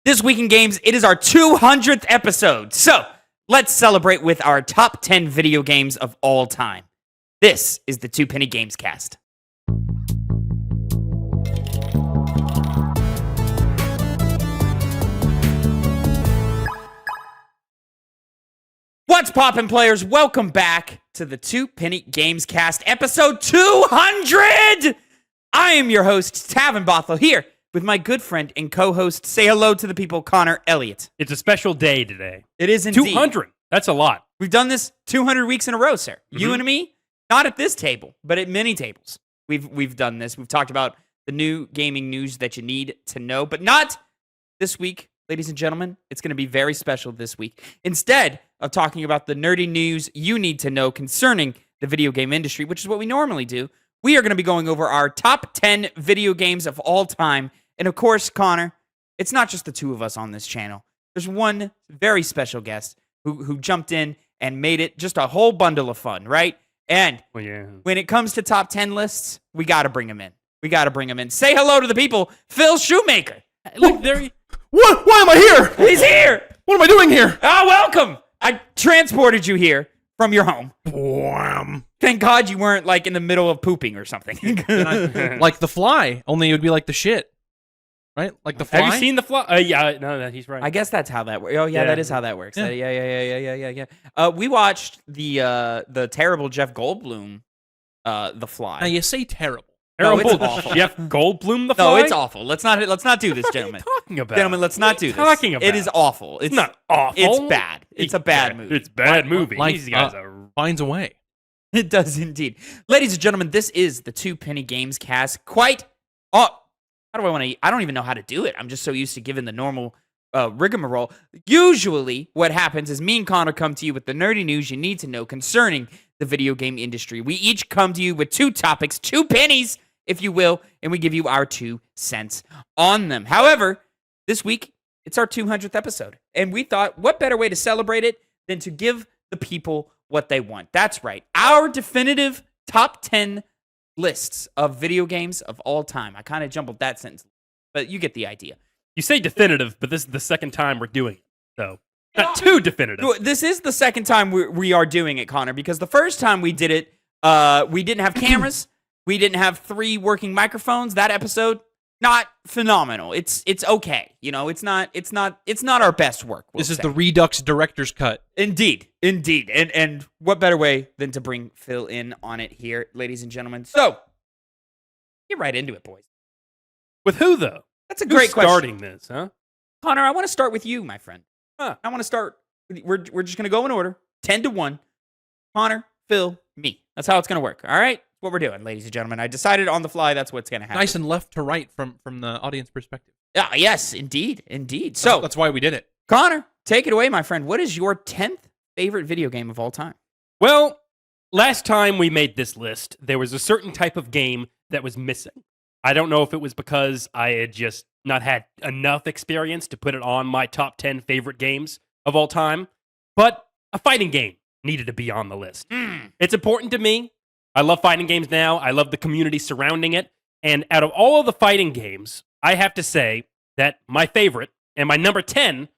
This week in games, it is our 200th episode. So let's celebrate with our top 10 video games of all time. This is the Two Penny Gamescast. What's poppin', players? Welcome back to the Two Penny Gamescast, episode 200! I am your host, Tavin Bothel, here with my good friend and co-host. Say hello to the people, Connor Elliott. It's a special day today. It is indeed. 200. That's a lot. We've done this 200 weeks in a row, sir. You and me, not at this table, but at many tables. We've done this. We've talked about the new gaming news that you need to know, but not this week, ladies and gentlemen. It's going to be very special this week. Instead of talking about the nerdy news you need to know concerning the video game industry, which is what we normally do, we are going to be going over our top 10 video games of all time. And of course, Connor, it's not just the two of us on this channel. There's one very special guest who jumped in and made it just a whole bundle of fun, right? And when it comes to top 10 lists, we got to bring him in. Say hello to the people, Phil Shoemaker. Look, there. What? Why am I here? He's here. What am I doing here? Ah, welcome. I transported you here from your home. Wham. Thank God you weren't like in the middle of pooping or something. Like The Fly, only it would be like the shit. Right? Like The Fly? Have you seen The Fly? Yeah, no, he's right. I guess that's how that works. Oh, yeah, that is how that works. Yeah. Yeah. We watched the terrible Jeff Goldblum, The Fly. Now, you say terrible. No, Terrible it's awful. Jeff Goldblum, The Fly? No, it's awful. Let's not do this, What gentlemen. are you talking about? Gentlemen, let's not What are do you this. talking about? It is awful. It's not awful. It's bad. It's a bad movie. It's a bad movie. Like, These guys are... finds a way. It does indeed. Ladies and gentlemen, this is the Two Penny Games cast. How do I want to? I don't even know how to do it. I'm just so used to giving the normal rigmarole. Usually, what happens is me and Connor come to you with the nerdy news you need to know concerning the video game industry. We each come to you with two topics, 2 pennies, if you will, and we give you our 2 cents on them. However, this week, it's our 200th episode, and we thought, what better way to celebrate it than to give the people what they want? That's right. Our definitive top 10 lists of video games of all time. I kind of jumbled that sentence, but you get the idea. You say definitive, but this is the second time we're doing it. So, not too definitive. This is the second time we are doing it, Connor, because the first time we did it, we didn't have cameras. We didn't have 3 working microphones. That episode, not phenomenal. It's okay. You know, it's not our best work. This is the Redux director's cut. Indeed. And what better way than to bring Phil in on it here, ladies and gentlemen. So, get right into it, boys. With who, though? That's a great question. Starting this, huh? Connor, I want to start with you, my friend. Huh. I want to start. We're just going to go in order, 10 to 1. Connor, Phil, me. That's how it's going to work. All right? What we're doing, ladies and gentlemen. I decided on the fly that's what's going to happen. Nice and left to right from the audience perspective. Yes, indeed. So, that's why we did it. Connor, take it away, my friend. What is your 10th favorite video game of all time? Well, last time we made this list, there was a certain type of game that was missing. I don't know if it was because I had just not had enough experience to put it on my top 10 favorite games of all time, but a fighting game needed to be on the list. It's important to me. I love fighting games now. I love the community surrounding it. And out of all of the fighting games, I have to say that my favorite and my number 10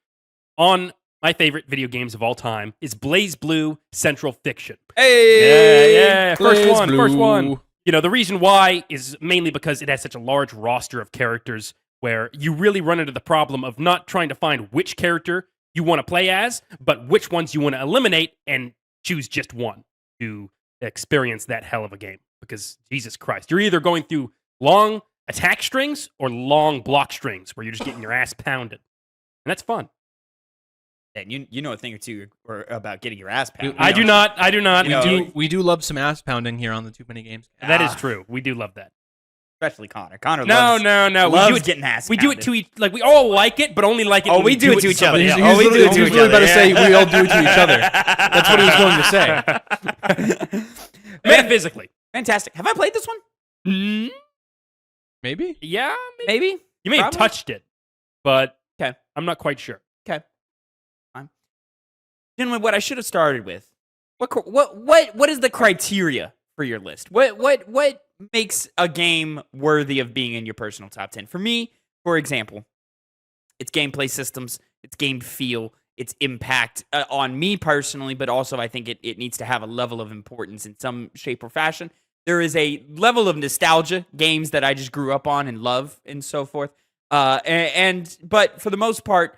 on my favorite video games of all time is Blaze Blue Central Fiction. Hey! Yeah. First Blaze one. Blue. You know, the reason why is mainly because it has such a large roster of characters where you really run into the problem of not trying to find which character you want to play as, but which ones you want to eliminate and choose just one to experience that hell of a game. Because, Jesus Christ, you're either going through long attack strings or long block strings where you're just getting your ass pounded. And that's fun. And you know a thing or two about getting your ass pounded. I do not. We do love some ass pounding here on the Two Penny Games. That is true. We do love that. Especially Connor. Connor No. loves We do it getting ass We do pounded. it to each, like, we all like it, but only like it when we do it to each other. somebody Yeah. else. We do it to He was each really other. about to say we all do it to each other. That's what he was going to say. Metaphysically. Fantastic. Have I played this one? Maybe? Yeah, Maybe. you may have Probably. touched it, but Okay. I'm not quite sure. Okay. Fine. Gentlemen, what I should have started with, what is the criteria for your list? What makes a game worthy of being in your personal top 10? For me, for example, its gameplay systems, its game feel, its impact on me personally, but also I think it needs to have a level of importance in some shape or fashion. There is a level of nostalgia, games that I just grew up on and love and so forth. But for the most part,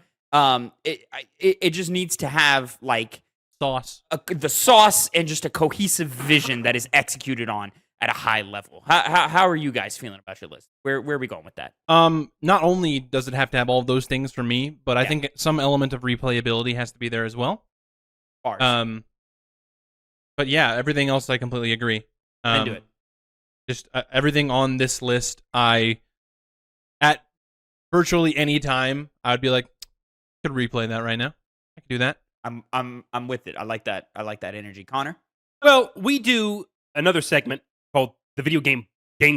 it just needs to have like Sauce. the sauce and just a cohesive vision that is executed on at a high level. How are you guys feeling about your list? Where are we going with that? Not only does it have to have all of those things for me, but I think some element of replayability has to be there as well. Bars. But yeah, everything else I completely agree. Into it. Just everything on this list, at virtually any time, I would be like, I could replay that right now. I could do that. I'm with it. I like that. I like that energy, Connor. Well, we do another segment called the Video Game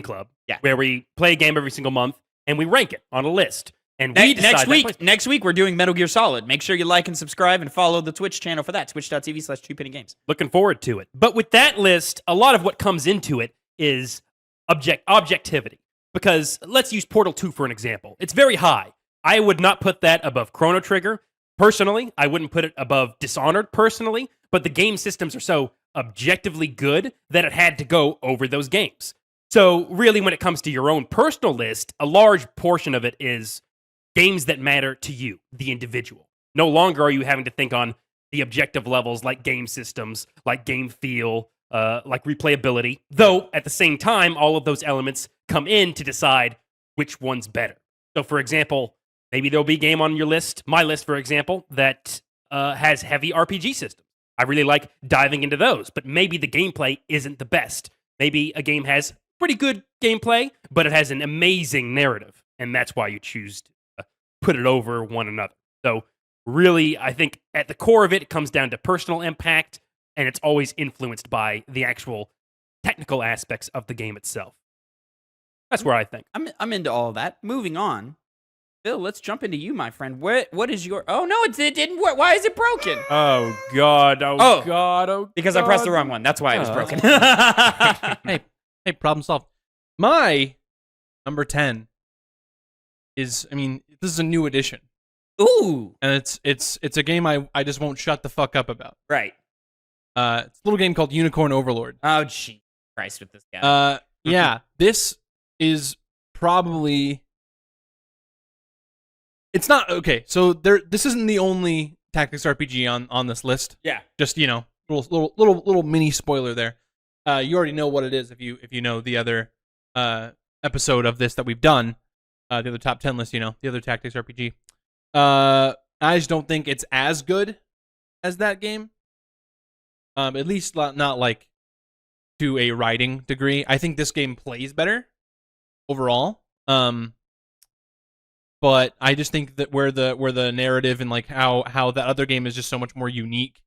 Club, where we play a game every single month and we rank it on a list. And we next week we're doing Metal Gear Solid. Make sure you like and subscribe and follow the Twitch channel for that. Twitch.tv/2pennygames. Looking forward to it. But with that list, a lot of what comes into it is objectivity. Because let's use Portal 2 for an example. It's very high. I would not put that above Chrono Trigger. Personally, I wouldn't put it above Dishonored personally, but the game systems are so objectively good that it had to go over those games. So really, when it comes to your own personal list, a large portion of it is games that matter to you, the individual. No longer are you having to think on the objective levels like game systems, like game feel, like replayability. Though, at the same time, all of those elements come in to decide which one's better. So, for example, maybe there'll be a game on your list, my list, for example, that has heavy RPG systems. I really like diving into those, but maybe the gameplay isn't the best. Maybe a game has pretty good gameplay, but it has an amazing narrative, and that's why you choose to put it over one another. So really, I think at the core of it, it comes down to personal impact, and it's always influenced by the actual technical aspects of the game itself. That's where I think. I'm into all of that. Moving on. Bill, let's jump into you, my friend. What is your... Oh, no, it didn't work. Why is it broken? Oh, God. Oh, God. Oh, because God. I pressed the wrong one. That's why it was broken. Hey, problem solved. My number 10 is, this is a new edition. Ooh. And it's a game I just won't shut the fuck up about. Right. It's a little game called Unicorn Overlord. Oh, gee. Christ with this guy. Yeah, this is probably... It's not... Okay, so this isn't the only tactics RPG on this list. Yeah. Just, little mini spoiler there. You already know what it is if you know the other episode of this that we've done. The other top 10 list, the other tactics RPG. I just don't think it's as good as that game. At least not like to a writing degree. I think this game plays better overall. But I just think that where the narrative and like how that other game is just so much more unique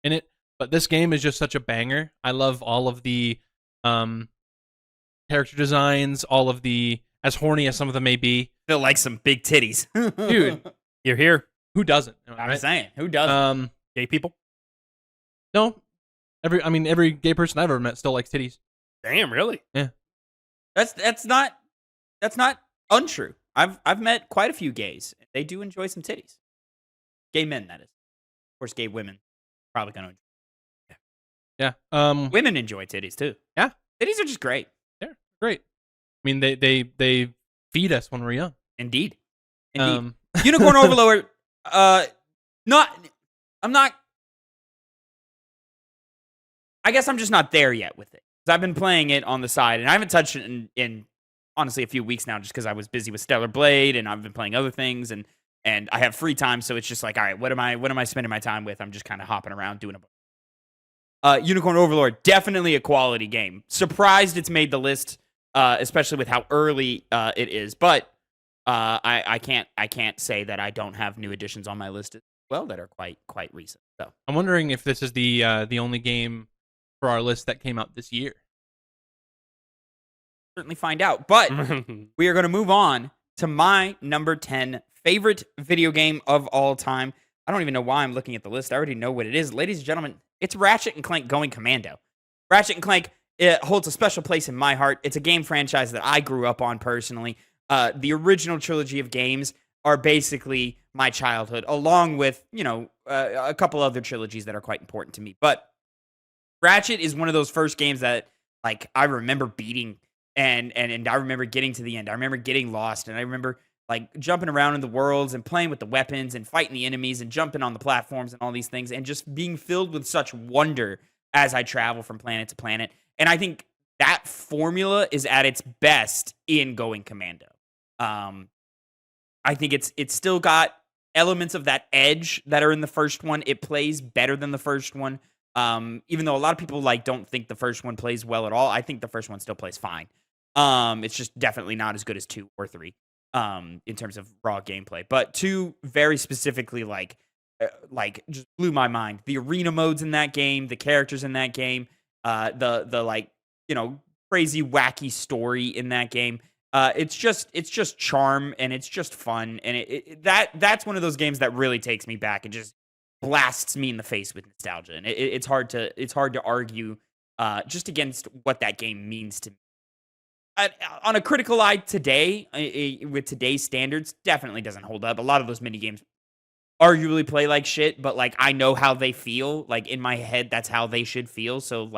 in it. But this game is just such a banger. I love all of the character designs, all of the, as horny as some of them may be. Feel like some big titties. Dude, You're here. who doesn't? I'm saying, who doesn't? Gay people? No. Every gay person I've ever met still likes titties. Damn, really? Yeah. That's not untrue. I've met quite a few gays. They do enjoy some titties. Gay men, that is. Of course, gay women probably gonna enjoy. Yeah. Women enjoy titties too. Yeah. Titties are just great. They're great. They feed us when we're young. Indeed. Unicorn Overlord. I guess I'm just not there yet with it. Because I've been playing it on the side, and I haven't touched it in honestly a few weeks now, just because I was busy with Stellar Blade, and I've been playing other things, and I have free time, so it's just like, all right, what am I spending my time with? I'm just kind of hopping around doing Unicorn Overlord, definitely a quality game. Surprised it's made the list, especially with how early it is. But I can't say that I don't have new additions on my list as well that are quite recent. So I'm wondering if this is the only game for our list that came out this year. Certainly find out. But we are going to move on to my number 10 favorite video game of all time. I don't even know why I'm looking at the list. I already know what it is. Ladies and gentlemen, it's Ratchet & Clank Going Commando. Ratchet & Clank, it holds a special place in my heart. It's a game franchise that I grew up on personally. The original trilogy of games, are basically my childhood, along with, a couple other trilogies that are quite important to me. But Ratchet is one of those first games that, like, I remember beating, and I remember getting to the end. I remember getting lost, and I remember, like, jumping around in the worlds and playing with the weapons and fighting the enemies and jumping on the platforms and all these things, and just being filled with such wonder as I travel from planet to planet. And I think that formula is at its best in Going Commando. I think it's still got elements of that edge that are in the first one. It plays better than the first one. Even though a lot of people don't think the first one plays well at all, I think the first one still plays fine. It's just definitely not as good as 2 or 3 in terms of raw gameplay. But 2 very specifically just blew my mind. The arena modes in that game, the characters in that game, the crazy wacky story in that game. It's just charm, and it's just fun, and that's one of those games that really takes me back and just blasts me in the face with nostalgia. And it's hard to argue just against what that game means to me. On a critical eye today, with today's standards, definitely doesn't hold up. A lot of those mini games arguably play like shit, but I know how they feel. In my head, that's how they should feel. So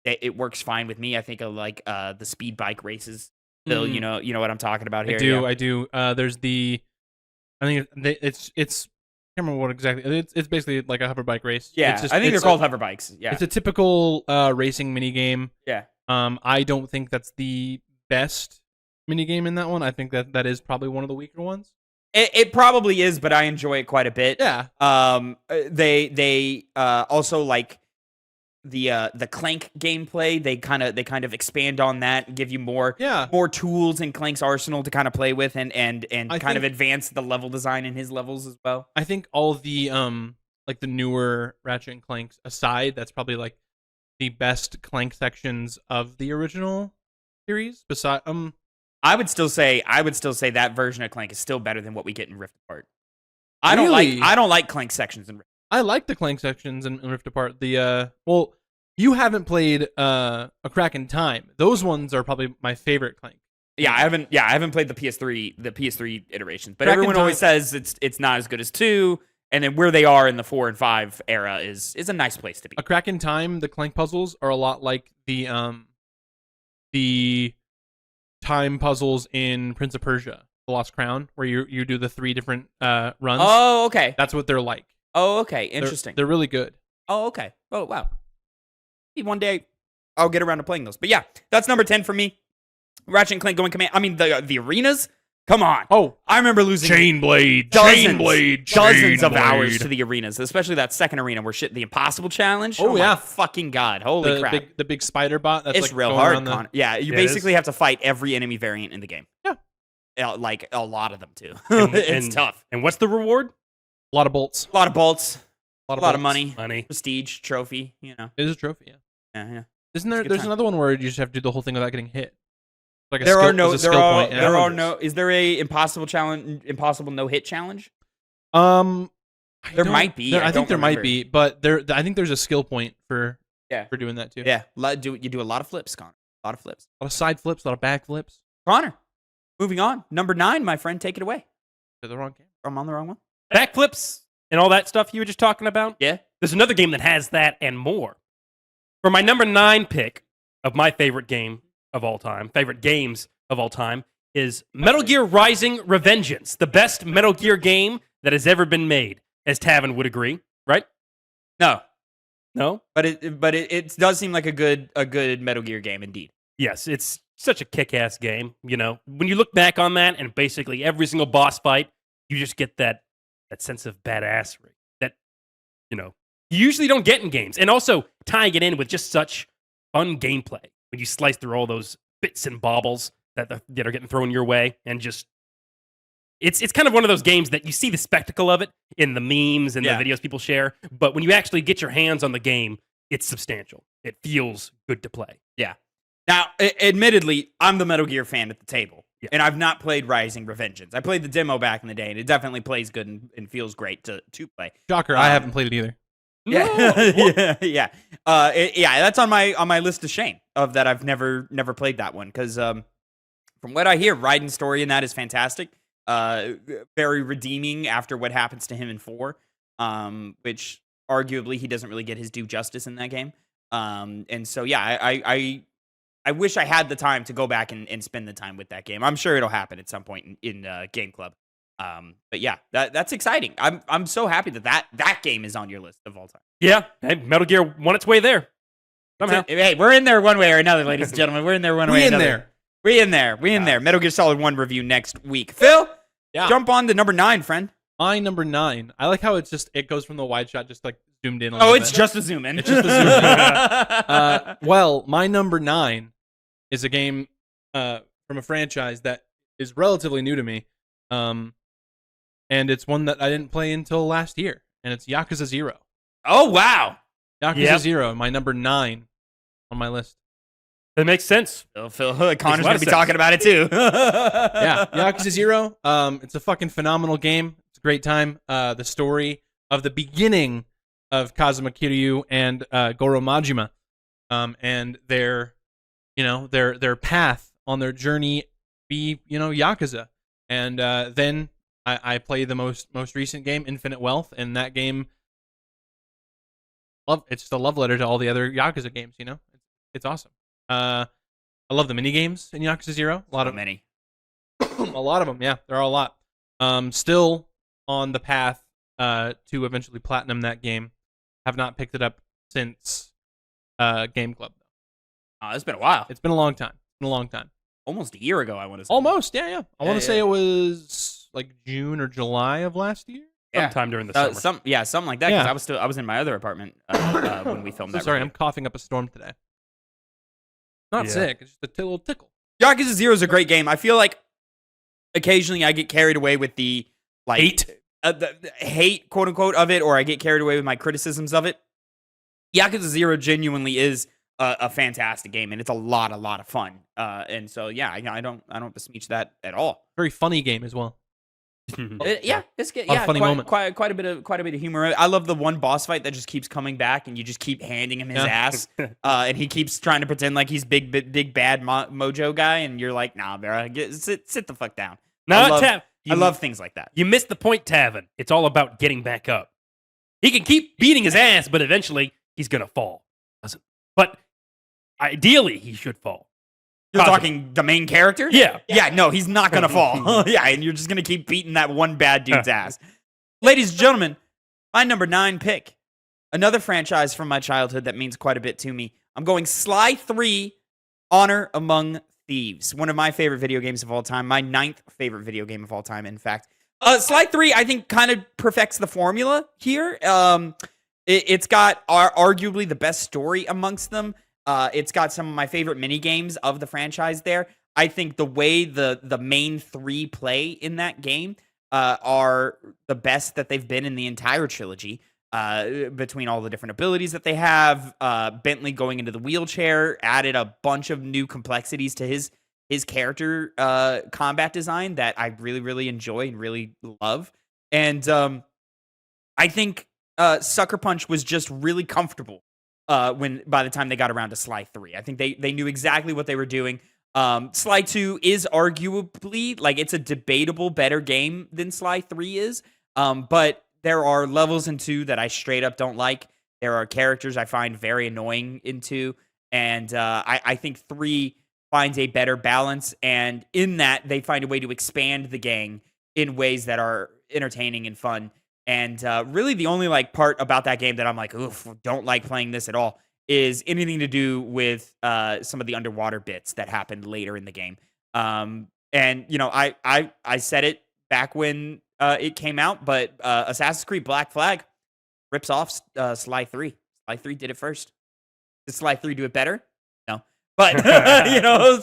it works fine with me. I think of the speed bike races. Bill, you know what I'm talking about here. I do. There's I think it's I can't remember what exactly. It's basically like a hover bike race. Yeah, I think they're called hover bikes. Yeah, it's a typical racing mini game. Yeah. I don't think that's the best mini game in that one. I think that is probably one of the weaker ones. It probably is, but I enjoy it quite a bit. Yeah. They also like the Clank gameplay. They kind of expand on that and give you more tools in Clank's arsenal to kind of play with and kind of advance the level design in his levels as well. I think all the the newer Ratchet and Clanks aside, that's probably the best Clank sections of the original series. Beside I would still say that version of Clank is still better than what we get in Rift Apart. I Really? don't like Clank sections in Rift. I like the Clank sections in Rift Apart. You haven't played A Crack in Time. Those ones are probably my favorite Clank. Yeah, I haven't played the PS3 iterations, but Crack in everyone Time- always says it's not as good as 2, and then where they are in the 4 and 5 era is a nice place to be. A Crack in Time, the Clank puzzles are a lot like the time puzzles in Prince of Persia, The Lost Crown, where you do the 3 different runs. Oh, okay. That's what they're like. Oh, okay. Interesting. They're really good. Oh, okay. Oh, wow. Maybe one day I'll get around to playing those. But yeah, that's number 10 for me. Ratchet and Clank Going Command. I mean, the arenas. Come on. Oh, I remember losing dozens of hours to the arenas, especially that second arena where the Impossible Challenge. Oh, yeah. My fucking God. Holy crap. The big spider bot. That's It's real going hard, around Connor. Yeah, you basically have to fight every enemy variant in the game. Yeah. Like a lot of them, too. And- It's and- tough. And what's the reward? A lot of bolts. A lot of bolts. A A lot of bolts. money. Prestige, trophy, It is a trophy, yeah. Yeah. Isn't there? It's a good There's time. another one where you just have to do the whole thing without getting hit. Like There are no. there's a skill point. Yeah. There are no. Is there a impossible no hit challenge? There might be. I I think don't there might remember. be, but I think there's a skill point for Yeah. for doing that too. Yeah. You do a lot of flips, Connor. A lot of flips. A lot of side flips, a lot of back flips. Connor, moving on. Number 9, my friend, take it away. To the wrong game. I'm on the wrong one. Backflips and all that stuff you were just talking about? Yeah. There's another game that has that and more. For my number 9 pick of my favorite games of all time, is Metal Gear Rising: Revengeance, the best Metal Gear game that has ever been made, as Tavin would agree, right? No. No? But it does seem like a good Metal Gear game indeed. Yes, it's such a kick-ass game. When you look back on that, and basically every single boss fight, you just get that sense of badassery that you usually don't get in games, and also tying it in with just such fun gameplay when you slice through all those bits and baubles that are getting thrown your way, and just it's kind of one of those games that you see the spectacle of it in the memes and the videos people share, but when you actually get your hands on the game, it's substantial. It feels good to play. Yeah. Now, admittedly, I'm the Metal Gear fan at the table, Yeah. and I've not played Rising: Revengeance. I played the demo back in the day, and it definitely plays good and feels great to play. Shocker, I haven't played it either. Yeah, yeah. That's on my list of shame of that. I've never played that one because from what I hear, Raiden's story in that is fantastic. very redeeming after what happens to him in 4, which arguably he doesn't really get his due justice in that game. And so yeah, I wish I had the time to go back and spend the time with that game. I'm sure it'll happen at some point in Game Club. But yeah, that's exciting. I'm so happy that game is on your list of all time. Yeah, hey, Metal Gear won its way there. Somehow. Hey, we're in there one way or another, ladies and gentlemen. We're in there one way or another. We in there. Metal Gear Solid 1 review next week. Phil, jump on to number 9, friend. My number 9. I like how it goes from the wide shot just like zoomed in a little bit. It's just a zoom in. It's just a zoom in. Well, my number 9 is a game from a franchise that is relatively new to me. And it's one that I didn't play until last year. And it's Yakuza 0. Oh, wow. Yakuza 0, my number 9 on my list. That makes sense. Phil Connor's going to be talking about it too. Yeah, Yakuza 0. It's a fucking phenomenal game. It's a great time. The story of the beginning of Kazuma Kiryu and Goro Majima, and their path on their journey be Yakuza, and then I play the most recent game, Infinite Wealth, and that game. It's just a love letter to all the other Yakuza games. It's awesome. I love the mini games in Yakuza 0. A lot of many. A lot of them, yeah. There are a lot. Still on the path to eventually platinum that game. Have not picked it up since Game Club. It's been a while. It's been a long time. Almost a year ago, I want to say. Almost, yeah. I want to say it was like June or July of last year. Sometime during the summer. Something like that. Because I was in my other apartment when we filmed that. Sorry, review. I'm coughing up a storm today. Not sick. It's just a little tickle. Yakuza 0 is a great game. I feel like occasionally I get carried away with the the hate, quote unquote, of it, or I get carried away with my criticisms of it. Yakuza 0 genuinely is a fantastic game, and it's a lot of fun. And so yeah, I don't besmirch that at all. Very funny game as well. It's good. Funny moment. Quite a bit of humor. I love the one boss fight that just keeps coming back, and you just keep handing him his ass, and he keeps trying to pretend like he's big bad mojo guy, and you're like, nah, bro, sit the fuck down. I love things like that. You missed the point, Tavin. It's all about getting back up. He can keep beating his ass, but eventually he's gonna fall. But ideally, he should fall. You're talking the main character? Yeah. Yeah, no, he's not going to fall. Yeah, and you're just going to keep beating that one bad dude's ass. Ladies and gentlemen, my number 9 pick. Another franchise from my childhood that means quite a bit to me. I'm going Sly 3, Honor Among Thieves. One of my favorite video games of all time. My 9th favorite video game of all time, in fact. Sly 3, I think, kind of perfects the formula here. It's got arguably the best story amongst them. It's got some of my favorite mini games of the franchise there. I think the way the main 3 play in that game are the best that they've been in the entire trilogy. Between all the different abilities that they have, Bentley going into the wheelchair added a bunch of new complexities to his character combat design that I really, really enjoy and really love. And I think Sucker Punch was just really comfortable. By the time they got around to Sly 3. I think they knew exactly what they were doing. Sly 2 is arguably, it's a debatable better game than Sly 3 is. But there are levels in 2 that I straight up don't like. There are characters I find very annoying in 2. And I think 3 finds a better balance. And in that, they find a way to expand the gang in ways that are entertaining and fun. And really the only part about that game that I'm like, oof, don't like playing this at all is anything to do with some of the underwater bits that happened later in the game. And, I said it back when it came out, but Assassin's Creed Black Flag rips off Sly 3. Sly 3 did it first. Did Sly 3 do it better? No. But,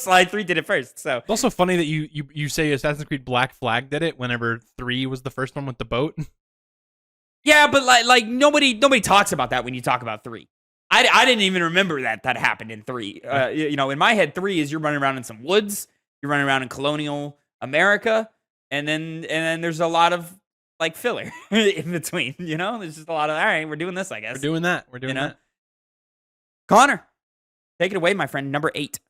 Sly 3 did it first. So It's also funny that you say Assassin's Creed Black Flag did it whenever 3 was the first one with the boat. Yeah, but nobody talks about that when you talk about 3. I didn't even remember that happened in 3. In my head, 3 is you're running around in some woods, you're running around in colonial America, and then there's a lot of filler in between. There's just a lot of all right, we're doing this, I guess. We're doing that. That. Connor, take it away, my friend. Number 8.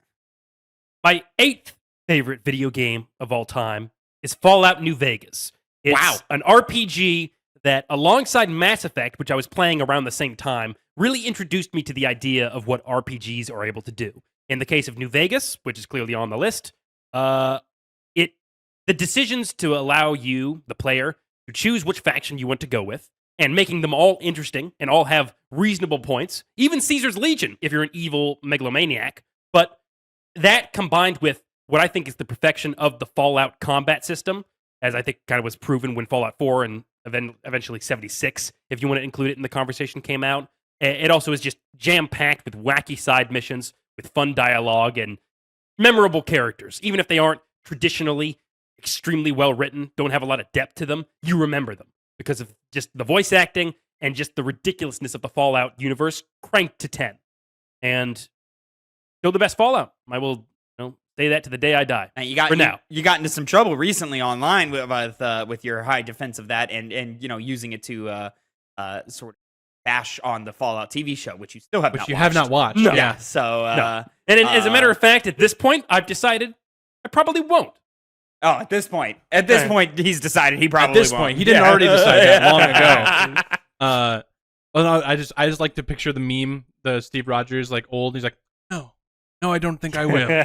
My 8th favorite video game of all time is Fallout New Vegas. It's Wow. an RPG that, alongside Mass Effect, which I was playing around the same time, really introduced me to the idea of what RPGs are able to do. In the case of New Vegas, which is clearly on the list, the decisions to allow you, the player, to choose which faction you want to go with, and making them all interesting and all have reasonable points, even Caesar's Legion, if you're an evil megalomaniac. But that combined with what I think is the perfection of the Fallout combat system, as I think kind of was proven when Fallout 4 and eventually 76, if you want to include it in the conversation, came out. It also is just jam-packed with wacky side missions, with fun dialogue, and memorable characters. Even if they aren't traditionally extremely well written, don't have a lot of depth to them, you remember them because of just the voice acting and just the ridiculousness of the Fallout universe cranked to 10. And still the best Fallout. I will say that to the day I die. And you got into some trouble recently online with your high defense of that and using it to sort of bash on the Fallout TV show, which you still have not watched. No. Yeah. So and as a matter of fact, at this point, I've decided I probably won't. Oh, at this point, he's decided he probably At this won't. point, he didn't already decide that long ago. Well, no, I just like to picture the meme, the Steve Rogers like old. He's like, no, I don't think I will.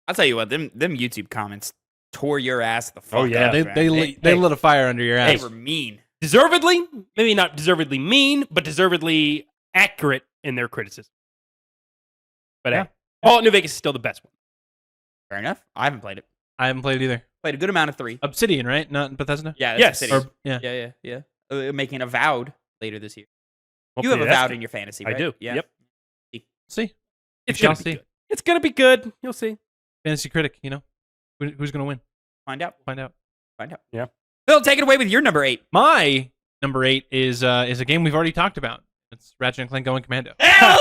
I'll tell you what, them YouTube comments tore your ass the fuck Oh, yeah. up. They lit a fire under your ass. They were mean. Deservedly, maybe not deservedly mean, but deservedly accurate in their criticism. But Yeah. Fallout New Vegas is still the best one. Fair enough. I haven't played it. I haven't played it either. Played a good amount of 3. Obsidian, right? Not Bethesda. Yeah. Yes. That's Yeah. Yeah. Making Avowed later this year. You Hopefully have that's Avowed good. in your fantasy, I right? do. Yeah. Yep. See, It's shall gonna be see. good. It's gonna be good. You'll see. Fantasy critic. Who's gonna win? Find out. Find out. Yeah. Phil, take it away with your number 8. My number 8 is a game we've already talked about. It's Ratchet and Clank Going Commando. Hell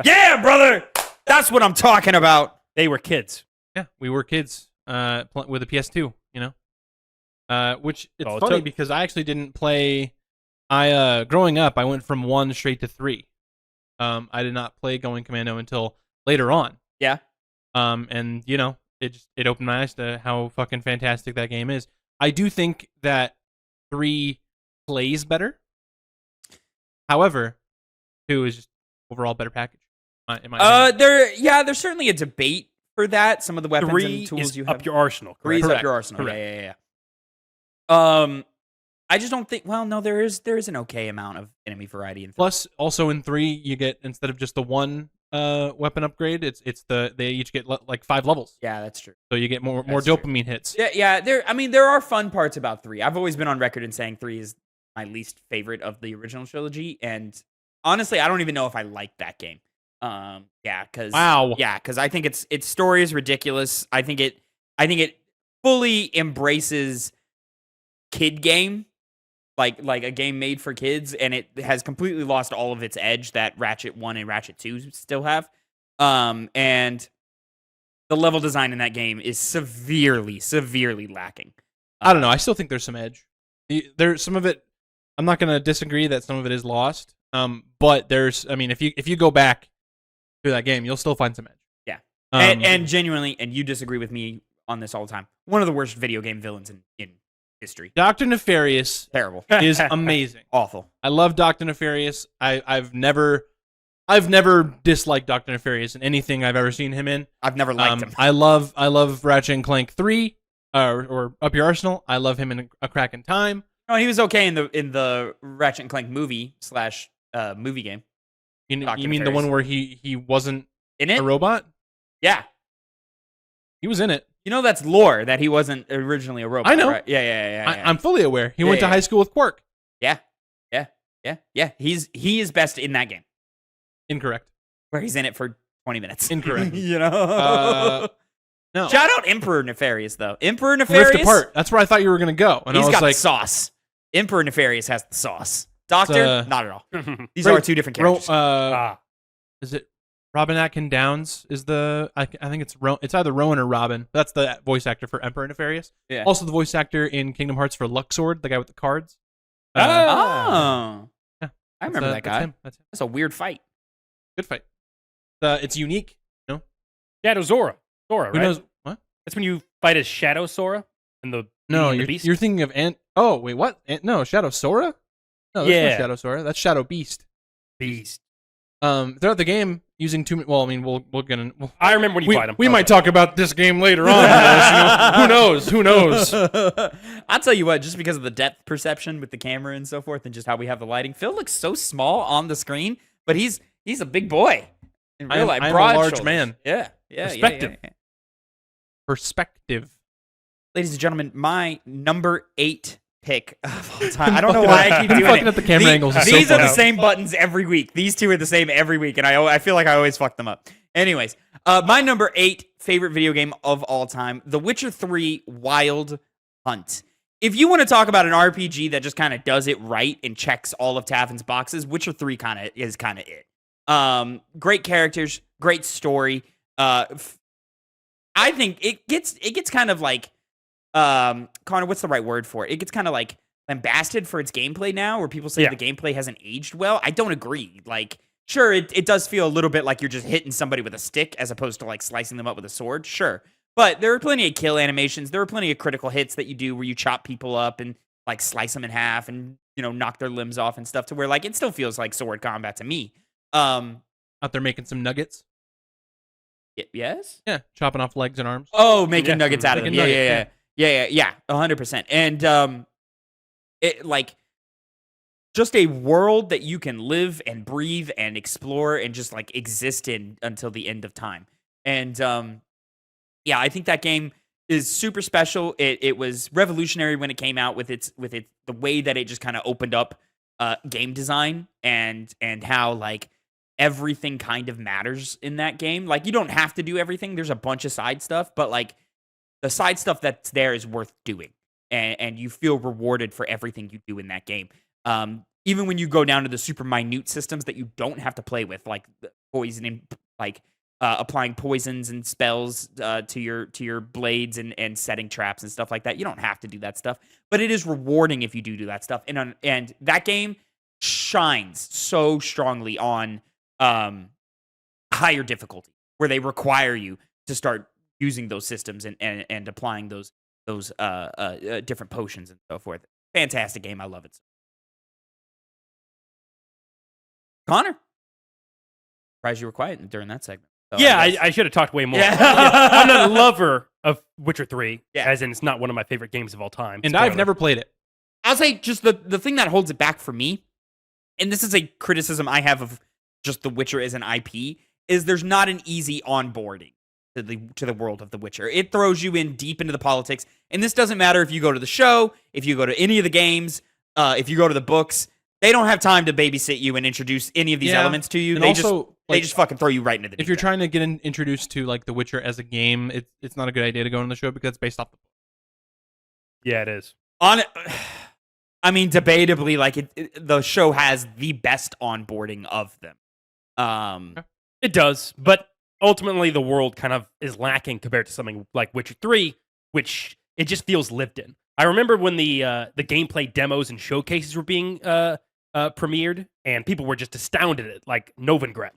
yeah, brother. That's what I'm talking about. They were kids. Yeah, we were kids with a PS2. Which it's Oh, it funny took- because I actually didn't play. Growing up, I went from 1 straight to 3. I did not play Going Commando until later on. Yeah. And it opened my eyes to how fucking fantastic that game is. I do think that 3 plays better. However, 2 is just overall better package. In my opinion. There's certainly a debate for that. Some of the weapons 3 and tools is you have. up your arsenal. 3 is correct? up your arsenal. Correct. Yeah. I just don't think. Well, no, there is an okay amount of enemy variety in 3. Plus, also in 3, you get, instead of just the 1 weapon upgrade, they each get like 5 levels. Yeah, that's true. So you get more That's true. dopamine hits. Yeah. There are fun parts about 3. I've always been on record in saying 3 is my least favorite of the original trilogy, and honestly, I don't even know if I like that game. Because I think its story is ridiculous. I think it fully embraces kid game, like a game made for kids, and it has completely lost all of its edge that Ratchet 1 and Ratchet 2 still have. And the level design in that game is severely lacking. I don't know. I still think there's some edge. There's some of it. I'm not going to disagree that some of it is lost. But if you go back to that game, you'll still find some edge. Yeah. And genuinely, and you disagree with me on this all the time, one of the worst video game villains in history. Dr. Nefarious Terrible. is amazing. Awful. I love Dr. Nefarious. I've never disliked Dr. Nefarious in anything I've ever seen him in. I've never liked him. I love Ratchet and Clank 3 or Up Your Arsenal. I love him in A Crack in Time. No, he was okay in the Ratchet and Clank movie / movie game. You Dr. mean the Nefarious. one where he wasn't In it? a robot? Yeah. He was in it. You know that's lore that he wasn't originally a robot. I know. Right? Yeah. I'm fully aware. He went to yeah. high school with Quark. Yeah. He is best in that game Incorrect. where he's in it for 20 minutes. Incorrect. No. Shout out Emperor Nefarious though. Emperor Nefarious. Rift Apart. That's where I thought you were going to go. And He's I was got like, the sauce. Emperor Nefarious has the sauce. Doctor, not at all. These Right. are 2 different characters. is it Robin Atkin Downs? Is I think it's either Rowan or Robin. That's the voice actor for Emperor Nefarious. Yeah. Also the voice actor in Kingdom Hearts for Luxord, the guy with the cards. Oh. Yeah. I remember that guy. That's him. That's a weird fight. Good fight. It's unique. Shadow Zora. Sora, Who right? knows what? That's when you fight as Shadow Sora. and the No, and the you're, beast. you're thinking of Oh, wait, what? No, Shadow Sora? No, that's Yeah. not Shadow Sora. That's Shadow Beast. Beast. Throughout the game, using two. Well, I mean, we'll get in. I remember when you fight him. We might talk about this game later on. Who knows? Who knows? I'll tell you what, just because of the depth perception with the camera and so forth, and just how we have the lighting, Phil looks so small on the screen, but he's a big boy in real life. I'm a broad large shoulders. man. Yeah. Perspective. Perspective. Ladies and gentlemen, my number 8 pick of all time. I don't know why I keep doing Fucking it. at the camera angles is so These are the funny. same buttons every week. These two are the same every week, and I feel like I always fuck them up. Anyways, my number 8 favorite video game of all time, The Witcher 3 Wild Hunt. If you want to talk about an RPG that just kind of does it right and checks all of Tavin's boxes, Witcher 3 is kind of it. Great characters, great story. I think it gets kind of like Connor, what's the right word for it? It gets kind of like lambasted for its gameplay now, where people say the gameplay hasn't aged well. I don't agree. Like, sure, it does feel a little bit like you're just hitting somebody with a stick as opposed to like slicing them up with a sword. Sure. But there are plenty of kill animations. There are plenty of critical hits that you do where you chop people up and like slice them in half and, knock their limbs off and stuff, to where like it still feels like sword combat to me. Out there making some nuggets. Yes? Yeah, chopping off legs and arms. Oh, making nuggets out of them. Making Yeah, nuggets, yeah, 100%. And it like just a world that you can live and breathe and explore and just like exist in until the end of time. And yeah, I think that game is super special. It was revolutionary when it came out with its the way that it just kind of opened up game design and how like everything kind of matters in that game. Like, you don't have to do everything. There's a bunch of side stuff, but like the side stuff that's there is worth doing, and you feel rewarded for everything you do in that game. Even when you go down to the super minute systems that you don't have to play with, like the poisoning, like applying poisons and spells to your blades and setting traps and stuff like that. You don't have to do that stuff, but it is rewarding if you do that stuff. And that game shines so strongly on higher difficulty, where they require you to start using those systems and applying those different potions and so forth. Fantastic game. I love it. Connor, surprised you were quiet during that segment. So Yeah, I should have talked way more. Yeah. I'm not a lover of Witcher 3, Yeah. as in it's not one of my favorite games of all time. And Spoiler. I've never played it. I'll say just the thing that holds it back for me, and this is a criticism I have of just The Witcher as an IP, is there's not an easy onboarding to the world of The Witcher. It throws you in deep into the politics, and this doesn't matter if you go to the show, if you go to any of the games, if you go to the books. They don't have time to babysit you and introduce any of these elements to you. And They also, they just fucking throw you right into the if deep you're end. trying to get introduced to like The Witcher as a game, it's not a good idea to go on the show because it's based off the book. Yeah, it is. I mean, debatably, like the show has the best onboarding of them. It does, but ultimately the world kind of is lacking compared to something like Witcher 3, which it just feels lived in. I remember when the gameplay demos and showcases were being premiered, and people were just astounded at like Novigrad.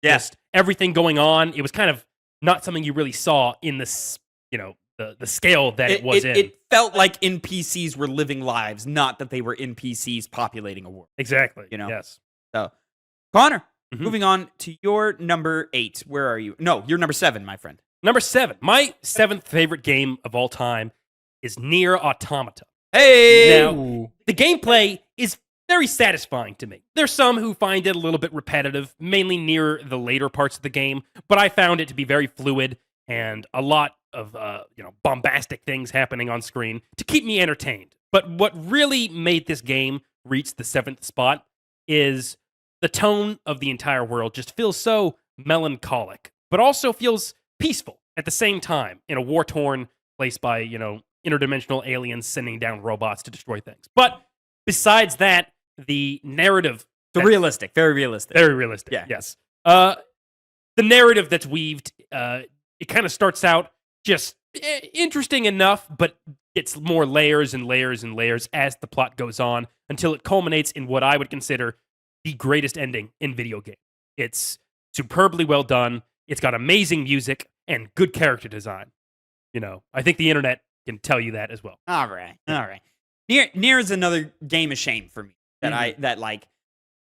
Yeah. Just everything going on. It was kind of not something you really saw in this, the scale that it was in. It felt like NPCs were living lives, not that they were NPCs populating a world. Exactly. Yes. Yes. So, Connor, Mhm. moving on to your number 8. Where are you? No, you're number 7, my friend. Number 7. My 7th favorite game of all time is Nier Automata. Hey! Now, the gameplay is very satisfying to me. There's some who find it a little bit repetitive, mainly near the later parts of the game, but I found it to be very fluid and a lot of bombastic things happening on screen to keep me entertained. But what really made this game reach the 7th spot is the tone of the entire world just feels so melancholic, but also feels peaceful at the same time in a war-torn place by, interdimensional aliens sending down robots to destroy things. But besides that, the narrative... Very realistic. Very realistic, Yeah. yes. The narrative that's weaved, it kind of starts out just interesting enough, but it's more layers and layers and layers as the plot goes on until it culminates in what I would consider the greatest ending in video game. It's superbly well done. It's got amazing music and good character design. I think the internet can tell you that as well. All right. Nier is another game of shame for me that like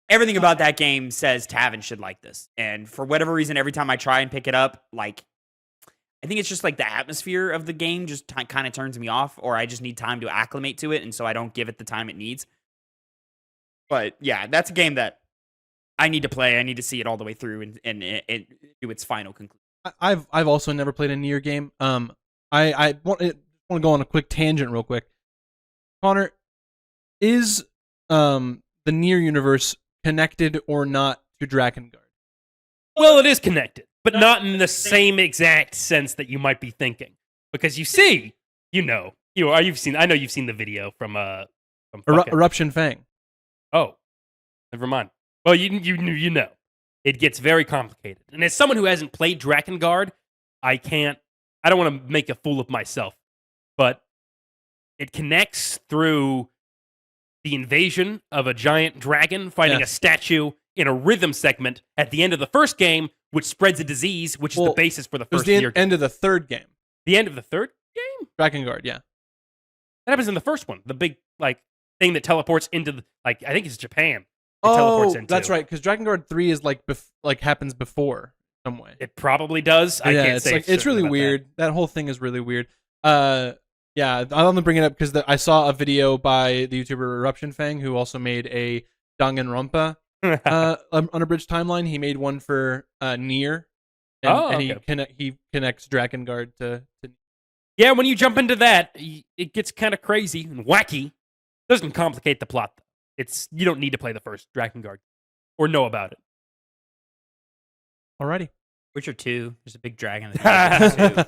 everything about that game says Tavin should like this, and for whatever reason, every time I try and pick it up, like I think it's just like the atmosphere of the game just kind of turns me off, or I just need time to acclimate to it, and so I don't give it the time it needs. But yeah, that's a game that I need to play. I need to see it all the way through and do its final conclusion. I've also never played a Nier game. I want to go on a quick tangent real quick. Connor, is the Nier universe connected or not to Drakengard? Well, it is connected, but not in the same exact sense that you might be thinking. Because you see, I know you've seen the video from Eruption Fang. Oh, never mind. Well, you know, it gets very complicated. And as someone who hasn't played Drakengard, I don't want to make a fool of myself, but it connects through the invasion of a giant dragon fighting a statue in a rhythm segment at the end of the first game, which spreads a disease, which is the basis for the first Nier game. The end of the third game. The end of the third game? Drakengard, yeah. That happens in the first one. The big thing that teleports into the, I think it's Japan. Teleports into. That's right, because Drakengard 3 is happens before some way. It probably does. I can't say. It's really weird. That whole thing is really weird. Yeah, I want to bring it up because I saw a video by the YouTuber Eruption Fang, who also made a Danganronpa unabridged timeline. He made one for Nier, and he connects Drakengard to. Yeah, when you jump into that, it gets kind of crazy and wacky. Doesn't complicate the plot though. You don't need to play the first Drakengard or know about it. Alrighty. Witcher 2, there's a big dragon. That's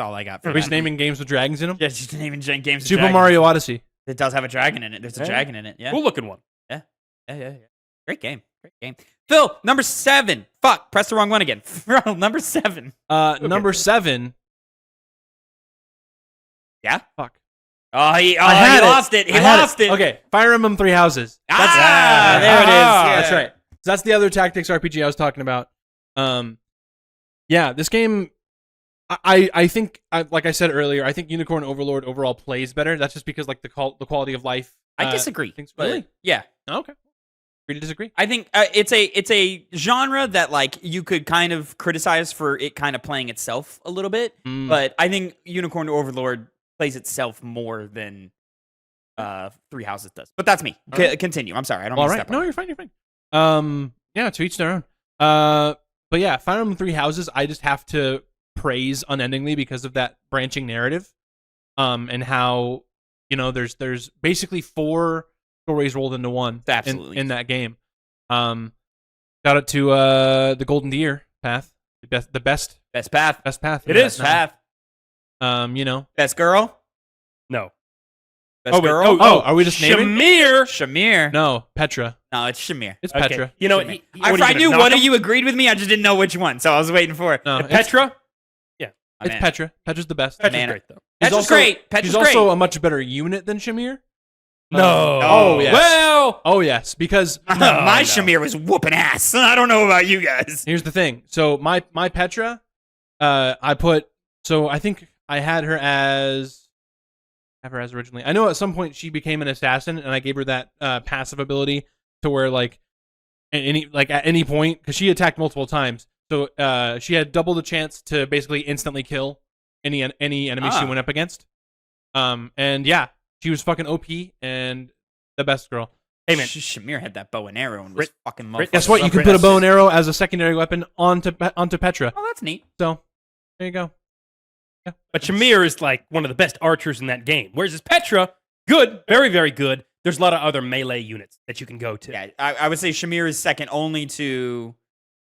all I got for Are we just naming games with dragons in them? Yeah, just naming games with Super dragons. Mario Odyssey. It does have a dragon in it. There's a dragon in it. Yeah. Cool looking one. Yeah. Great game. Phil, number 7. Fuck, press the wrong one again. Number 7. Number 7. Yeah? Fuck. Oh, he lost it. He lost it. Okay, Fire Emblem Three Houses. There it is. Yeah. That's right. So that's the other tactics RPG I was talking about. Yeah, this game, I think, like I said earlier, I think Unicorn Overlord overall plays better. That's just because the quality of life. I disagree. Really? Yeah. Okay. Agree to disagree. I think it's a genre that you could kind of criticize for it kind of playing itself a little bit, but I think Unicorn Overlord plays itself more than Three Houses does. But that's me. Continue. I'm sorry. I don't. All right. No, you're fine. You're fine. Yeah, to each their own. But yeah, Fire Emblem Three Houses, I just have to praise unendingly because of that branching narrative, and how there's basically 4 stories rolled into one. Absolutely. In that game. Shout out to the Golden Deer path, the best path. It is path. Best girl. No. Best girl. Are we just naming? Shamir. No, Petra. No, it's Shamir. It's Petra. You know, I knew one of you agreed with me. I just didn't know which one, so I was waiting for it. No, Petra? It's Petra. Petra's the best. Petra's great, though. Petra's great. She's also a much better unit than Shamir. No. Oh, yes. Well. Oh, yes. Because my Shamir was whooping ass. I don't know about you guys. Here's the thing. So my Petra, I think I had her as originally. I know at some point she became an assassin, and I gave her that passive ability to where at any point, because she attacked multiple times, so she had double the chance to basically instantly kill any enemy she went up against. And yeah, she was fucking OP and the best girl. Hey man, Shamir had that bow and arrow and was fucking motherfucker. Guess what? You can put a bow and arrow as a secondary weapon onto Petra. Oh, that's neat. So there you go. Yeah. But Shamir is one of the best archers in that game. Whereas Petra, good, very, very good. There's a lot of other melee units that you can go to. Yeah, I would say Shamir is second only to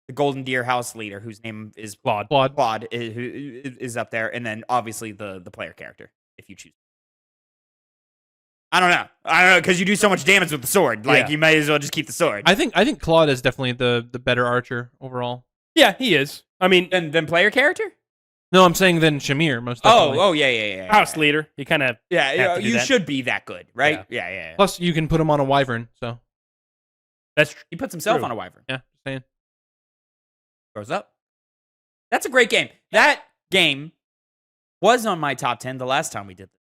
the Golden Deer House leader, whose name is Claude. Claude, who is up there, and then obviously the player character, if you choose. I don't know, because you do so much damage with the sword. You may as well just keep the sword. I think Claude is definitely the better archer overall. Yeah, he is. I mean, than player character. No, I'm saying than Shamir, most definitely. Oh, yeah. House leader. You kind of you should be that good, right? Yeah. Plus, you can put him on a wyvern, so he puts himself on a wyvern. Yeah, just saying. Grows up. That's a great game. That game Was on my top 10 the last time we did this.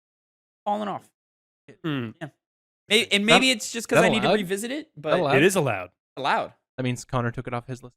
Falling off. Hmm. Yeah. And maybe it's just because I need to allowed? revisit it, That but allowed? It is allowed. allowed. That means Connor took it off his list.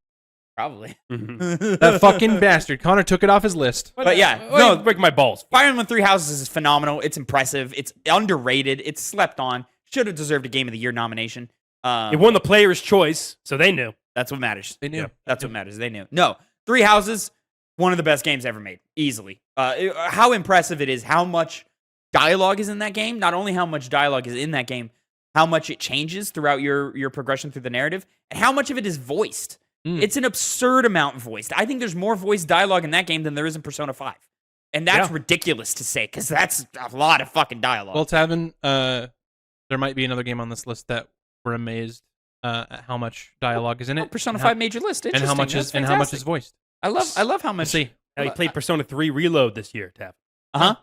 Probably. Mhm. That fucking bastard. Connor took it off his list. But yeah, no, no, break my balls. Fire Emblem Three Houses is phenomenal. It's impressive. It's underrated. It's slept on. Should have deserved a Game of the Year nomination. It won the Player's Choice, so they knew. That's what matters. They knew. Yeah. That's what matters. They knew. No, Three Houses, one of the best games ever made, easily. How impressive it is, how much dialogue is in that game. Not only how much dialogue is in that game, how much it changes throughout your progression through the narrative, and how much of it is voiced. It's an absurd amount voiced. I think there's more voiced dialogue in that game than there is in Persona 5. And that's ridiculous to say, because that's a lot of fucking dialogue. Well, Tavin, there might be another game on this list that we're amazed at how much dialogue is in it. Persona and how- 5 major list. and how much Interesting. is That's how much is fantastic. voiced. I love how We'll much. see. He played Persona 3 Reload this year, Tav. Uh-huh.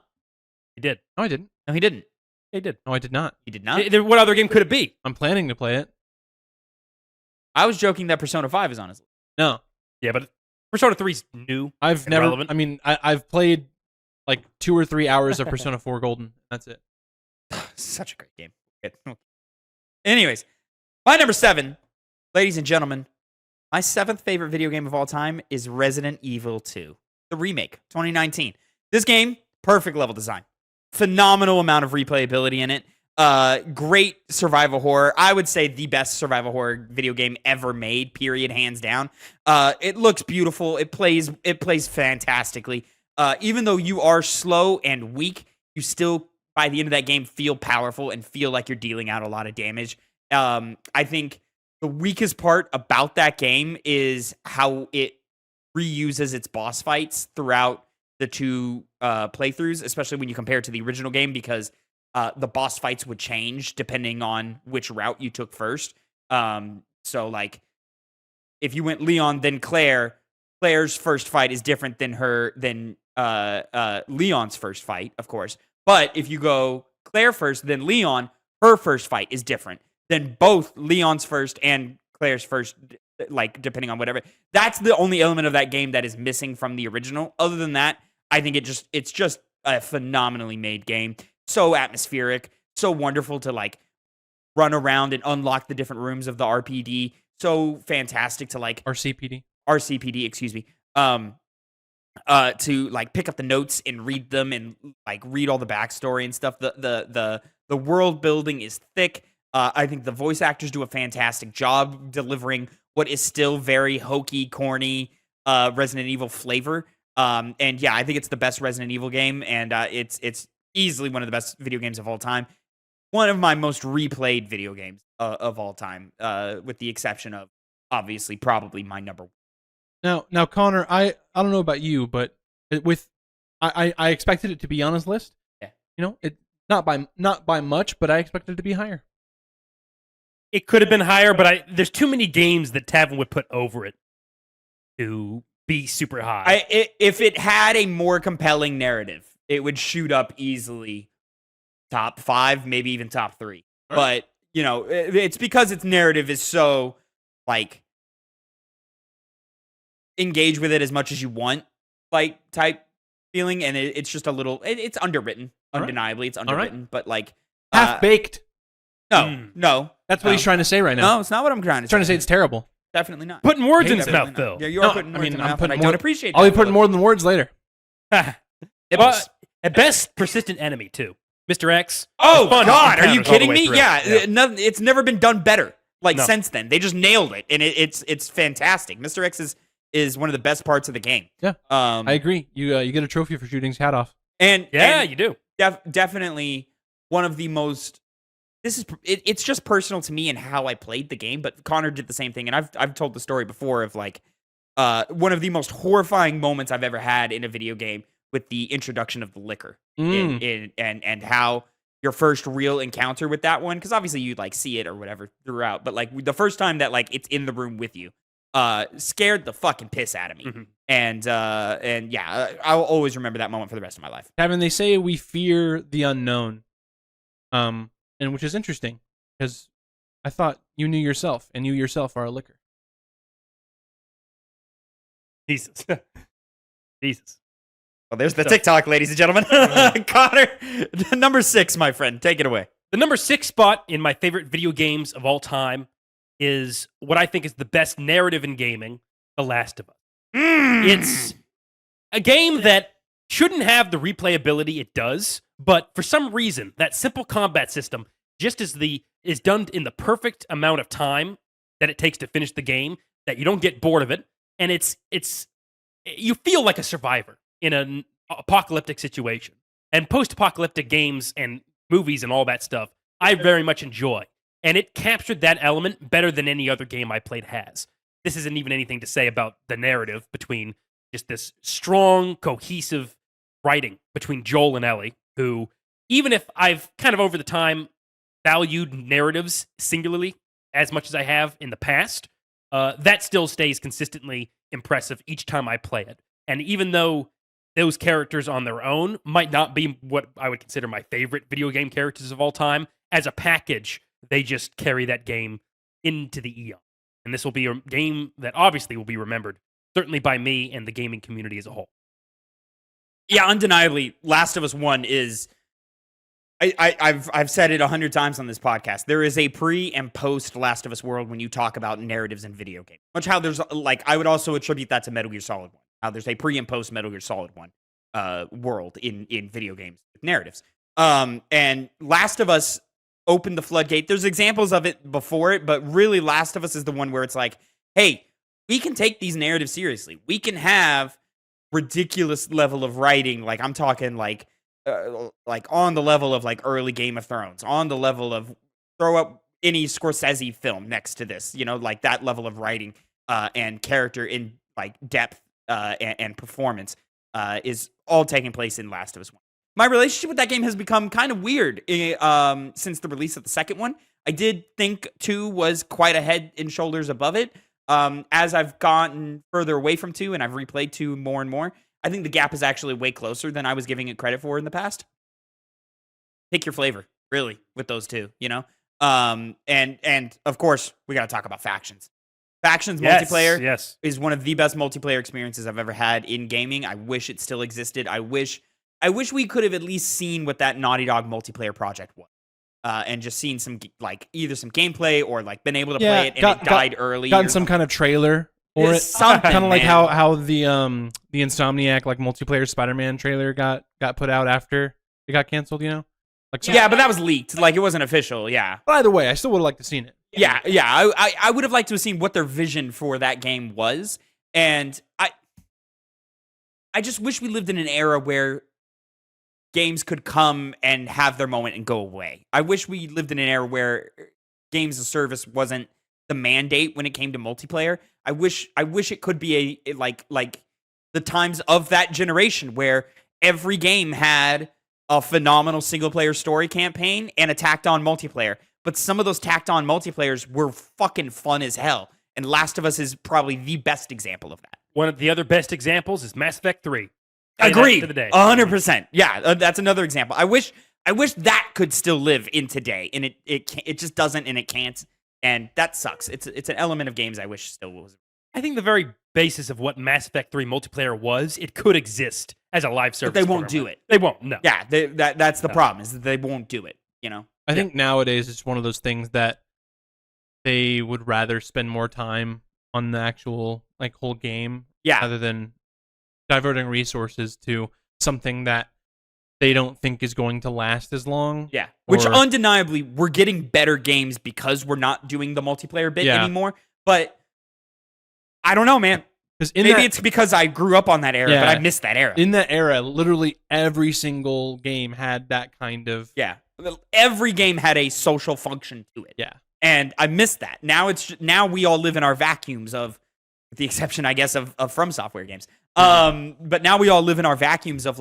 He did. No, I didn't. No, he didn't. He did. No, I did not. He did not. What other game could it be? I'm planning to play it. I was joking that Persona 5 is on his list. No, Yeah, but Persona 3's new. I've And never. relevant. I mean, I've played like 2 or 3 hours of Persona 4 Golden. That's it. Such a great game. Anyways, my number 7, ladies and gentlemen, my 7th favorite video game of all time is Resident Evil 2, the remake, 2019. This game, perfect level design, phenomenal amount of replayability in it. Great survival horror. I would say the best survival horror video game ever made, period, hands down. It looks beautiful. It plays fantastically. Even though you are slow and weak, you still, by the end of that game, feel powerful and feel like you're dealing out a lot of damage. I think the weakest part about that game is how it reuses its boss fights throughout the 2 playthroughs, especially when you compare it to the original game, because the boss fights would change depending on which route you took first. So, like, if you went Leon, then Claire's first fight is different than Leon's first fight, of course. But if you go Claire first, then Leon, her first fight is different than both Leon's first and Claire's first, like, depending on whatever. That's the only element of that game that is missing from the original. Other than that, I think it's just a phenomenally made game. So atmospheric, so wonderful to, like, run around and unlock the different rooms of the RPD. So fantastic to, like, RCPD, excuse me. To, like, pick up the notes and read them and, like, read all the backstory and stuff. The world building is thick. I think the voice actors do a fantastic job delivering what is still very hokey, corny Resident Evil flavor. And yeah, I think it's the best Resident Evil game, and it's easily one of the best video games of all time. One of my most replayed video games of all time, with the exception of, obviously, probably my number 1. Now, Connor, I don't know about you, but I expected it to be on his list. Yeah. You know, it not by much, but I expected it to be higher. It could have been higher, but there's too many games that Tavin would put over it to be super high. If it had a more compelling narrative, it would shoot up easily top 5, maybe even top 3. Right. But, you know, it's because its narrative is so, like, engage with it as much as you want, like, type feeling, and it's just a little, it's underwritten, All right. undeniably, it's All right. underwritten, but, like, Half-baked. no. That's what he's trying to say right now. No, it's not what I'm trying to He's trying to say it's terrible. Definitely not. Putting words Yeah, in his mouth, definitely not. Phil. Yeah, you No, are putting I words mean, in my I'm mouth, putting and I more- don't appreciate that. I'll be putting more than words later. Well, Nipples. at best, persistent enemy, too. Mr. X. Oh, fun God, are you encounters all the kidding way me? through. Yeah, it's never been done better, like, No. since then. They just nailed it, and it's fantastic. Mr. X is one of the best parts of the game. Yeah, I I agree. You get a trophy for shooting his hat off. And Yeah, and you do. definitely one of the most. It's just personal to me and how I played the game. But Connor did the same thing, and I've told the story before of, like, one of the most horrifying moments I've ever had in a video game with the introduction of the liquor and how your first real encounter with that one, because obviously you, like, see it or whatever throughout, but, like, the first time that, like, it's in the room with you, scared the fucking piss out of me. Mhm. And yeah, I'll always remember that moment for the rest of my life. Kevin, they say we fear the unknown, and which is interesting because I thought you knew yourself, and you yourself are a liquor. Jesus. Jesus. Well, there's the TikTok, ladies and gentlemen. Connor, number 6, my friend. Take it away. The number 6 spot in my favorite video games of all time is what I think is the best narrative in gaming, The Last of Us. It's a game that shouldn't have the replayability it does, but for some reason, that simple combat system just is done in the perfect amount of time that it takes to finish the game, that you don't get bored of it, and you feel like a survivor in an apocalyptic situation. And post-apocalyptic games and movies and all that stuff, I very much enjoy. And it captured that element better than any other game I played has. This isn't even anything to say about the narrative between just this strong, cohesive writing between Joel and Ellie, who, even if I've kind of over the time valued narratives singularly as much as I have in the past, that still stays consistently impressive each time I play it. And even though those characters on their own might not be what I would consider my favorite video game characters of all time, as a package, they just carry that game into the eon. And this will be a game that obviously will be remembered, certainly by me and the gaming community as a whole. Yeah, undeniably, Last of Us 1 is... I've said it 100 times on this podcast. There is a pre and post Last of Us world when you talk about narratives in video games. Much how there's I would also attribute that to Metal Gear Solid 1. How there's a pre and post Metal Gear Solid 1 world in video games with narratives. And Last of Us opened the floodgate. There's examples of it before it, but really Last of Us is the one where it's like, hey, we can take these narratives seriously. We can have ridiculous level of writing. Like I'm talking like on the level of like early Game of Thrones, on the level of throw up any Scorsese film next to this, like that level of writing and character in like depth and performance is all taking place in Last of Us 1. My relationship with that game has become kind of weird since the release of the second one. I did think 2 was quite a head and shoulders above it. As I've gotten further away from 2 and I've replayed 2 more and more, I think the gap is actually way closer than I was giving it credit for in the past. Pick your flavor, really, with those two, And of course, we got to talk about factions. Factions multiplayer is one of the best multiplayer experiences I've ever had in gaming. I wish it still existed. I wish we could have at least seen what that Naughty Dog multiplayer project was. And just seen some either some gameplay or been able to play it and it died early. Gotten some kind of trailer for it. Kind of like how the Insomniac multiplayer Spider-Man trailer got put out after it got canceled, but that was leaked. It wasn't official, yeah. But either way, I still would have liked to seen it. Yeah. I would have liked to have seen what their vision for that game was. And I just wish we lived in an era where games could come and have their moment and go away. I wish we lived in an era where games as a service wasn't the mandate when it came to multiplayer. I wish it could be like the times of that generation where every game had a phenomenal single player story campaign and a tacked on multiplayer. But some of those tacked on multiplayers were fucking fun as hell. And Last of Us is probably the best example of that. One of the other best examples is Mass Effect 3. Agreed. 100%. Yeah, that's another example. I wish that could still live in today, and it just doesn't, and it can't, and that sucks. It's an element of games I wish still was. I think the very basis of what Mass Effect 3 multiplayer was, it could exist as a live service. But they won't do it. They won't. No. Yeah, that's the problem is that they won't do it. I think nowadays it's one of those things that they would rather spend more time on the actual whole game, rather than diverting resources to something that they don't think is going to last as long. Yeah. Which undeniably, we're getting better games because we're not doing the multiplayer bit anymore. But I don't know, man. Maybe it's because I grew up on that era, but I missed that era. In that era, literally every single game had that kind of... Yeah. Every game had a social function to it. Yeah. And I missed that. Now we all live in our vacuums of, with the exception, I guess, of From Software games. But now we all live in our vacuums of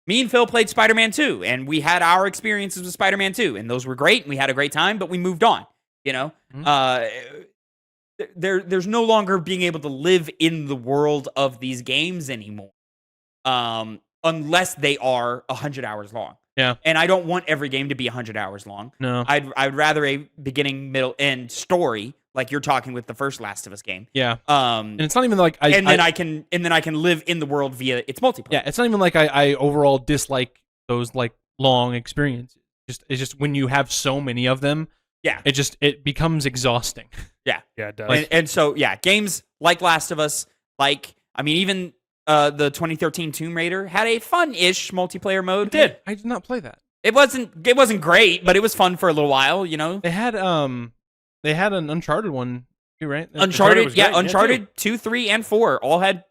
me and Phil played Spider-Man 2, and we had our experiences with Spider-Man 2, and those were great, and we had a great time, but we moved on, There's no longer being able to live in the world of these games anymore, unless they are 100 hours long. Yeah. And I don't want every game to be 100 hours long. No. I'd rather a beginning, middle, end story, like you're talking with the first Last of Us game. Yeah. And it's not even like I can live in the world via its multiplayer. Yeah, it's not even like I overall dislike those like long experiences. It's just when you have so many of them, yeah, it becomes exhausting. Yeah, yeah, it does. And so yeah, games like Last of Us, even the 2013 Tomb Raider had a fun-ish multiplayer mode. It did. I did not play that. It wasn't great, but it was fun for a little while. You know, They had an Uncharted one too, right? Uncharted, was great. Uncharted 2, 3, and 4 all had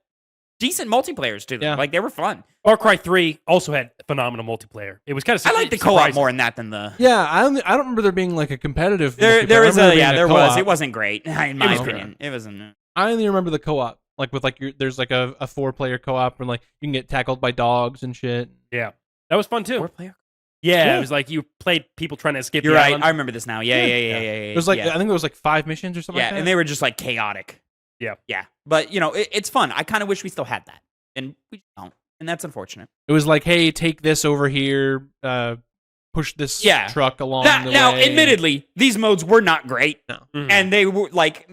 decent multiplayers to them. Yeah. Like they were fun. Far Cry 3 also had phenomenal multiplayer. It was kind of I like the co-op more in that than the. Yeah, I don't remember there being like a competitive. There was co-op. It wasn't great in my opinion. It wasn't. I only remember the co-op, like with like there's like a 4-player co-op where like you can get tackled by dogs and shit. Yeah, that was fun too. 4-player. Yeah, it was like you played people trying to escape. You're the right. island. I remember this now. Yeah. It was like I think there was like 5 missions or something. Yeah, like that. and they were just like chaotic. Yeah. But it's fun. I kind of wish we still had that, and we don't, and that's unfortunate. It was like, hey, take this over here, push this truck along the now, way. Admittedly, these modes were not great, No. and they were like,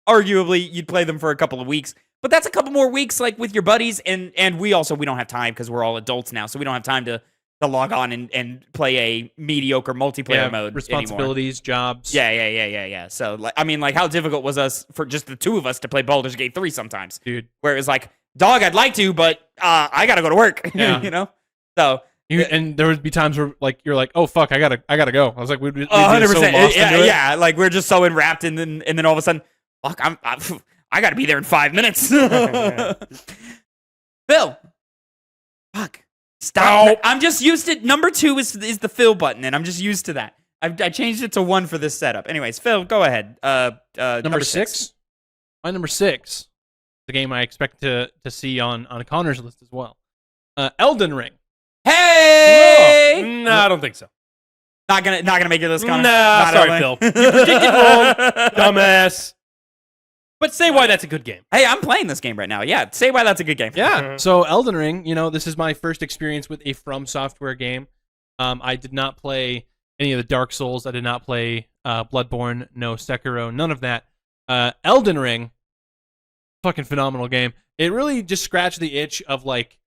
arguably, you'd play them for a couple of weeks. But that's a couple more weeks, like with your buddies, and we don't have time because we're all adults now, so we don't have time to log on and play a mediocre multiplayer mode. Responsibilities, jobs. Yeah. So, how difficult was us for just the two of us to play Baldur's Gate 3 sometimes, dude? Where it was like, dog, I'd like to, but I gotta go to work. Yeah. You know. So. And there would be times where like you're like, oh fuck, I gotta go. I was like, we'd be 100%. so lost into it. Yeah, like we're just so enwrapped, and then all of a sudden, fuck, I gotta be there in 5 minutes. Phil, fuck, stop! Ow. I'm just used to number 2 is the Phil button, and I'm just used to that. I changed it to 1 for this setup. Anyways, Phil, go ahead. Number 6. My number 6, the game I expect to see on Connor's list as well. Elden Ring. Hey! No, I don't think so. Not gonna make your list, Connor. Nah, sorry, Phil. You predicted wrong, dumbass. But say why that's a good game. Hey, I'm playing this game right now. Yeah, say why that's a good game. Yeah. So Elden Ring, this is my first experience with a From Software game. I did not play any of the Dark Souls. I did not play Bloodborne, no Sekiro, none of that. Elden Ring, fucking phenomenal game. It really just scratched the itch of like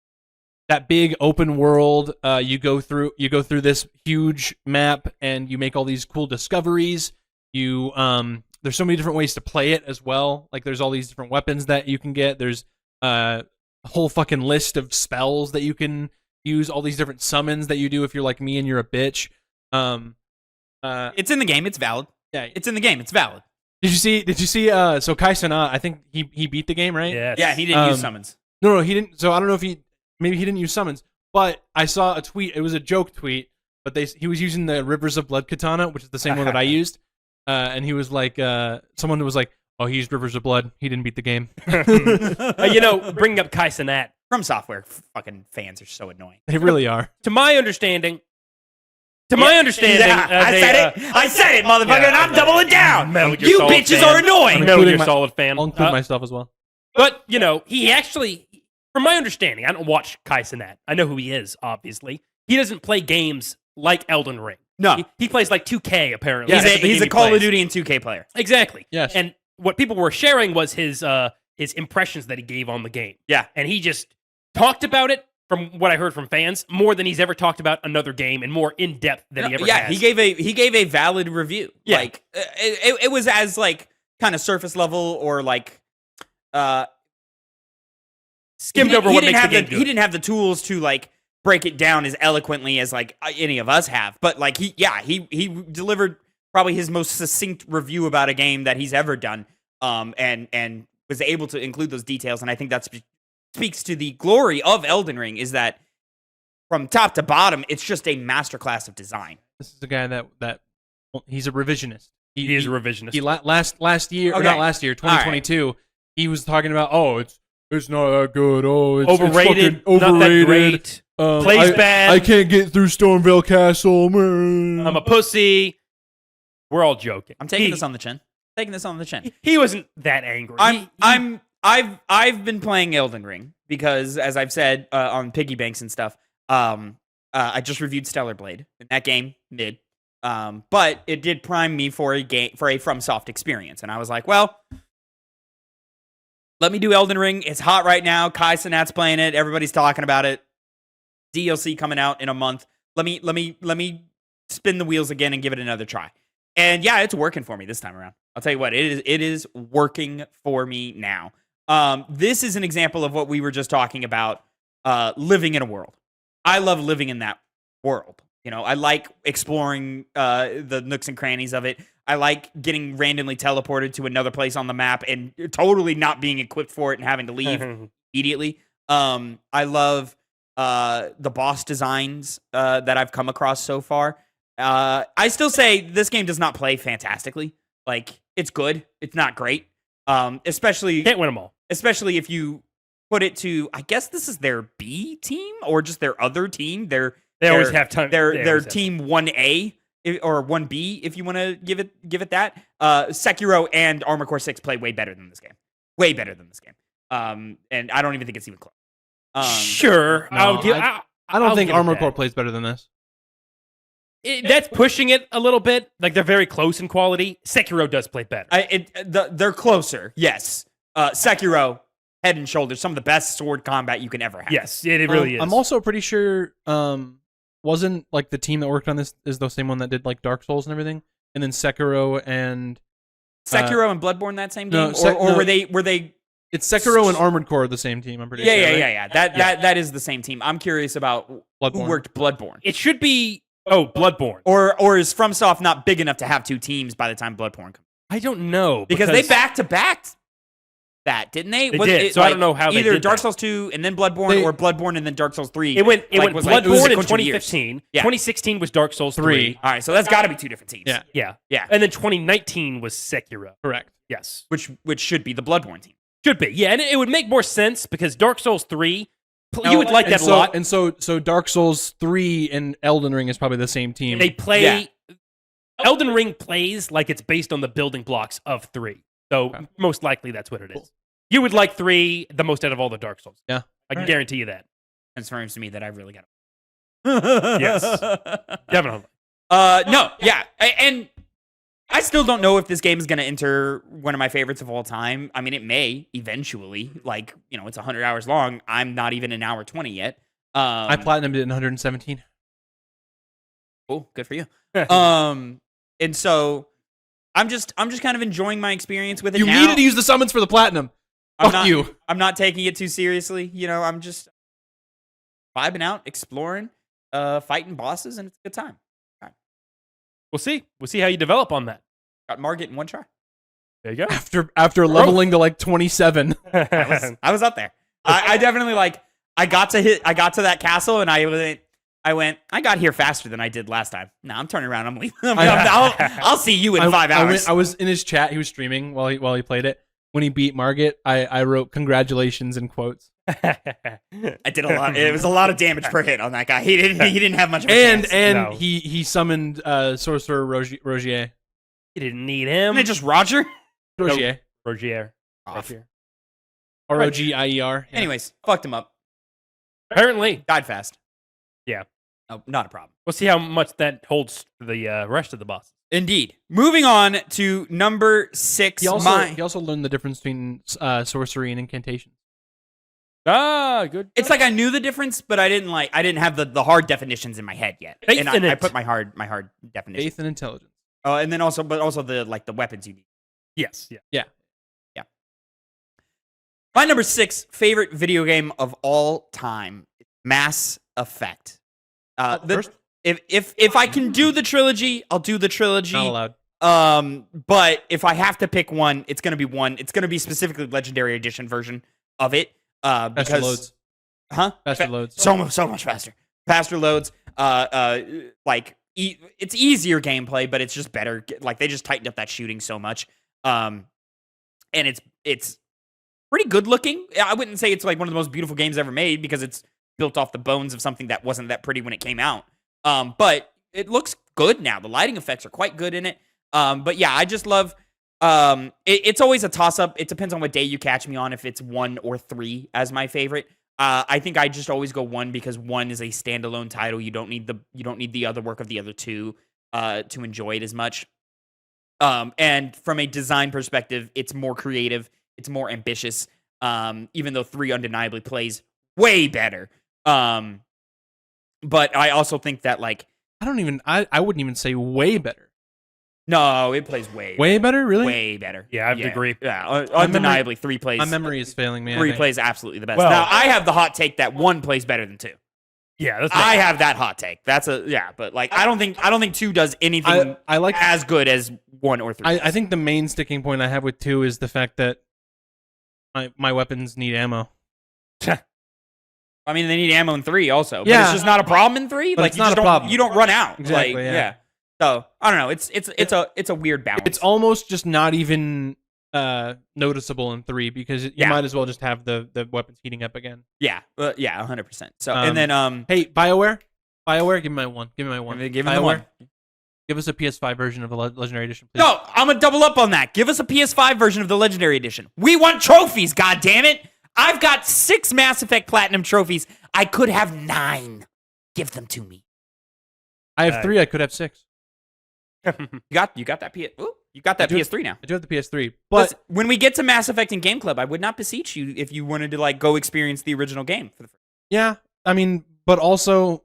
that big open world. You go through this huge map and you make all these cool discoveries. There's so many different ways to play it as well. Like there's all these different weapons that you can get. There's a whole fucking list of spells that you can use. All these different summons that you do if you're like me and you're a bitch. It's in the game. It's valid. Yeah, it's in the game. It's valid. Did you see? So Kai Cenat, I think he beat the game, right? Yes. Yeah, he didn't use summons. No, he didn't. So I don't know if maybe he didn't use summons, but I saw a tweet. It was a joke tweet, but he was using the Rivers of Blood katana, which is the same one that I used. And he was like, someone was like, oh, he used Rivers of Blood. He didn't beat the game. Bringing up Kai Cenat. From Software fucking fans are so annoying. They really are. To my understanding, I said it, motherfucker, and I'm doubling down. You bitches are annoying. Metal Gear Solid fan. I'll include myself as well. But, he actually, from my understanding, I don't watch Kai Cenat. I know who he is, obviously. He doesn't play games like Elden Ring. No. He plays like 2K, apparently. He's a Call of Duty and 2K player. Exactly. Yes. And what people were sharing was his impressions that he gave on the game. Yeah. And he just talked about it, from what I heard from fans, more than he's ever talked about another game and more in depth than he ever has. Yeah, he gave a valid review. Yeah. Like it was as like kind of surface level or like skimmed over what makes the game good. He didn't have the tools to like break it down as eloquently as like any of us have. But like he delivered probably his most succinct review about a game that he's ever done. And was able to include those details, and I think that speaks to the glory of Elden Ring, is that from top to bottom, it's just a masterclass of design. This is a guy that he's a revisionist. He is a revisionist. He last year, or Okay. not last year, 2022. He was talking about, it's not that good. Oh, it's overrated. It's fucking overrated. Not that great. Plays bad. I can't get through Stormvale Castle. I'm a pussy. We're all joking. I'm taking this on the chin. Taking this on the chin. He wasn't that angry. I've been playing Elden Ring because, as I've said on Piggy Banks and stuff, I just reviewed Stellar Blade. In that game, mid. But it did prime me for a FromSoft experience, and I was like, well, let me do Elden Ring. It's hot right now. Kai Cenat's playing it. Everybody's talking about it. DLC coming out in a month. Let me spin the wheels again and give it another try. And yeah, it's working for me this time around. I'll tell you what, it is working for me now. This is an example of what we were just talking about, living in a world. I love living in that world. You know, I like exploring the nooks and crannies of it. I like getting randomly teleported to another place on the map and totally not being equipped for it and having to leave immediately. I love the boss designs that I've come across so far. I still say this game does not play fantastically. Like, it's good. It's not great. Especially Can't win them all. Especially if you put it to, I guess this is their B team or just their other team. They always have time. Their team 1A or 1B, if you want to give it that. Sekiro and Armored Core 6 play way better than this game. Way better than this game. And I don't even think it's even close. Sure. No, I don't think Armored Core Core plays better than this. That's pushing it a little bit. Like, they're very close in quality. Sekiro does play better. They're closer, yes. Sekiro, head and shoulders, some of the best sword combat you can ever have. Yes, it really is. I'm also pretty sure wasn't like the team that worked on this is the same one that did like Dark Souls and everything, and then Sekiro and Bloodborne that same game, were they? It's Sekiro and Armored Core the same team. I'm pretty sure. Yeah. That is the same team. I'm curious about who worked Bloodborne. It should be Bloodborne, or is FromSoft not big enough to have two teams by the time Bloodborne comes? I don't know because they back to back that, didn't they? They did. So I don't know how they did either Dark that. Souls 2 and then Bloodborne, or Bloodborne and then Dark Souls 3. It went Bloodborne in 2015. Years. Yeah. 2016 was Dark Souls 3. All right, so that's got to be two different teams. Yeah. Yeah. And then 2019 was Sekiro. Correct. Yes. Which should be the Bloodborne team. Should be. Yeah, and it would make more sense because Dark Souls 3, you would like that a lot. And so Dark Souls 3 and Elden Ring is probably the same team. They play... Yeah. Elden Ring plays like it's based on the building blocks of 3. So most likely that's what it is. Cool. You would like 3 the most out of all the Dark Souls. Yeah. I can guarantee you that. Confirms to me that I really got it. Yes. Definitely. No, yeah. And I still don't know if this game is going to enter one of my favorites of all time. I mean, it may eventually. Like, you know, it's 100 hours long. I'm not even an hour 20 yet. I platinumed it in 117. Cool. Good for you. And so I'm just kind of enjoying my experience with it. You needed to use the summons for the platinum. I'm not taking it too seriously. You know, I'm just vibing out, exploring, fighting bosses, and it's a good time. Right. We'll see. We'll see how you develop on that. Got Margit in one try. There you go. After leveling to like 27. I was up there. I definitely I got to that castle and I got here faster than I did last time. No, I'm turning around. I'm leaving. I'll see you in 5 hours. I was in his chat. He was streaming while he played it. When he beat Margit, I wrote congratulations in quotes. I did a lot. It was a lot of damage per hit on that guy. He didn't have much of a chance. And he summoned Sorcerer Rogier. He didn't need him. Isn't it just Roger? Rogier. Rogier. Rogier. Yeah. Anyways, fucked him up. Apparently. Died fast. Yeah. No, not a problem. We'll see how much that holds for the rest of the boss. Indeed. Moving on to number 6. He also learned the difference between sorcery and incantation. Ah, good. It's like I knew the difference, but I didn't have the hard definitions in my head yet. I put my hard definition. Faith and intelligence. And then also the weapons you need. Yes. Yeah. My number 6 favorite video game of all time, Mass Effect. First? If I can do the trilogy, I'll do the trilogy. Not allowed. But if I have to pick one, it's gonna be one. It's gonna be specifically Legendary Edition version of it. Faster loads. Huh? Faster loads. So much faster. Faster loads. It's easier gameplay, but it's just better. Like, they just tightened up that shooting so much. And it's pretty good looking. I wouldn't say it's like one of the most beautiful games ever made because it's built off the bones of something that wasn't that pretty when it came out. But it looks good now. The lighting effects are quite good in it. But yeah, I just love. It's always a toss up. It depends on what day you catch me on. If it's 1 or 3 as my favorite. I think I just always go 1 because 1 is a standalone title. You don't need the other work of the other 2. to enjoy it as much. And from a design perspective, it's more creative, it's more ambitious. Even though 3 undeniably plays way better. But I also think that like I wouldn't even say way better. no, it plays way Better, really? way better. Yeah, I would agree. Yeah, undeniably 3 plays. My memory is failing me. 3 plays absolutely the best. Well- Now I have the hot take that 1 plays better than 2. Yeah, that's I have that hot take. But like I don't think 2 does anything I like as good as 1 or 3. I think the main sticking point I have with 2 is the fact that my weapons need ammo. I mean, they need ammo in 3 also. But Yeah. it's just not a problem in 3. But Like it's you not just a don't- problem. You don't run out. Exactly, Like, yeah. So I don't know. It's a weird balance. It's almost just not even noticeable in 3 because you might as well just have the weapons heating up again. Yeah, 100%. So and then Hey, BioWare, give me my one. Give me my one. give him the one. Give us a PS5 version of the Legendary Edition, please. No, I'm gonna double up on that. Give us a PS5 version of the Legendary Edition. We want trophies. God damn it! I've got 6 Mass Effect Platinum trophies. I could have 9. Give them to me. I have 3. I could have 6. You got that you got that PS3 now. I do have the PS3, but Listen, when we get to Mass Effect and Game Club, I would not beseech you if you wanted to like go experience the original game for the first. yeah, I mean, but also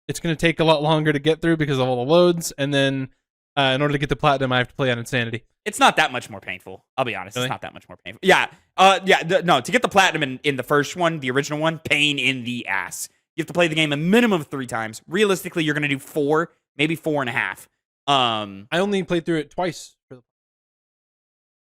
it's going to take a lot longer to get through because of all the loads, and then in order to get the platinum, I have to play on Insanity. It's not that much more painful. I'll be honest. Really? It's not that much more painful. Yeah. No, to get the platinum in the first one, the original one, pain in the ass. You have to play the game a minimum of 3 times. Realistically, you're going to do 4, maybe 4.5. I only played through it twice.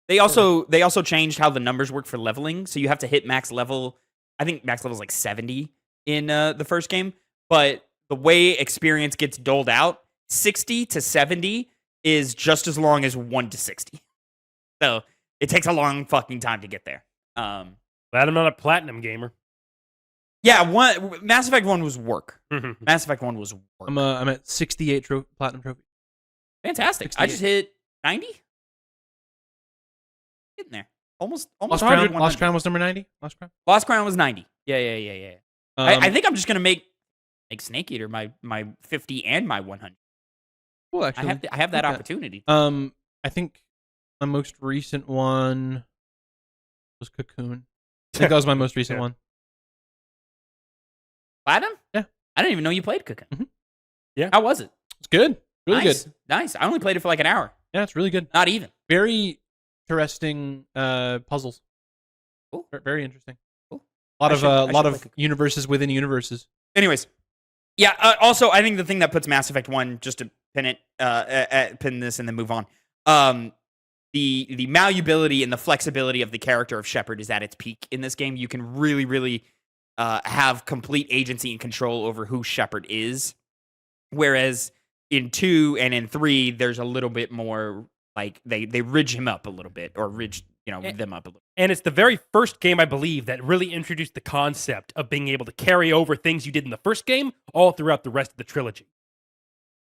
They also changed how the numbers work for leveling. So you have to hit max level. I think max level is like 70 in the first game. But the way experience gets doled out, 60 to 70 is just as long as 1 to 60. So it takes a long fucking time to get there. Glad I'm not a platinum gamer. Yeah, Mass Effect 1 was work. Mass Effect 1 was work. I'm at 68 platinum trophy. Fantastic. 68. I just hit 90. Getting there. Almost Lost 100. Crown, Lost Crown was number 90. Lost Crown was 90. Yeah. I think I'm just gonna make Snake Eater my 50 and my 100. Well, actually, I have that opportunity. I think my most recent one was Cocoon. I think that was my most recent one. Platinum? Yeah. I didn't even know you played Cocoon. Mm-hmm. Yeah. How was it? It's good. Really Nice. good. Nice. I only played it for like an hour. Yeah, it's really good. Not even. Very interesting puzzles. Cool. Very interesting. Cool. A lot I of should play Cocoon. universes within universes. Anyways, yeah. Also, I think the thing that puts Mass Effect 1, just to pin it, pin this and then move on. The malleability and the flexibility of the character of Shepard is at its peak in this game. You can really, really have complete agency and control over who Shepard is. Whereas in 2 and in 3, there's a little bit more like they ridge him up a little bit or ridge them up a little. And it's the very first game, I believe, that really introduced the concept of being able to carry over things you did in the first game all throughout the rest of the trilogy.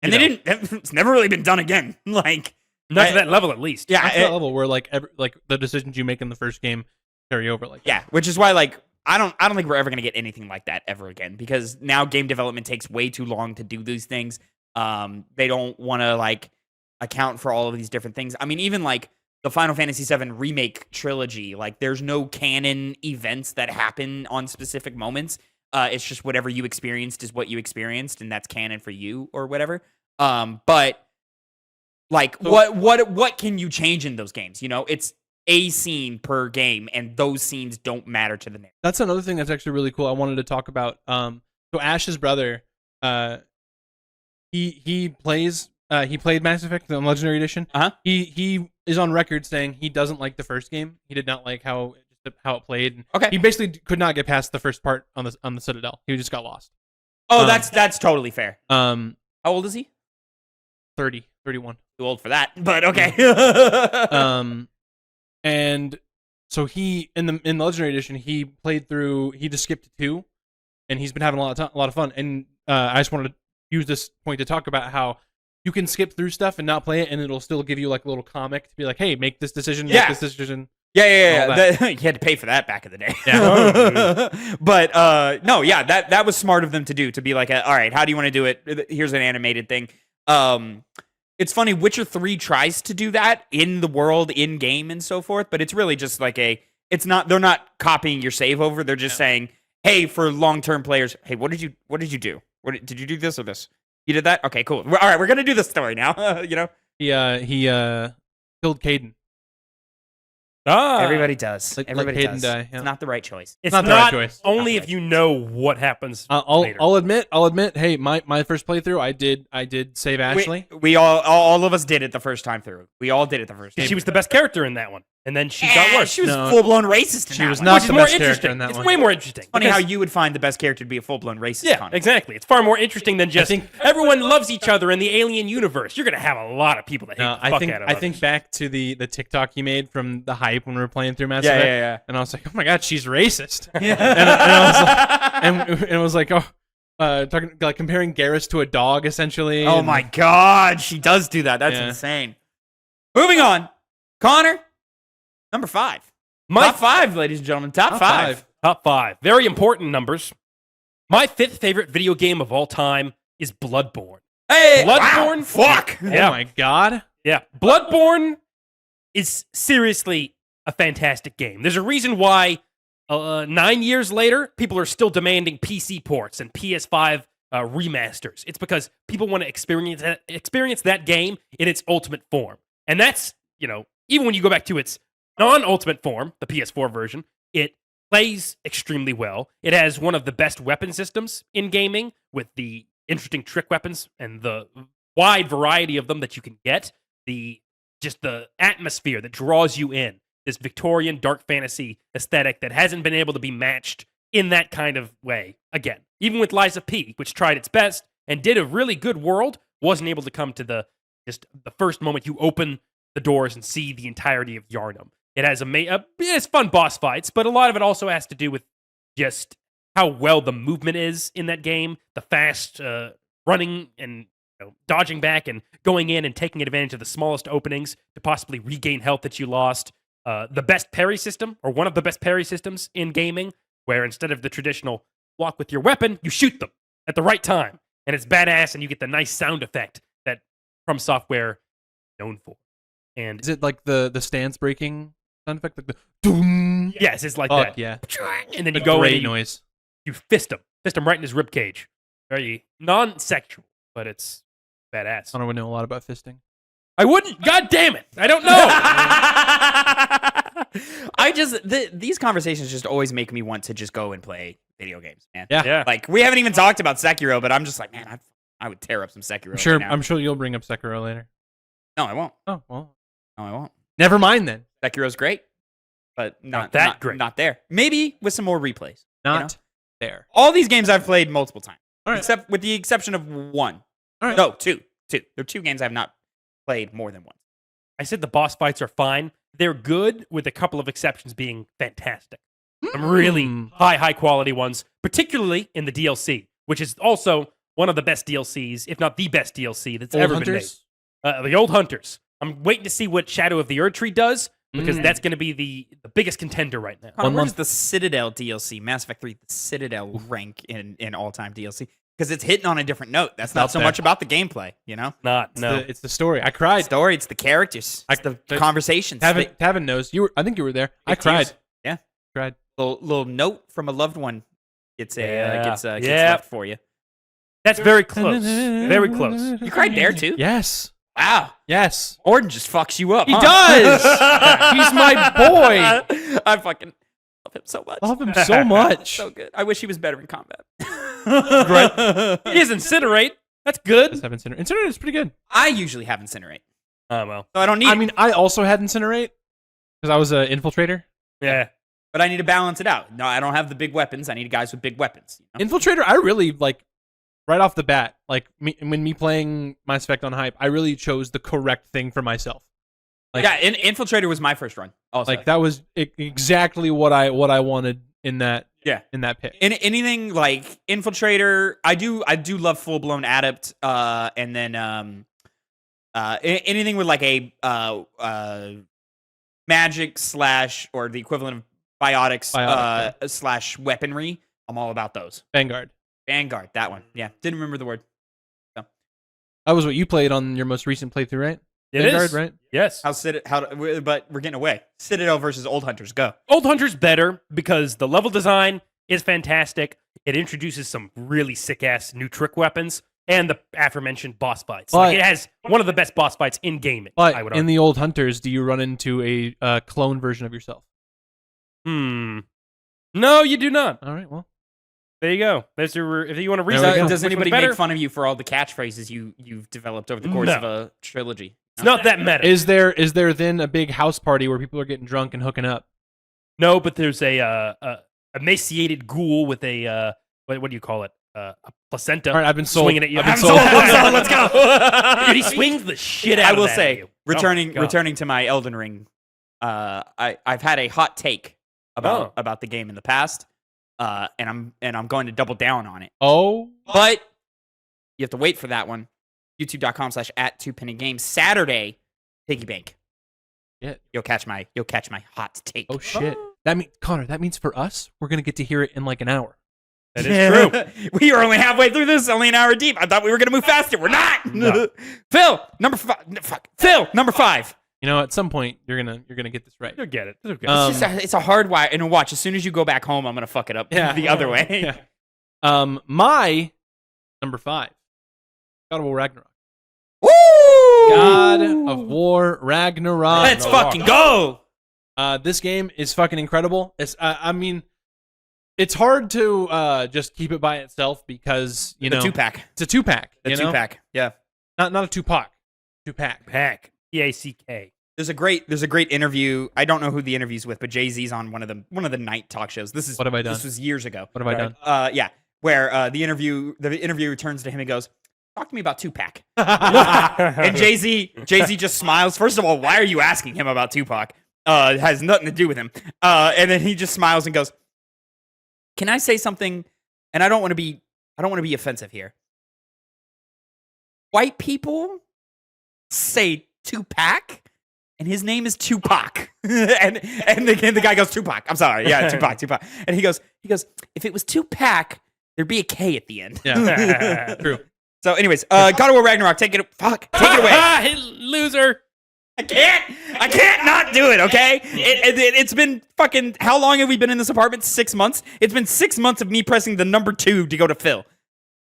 And they didn't. It's never really been done again. Like not to that level, at least. Yeah, Not to that level where like the decisions you make in the first game carry over like that. Yeah, which is why like I don't think we're ever gonna get anything like that ever again because now game development takes way too long to do these things. They don't want to like account for all of these different things. I mean, even like the Final Fantasy VII remake trilogy, like there's no canon events that happen on specific moments. It's just whatever you experienced is what you experienced, and that's canon for you or whatever. But like, what can you change in those games? You know, it's a scene per game, and those scenes don't matter to the narrative. That's another thing that's actually really cool. I wanted to talk about. So Ash's brother, he played Mass Effect, the Legendary Edition. He is on record saying he doesn't like the first game. He did not like how it played. Okay. He basically could not get past the first part on the Citadel. He just got lost. Oh, that's totally fair. How old is he? 31. Too old for that, but okay. And so he in the Legendary Edition he just skipped to 2, and he's been having a lot of fun. And I just wanted to use this point to talk about how you can skip through stuff and not play it, and it'll still give you like a little comic to be like, hey, make this decision, make this decision. Yeah. You had to pay for that back in the day. Yeah. But no, yeah, that was smart of them to do, to be like, all right, how do you want to do it? Here's an animated thing. It's funny, Witcher 3 tries to do that in the world, in game, and so forth, but it's really just like they're not copying your save over. They're just saying, hey, for long-term players, hey, what did you do? Did you do this or this? You did that? Okay, cool. All right, we're gonna do this story now. You know, he killed Caden. everybody does. Let Everybody Caden does. die, yeah. It's not the right choice. It's not not, the right choice. only Not if the you know what happens later. I'll admit. Hey, my first playthrough, I did save Ashley. We all of us did it the first time through. We all did it the first time. She was the best character in that one, and then she got worse. She was No. full-blown racist in She that was one. not Which is the more best character interesting. in that It's one. way more interesting. Funny how because- you would find the best character to be a full-blown racist. Yeah, Connor. exactly. It's far more interesting than just think- everyone loves each other in the alien universe. You're gonna have a lot of people that hate No, the fuck out of I think others. back to the TikTok he made from the hype when we were playing through Mass Yeah, Effect, yeah. and I was like, oh my god, she's racist. Yeah. and it was like, talking like comparing Garrus to a dog essentially. Oh and- my god, she does do that. That's Yeah. insane. Moving on. Connor, number 5. My Top 5, ladies and gentlemen. Top 5. top 5, very important numbers. My 5th favorite video game of all time is Bloodborne. Hey, Bloodborne? wow, fuck. Oh Yeah. my god. Yeah, Bloodborne is seriously a fantastic game. There's a reason why 9 years later, people are still demanding PC ports and PS5 remasters. It's because people want to experience that game in its ultimate form. And that's, even when you go back to its non-ultimate form, the PS4 version, it plays extremely well. It has one of the best weapon systems in gaming with the interesting trick weapons and the wide variety of them that you can get. Just the atmosphere that draws you in. This Victorian dark fantasy aesthetic that hasn't been able to be matched in that kind of way. Again, even with Lies of P, which tried its best and did a really good world, wasn't able to come to the first moment you open the doors and see the entirety of Yharnam. It has it's fun boss fights, but a lot of it also has to do with just how well the movement is in that game, the fast running and dodging back and going in and taking advantage of the smallest openings to possibly regain health that you lost. The best parry system, or one of the best parry systems in gaming, where instead of the traditional block with your weapon, you shoot them at the right time. And it's badass, and you get the nice sound effect that From Software is known for. And Is it like the stance breaking sound effect? Like the doom? yes, it's like Fuck that. yeah. And then you A go in great and noise. you fist him right in his ribcage. Very non-sexual, but it's badass. I don't know a lot about fisting. I wouldn't. God damn it! I don't know. These conversations just always make me want to just go and play video games, man. Yeah. Yeah. Like, we haven't even talked about Sekiro, but I'm just like, man, I would tear up some Sekiro. right now. I'm sure you'll bring up Sekiro later. No, I won't. Oh well. No, I won't. Never mind then. Sekiro's great, but not that great. Not there. Maybe with some more replays. Not there. All these games I've played multiple times, All right. except with the exception of one. All right. No, two. There are 2 games I've not played more than once. I said the boss fights are fine. They're good, with a couple of exceptions being fantastic. Some really high quality ones, particularly in the DLC, which is also one of the best DLCs, if not the best DLC that's Old ever Hunters? been made. The Old Hunters. I'm waiting to see what Shadow of the Erdtree does, because that's going to be the biggest contender right now. Connor, One where month. does the Citadel DLC, Mass Effect 3, the Citadel rank in all-time DLC? Because it's hitting on a different note. That's not up so there. much about the gameplay, No. It's the story. I cried. Story, it's the characters, it's the conversations. Tavin knows. I think you were there. I cried. Yeah. Cried. Little note from a loved one gets gets Yeah. left for you. That's very close. Very close. You cried there too? Yes. Wow. Yes. Orden just fucks you up. He huh? does. He's my boy. I fucking love him so much. Love him so much. So good. I wish he was better in combat. He is Incinerate. That's good. Just have Incinerate. Incinerate is pretty good. I usually have Incinerate, Oh, well. so I don't need I it. mean, I also had Incinerate because I was an infiltrator. Yeah. But I need to balance it out. No, I don't have the big weapons. I need guys with big weapons. You know? Infiltrator, I really like right off the bat. Like when me playing Mass Effect on hype, I really chose the correct thing for myself. Like, yeah, Infiltrator was my first run. Also, like that was exactly what I wanted in that pick. anything like Infiltrator, I do love full blown Adept, and then anything with like a magic / or the equivalent of biotics / weaponry. I'm all about those. Vanguard. Vanguard, that one. Yeah, didn't remember the word. So. That was what you played on your most recent playthrough, right? It Vanguard, is. right? Yes. But we're getting away. Citadel versus Old Hunters. Go. Old Hunter's better because the level design is fantastic. It introduces some really sick-ass new trick weapons and the aforementioned boss fights. Like, it has one of the best boss fights in gaming, But I would in argue. the Old Hunters, do you run into a clone version of yourself? No, you do not. All right, well. There you go. There's your, if you want to There we research go. Does anybody anybody better, make fun of you for all the catchphrases you've developed over the course No. of a trilogy? it's not that meta. Is there then a big house party where people are getting drunk and hooking up? No, but there's a emaciated ghoul with a what do you call it? A placenta. All right, I've been sold. Swinging at you. I've been I'm sold. sold. I'm sold. Let's go. Dude, he swings the shit out I of will that at say, you. returning Oh my God. to my Elden Ring, I've had a hot take about the game in the past, and I'm going to double down on it. Oh, But you have to wait for that one. YouTube.com/@2pennygames Saturday. Piggy bank. Yeah. You'll catch my hot take. oh shit! That means Connor. That means for us, we're gonna get to hear it in like an hour. That is true. We are only halfway through this, only an hour deep. I thought we were going to move faster. We're not. No. Phil, number 5. Phil, number 5. You know, at some point you're gonna get this right. You'll get it. It'll get it. It's a hard wire. And watch, as soon as you go back home, I'm going to fuck it up the other way. Yeah. My number 5, God of War Ragnarok. Woo! God of War Ragnarok. Let's fucking go. This game is fucking incredible. It's I mean, it's hard to just keep it by itself because you know 2-pack. it's a 2-pack. The you know? 2-pack. Yeah. Not a 2-pack. 2-pack. Pack. P-A-C-K. There's a great interview. I don't know who the interview's with, but Jay-Z's on one of the night talk shows. What have I done? This was years ago. What have I done? Yeah, where the interviewer turns to him and goes, "Talk to me about 2-pack." And Jay-Z just smiles. First of all, why are you asking him about Tupac? It has nothing to do with him. And then he just smiles and goes, "Can I say something?" And I don't want to be offensive here. White people say 2-pack, and his name is Tupac. and the guy goes, "Tupac. I'm sorry. Yeah, Tupac. And he goes, "If it was 2-pack, there'd be a K at the end." Yeah. True. So, anyways, God of War Ragnarok, take it away. Loser. I can't not do it, okay? It's been fucking, how long have we been in this apartment? 6 months? It's been 6 months of me pressing the number 2 to go to Phil.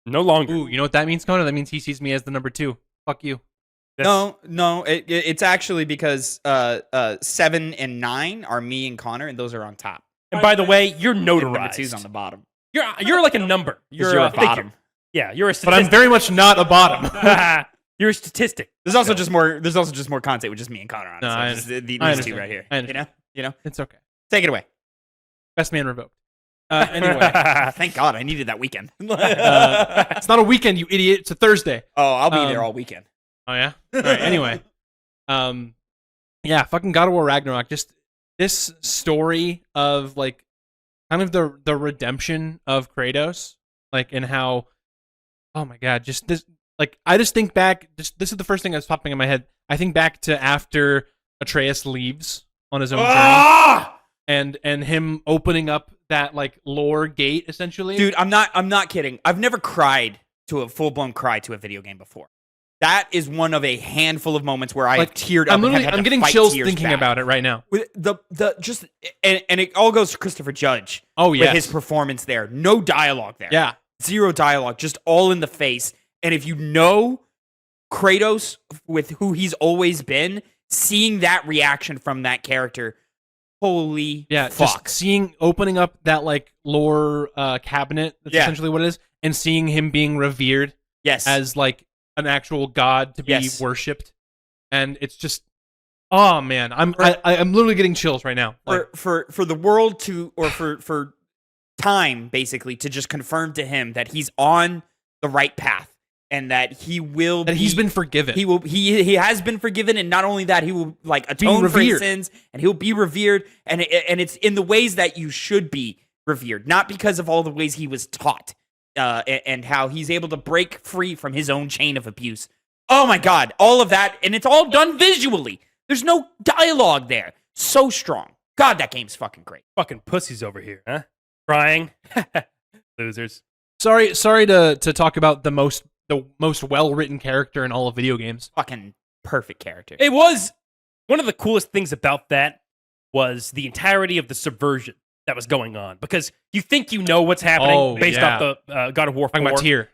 No longer. Ooh, you know what that means, Connor? That means he sees me as the number 2. Fuck you. No, it's actually because 7 and 9 are me and Connor, and those are on top. And by the way, you're And number notarized. 2's on the bottom. You're like a number. You're a figure. bottom. Yeah, you're a But I'm statistic. very much not a bottom. You're a statistic. There's also just more content with just me and Connor on it. No, so I just understand. these I two understand. right here. I understand. You know? It's okay. Take it away. Best man revoked. Anyway, Thank God I needed that weekend. it's not a weekend, you idiot. It's a Thursday. Oh, I'll be there all weekend. Oh yeah. All right. Anyway, yeah, fucking God of War Ragnarok. Just this story of like kind of the redemption of Kratos, like, and how, oh my God, just this. Like, I just think back. Just this is the first thing that's popping in my head. I think back to after Atreus leaves on his own journey, and him opening up that like lore gate essentially. Dude, I'm not kidding. I've never cried to a full-blown cry to a video game before. That is one of a handful of moments where I Like, have teared up. I'm getting chills thinking about it right now. With the just and it all goes to Christopher Judge. Oh with yes. his performance there. No dialogue there. Yeah. Zero dialogue, just all in the face. And if you know Kratos with who he's always been, seeing that reaction from that character, holy Yeah, fuck. just opening up that like lore cabinet, that's Yeah. essentially what it is, and seeing him being revered Yes. as like an actual god to be Yes. worshipped, and it's just, oh man, I'm literally getting chills right now. Like, for the world to, or for time basically to just confirm to him that he's on the right path and that he will that he's been forgiven. he has been forgiven, and not only that, he will like atone for his revered. sins, and he'll be revered, and it's in the ways that you should be revered, not because of all the ways he was taught, and how he's able to break free from his own chain of abuse. Oh my God, all of that, and it's all done visually. There's no dialogue there. So strong. God, that game's fucking great. Fucking pussies over here, huh? Crying. Losers. sorry to talk about the most the most well written character in all of video games. Fucking perfect character. It was one of the coolest things about that was the entirety of the subversion that was going on, because you think you know what's happening based off the God of War 4. Talking about tier.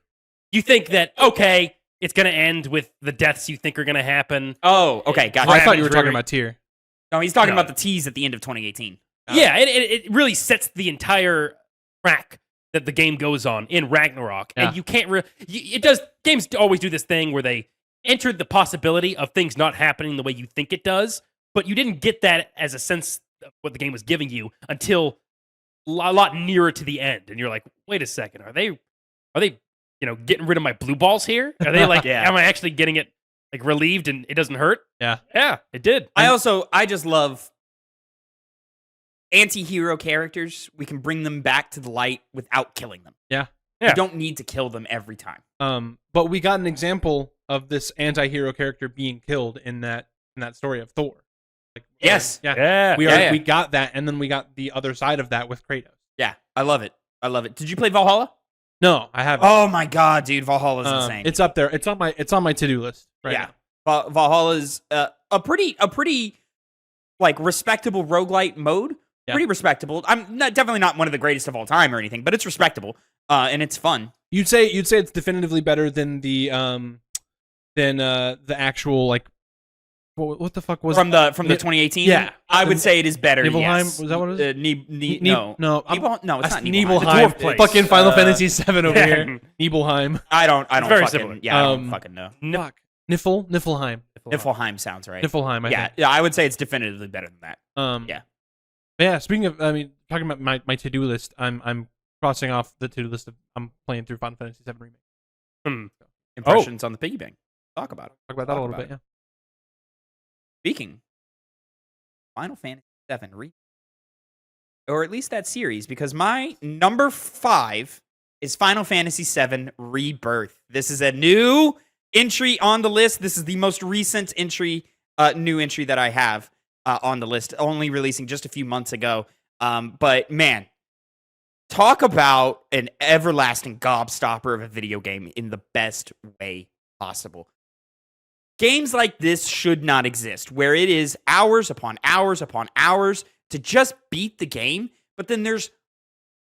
You think that, okay, it's going to end with the deaths you think are going to happen. Oh, okay, gotcha. I thought you were talking about tier. No, he's talking about the tease at the end of 2018. Yeah, it really sets the entire track that the game goes on in Ragnarok. Yeah. And you can't it does, games always do this thing where they entered the possibility of things not happening the way you think it does, but you didn't get that as a sense of what the game was giving you until a lot nearer to the end. And you're like, wait a second, are they getting rid of my blue balls here? Are they like, am I actually getting it like relieved and it doesn't hurt? Yeah. Yeah, it did. I just love anti-hero characters. We can bring them back to the light without killing them. Yeah. You don't need to kill them every time. But we got an example of this anti-hero character being killed in that story of Thor. Like, yes. Yeah. We got that, and then we got the other side of that with Kratos. Yeah, I love it. Did you play Valhalla? No, I haven't. Oh my god, dude, Valhalla's insane. It's up there. It's on my to-do list right now. Valhalla's a pretty like respectable roguelite mode. Yeah. Pretty respectable. Definitely not one of the greatest of all time or anything, but it's respectable. And it's fun. You'd say it's definitively better than the actual like what the fuck was from the 2018? Yeah, I would say it is better. Nibelheim, yes. was that what it is? No, no, it's not Nibelheim. Dwarf place. Fucking Final Fantasy 7 over here. Nibelheim. I don't very fucking similar. Yeah, I don't fucking know. Fuck. Niflheim. Niflheim sounds right. Niflheim. I think. Yeah, I would say it's definitively better than that. Yeah. Yeah. Speaking of, talking about my to-do list, I'm crossing off the to-do list of I'm playing through Final Fantasy 7 Remake. Impressions on the piggy bank. Talk about it. Talk about that a little bit. Yeah. Speaking, Final Fantasy VII Remake, or at least that series, because my number 5 is Final Fantasy VII Rebirth. This is a new entry on the list. This is the most recent entry, new entry that I have on the list, only releasing just a few months ago. But man, talk about an everlasting gobstopper of a video game in the best way possible. Games like this should not exist, where it is hours upon hours upon hours to just beat the game, but then there's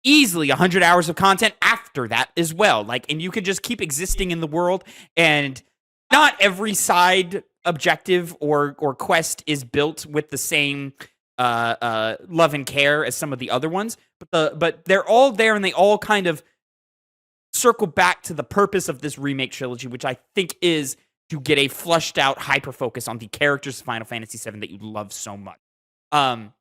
easily 100 hours of content after that as well. Like, and you could just keep existing in the world, and not every side objective or quest is built with the same love and care as some of the other ones, but they're all there, and they all kind of circle back to the purpose of this remake trilogy, which I think is to get a flushed out hyper focus on the characters of Final Fantasy VII that you love so much. And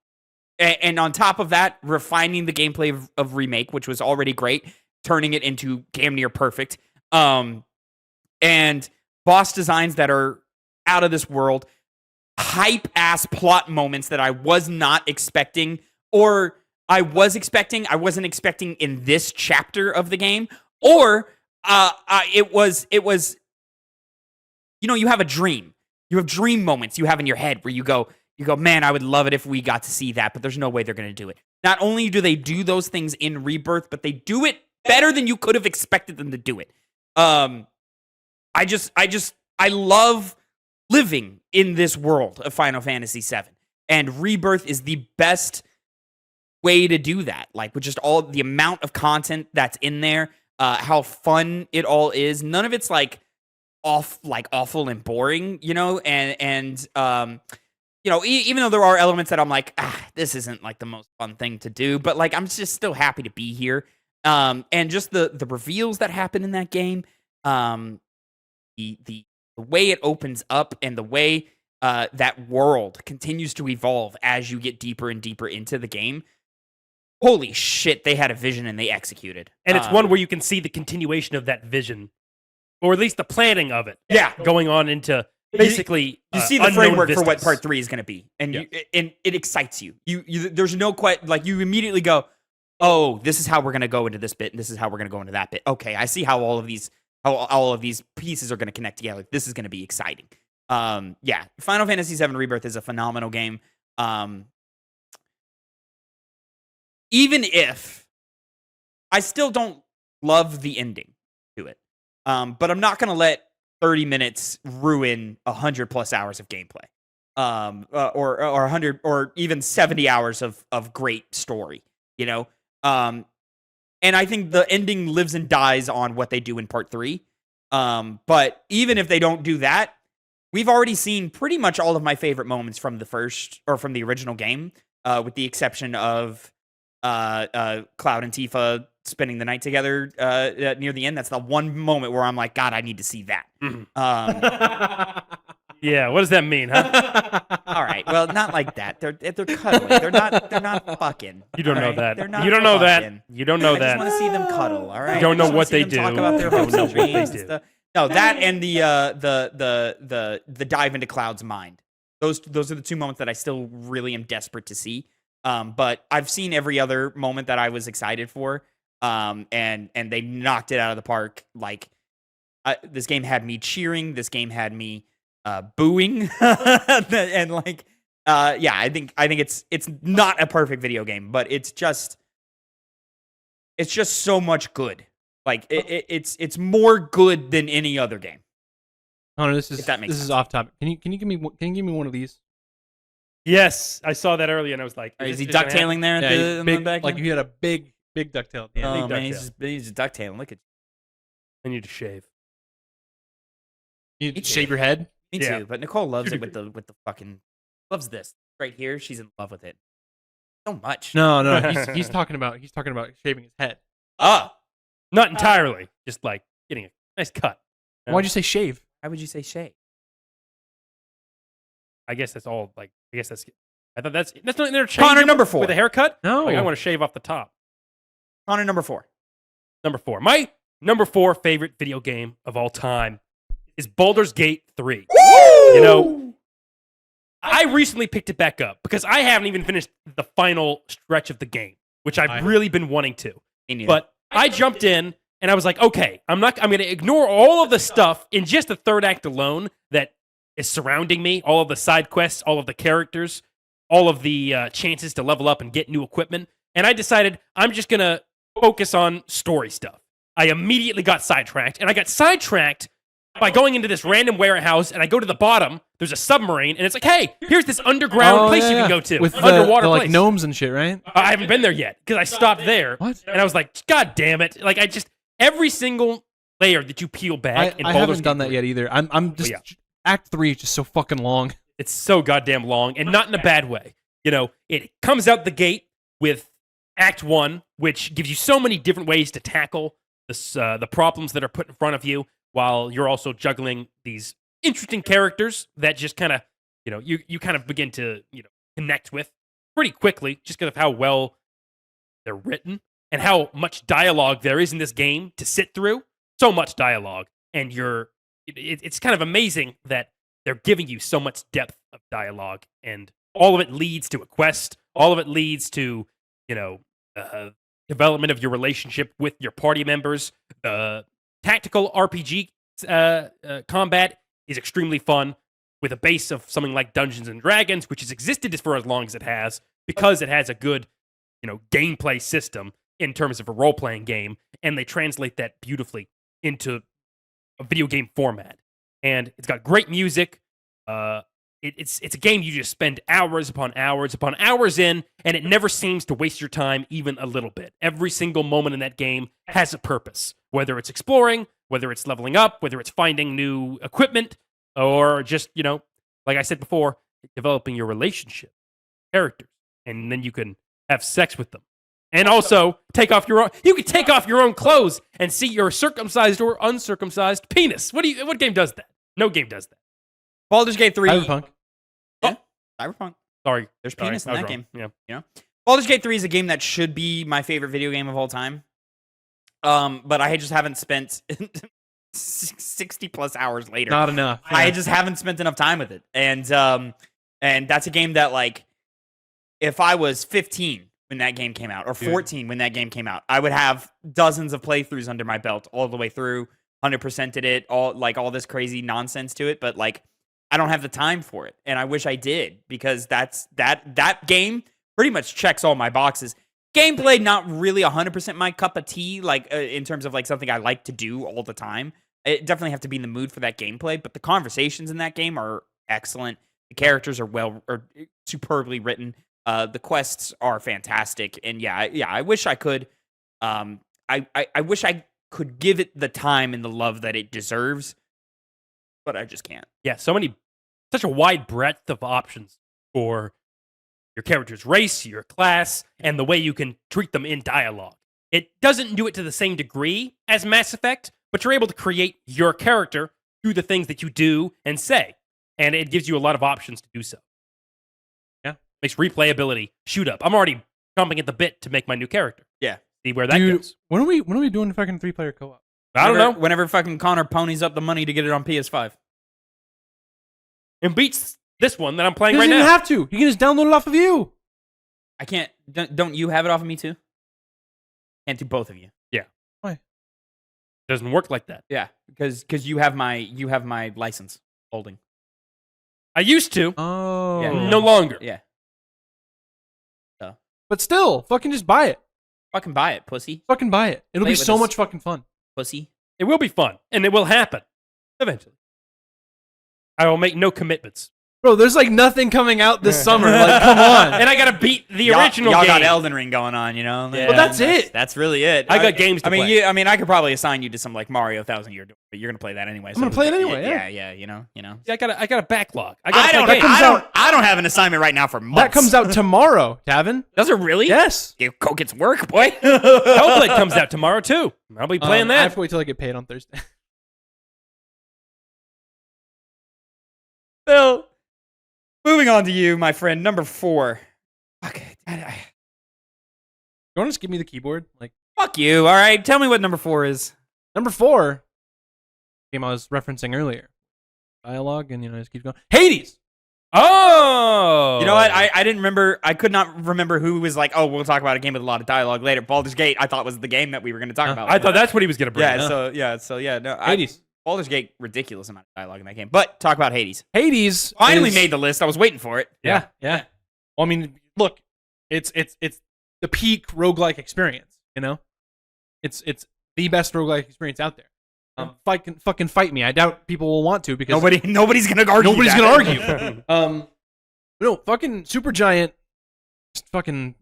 on top of that, refining the gameplay of Remake, which was already great, turning it into damn near perfect. And boss designs that are out of this world, hype-ass plot moments that I was not expecting, or I wasn't expecting in this chapter of the game, or it was you have a dream. You have dream moments you have in your head where you go, man, I would love it if we got to see that, but there's no way they're going to do it. Not only do they do those things in Rebirth, but they do it better than you could have expected them to do it. I love living in this world of Final Fantasy VII, and Rebirth is the best way to do that. Like, with just all the amount of content that's in there, how fun it all is. None of it's like awful and boring, and even though there are elements that I'm like, this isn't like the most fun thing to do, but like I'm just still happy to be here. And just the reveals that happen in that game, the way it opens up, and the way that world continues to evolve as you get deeper and deeper into the game. Holy shit, they had a vision and they executed. And it's one where you can see the continuation of that vision, or at least the planning of it. Yeah, going on into basically you see the framework vistas for what part 3 is going to be, and and it excites you. You there's no like you immediately go, oh, this is how we're going to go into this bit, and this is how we're going to go into that bit. Okay, I see how all of these pieces are going to connect together. This is going to be exciting. Final Fantasy VII Rebirth is a phenomenal game. Even if I still don't love the ending to it, But I'm not gonna let 30 minutes ruin 100+ hours of gameplay, or 100 or even 70 hours of great story. You know, and I think the ending lives and dies on what they do in part 3. But even if they don't do that, we've already seen pretty much all of my favorite moments from the first or from the original game, with the exception of Cloud and Tifa spending the night together near the end. That's the one moment where I'm like, God, I need to see that. Yeah, what does that mean, huh? All right, well, not like that. They're cuddling. They're not fucking. You don't all know right? that. They're not You don't know fucking. that. You don't know I just want that. to see them cuddle. All right. You don't know I just wanna what see they them do. Talk about their You don't hopes know and what they dreams and do. stuff. No, that and the dive into Cloud's mind. Those are the two moments that I still really am desperate to see. But I've seen every other moment that I was excited for. And they knocked it out of the park. Like, this game had me cheering. This game had me booing. And like, yeah, I think it's not a perfect video game, but it's just so much good. Like, it's more good than any other game. Oh no, this If that makes is sense. off topic. Can you give me one of these? Yes, I saw that earlier, and I was like, Is he this gonna happen? ducktailing there at Yeah, the big, back? like you had a big ducktail. Yeah. Oh big man, ducktail. he's just ducktailing. Look at I need to shave. You Me too. shave your head. me Yeah. too. But Nicole loves it with the fucking loves this right here. She's in love with it so much. No, he's talking about shaving his head. Ah, Not entirely, just like getting a nice cut. Why'd you say shave? why would you say Shay? I guess that's all. Like, I guess that's. I thought that's not Connor interchangeable number 4. with a haircut. No. Like, I want to shave off the top. Connor number 4. Number 4. My number 4 favorite video game of all time is Baldur's Gate 3. You know, I recently picked it back up because I haven't even finished the final stretch of the game, which I've really been wanting to. Me neither. But I jumped in and I was like, okay, I'm going to ignore all of the stuff in just the third act alone that is surrounding me, all of the side quests, all of the characters, all of the chances to level up and get new equipment. And I decided I'm just going to focus on story stuff. I immediately got sidetracked, and I got sidetracked by going into this random warehouse, and I go to the bottom, there's a submarine, and it's like, hey, here's this underground place you can go to. with underwater the like place. gnomes and shit, right? I haven't been there yet because I stopped there. What? And I was like, God damn it. Like, every single layer that you peel back in I Baldur's haven't done Gate that 3, yet either. I'm just yeah. Act 3 is just so fucking long. It's so goddamn long, and not in a bad way. You know, it comes out the gate with Act 1, which gives you so many different ways to tackle the problems that are put in front of you, while you're also juggling these interesting characters that just kind of, you know, you kind of begin to, you know, connect with pretty quickly, just because of how well they're written and how much dialogue there is in this game to sit through. So much dialogue, and it's kind of amazing that they're giving you so much depth of dialogue, and all of it leads to a quest. All of it leads to, you know, development of your relationship with your party members. Tactical RPG combat is extremely fun, with a base of something like Dungeons and Dragons, which has existed for as long as it has, because it has a good, you know, gameplay system in terms of a role-playing game, and they translate that beautifully into a video game format. And it's got great music. It's a game you just spend hours upon hours in, and it never seems to waste your time even a little bit. Every single moment in that game has a purpose, whether it's exploring, whether it's leveling up, whether it's finding new equipment, or just, you know, like I said before, developing your relationship, characters, and then you can have sex with them. And also you can take off your own clothes and see your circumcised or uncircumcised penis. What game does that? No game does that. Baldur's Gate 3. Cyberpunk. Cyberpunk. Sorry. There's penis in I was that wrong. game. Yeah. Baldur's Gate 3 is a game that should be my favorite video game of all time. But I just haven't spent 60 plus hours later. Not enough. I just haven't spent enough time with it. And that's a game that, like, if I was 15 when that game came out, or 14 when that game came out, I would have dozens of playthroughs under my belt all the way through, 100%ed it, all this crazy nonsense to it, but like I don't have the time for it, and I wish I did, because that game pretty much checks all my boxes. Gameplay not really 100% my cup of tea, like in terms of like something I like to do all the time, definitely have to be in the mood for that gameplay. But the conversations in that game are excellent. The characters are superbly written. The quests are fantastic, and I wish I could. I wish I could give it the time and the love that it deserves, but I just can't. Yeah, such a wide breadth of options for your character's race, your class, and the way you can treat them in dialogue. It doesn't do it to the same degree as Mass Effect, but you're able to create your character through the things that you do and say, and it gives you a lot of options to do so. Yeah. Makes replayability shoot up. I'm already chomping at the bit to make my new character. Yeah. See where that goes. When are we doing fucking 3-player co-op? I don't know. Whenever fucking Connor ponies up the money to get it on PS5. And beats this one that I'm playing He right doesn't now. even have to. He can just download it off of you. I can't. Don't you have it off of me too? Can't do both of you. Yeah. Why? Doesn't work like that. Yeah, because you have my license holding. I used to. Oh. Yeah. No longer. Yeah. But still, fucking just buy it. Fucking buy it, pussy. Fucking buy it. It'll Play be with so us. much fucking fun. Pussy. It will be fun, and it will happen eventually. I will make no commitments. Bro, there's like nothing coming out this summer. Like, come on. And I gotta beat the Y'all original got game. Elden Ring going on, you know. Yeah. But that's it. That's really it. I got games to I mean, play. I mean, I could probably assign you to some like Mario 1000 Year, but you're gonna play that anyway. I'm gonna play it anyway, Yeah. You know. Yeah, I got a backlog. I gotta don't. play games. I don't have an assignment right now for months. That comes out tomorrow, Tavin. Does it really? Yes. You go get some work, boy. Hellblade comes out tomorrow too. I'll be playing I that. have to wait till I get paid on Thursday. Bill, moving on to you, my friend. Number 4. Okay. You want to just give me the keyboard? Like, Fuck you. All right. Tell me what number 4 is. number 4, game I was referencing earlier. Dialogue, and just keep going. Hades! Oh, You know what? I didn't remember. I could not remember who was like, oh, we'll talk about a game with a lot of dialogue later. Baldur's Gate, I thought was the game that we were going to talk about. I thought that's what he was gonna bring. Yeah. No, Hades. Baldur's Gate, ridiculous amount of dialogue in that game. But talk about Hades. Hades Finally is- made the list. I was waiting for it. Yeah. Well, I mean, look, it's the peak roguelike experience, It's the best roguelike experience out there. Fucking fight me. I doubt people will want to because Nobody's gonna argue. nobody's that. gonna argue. No, fucking Supergiant, just fucking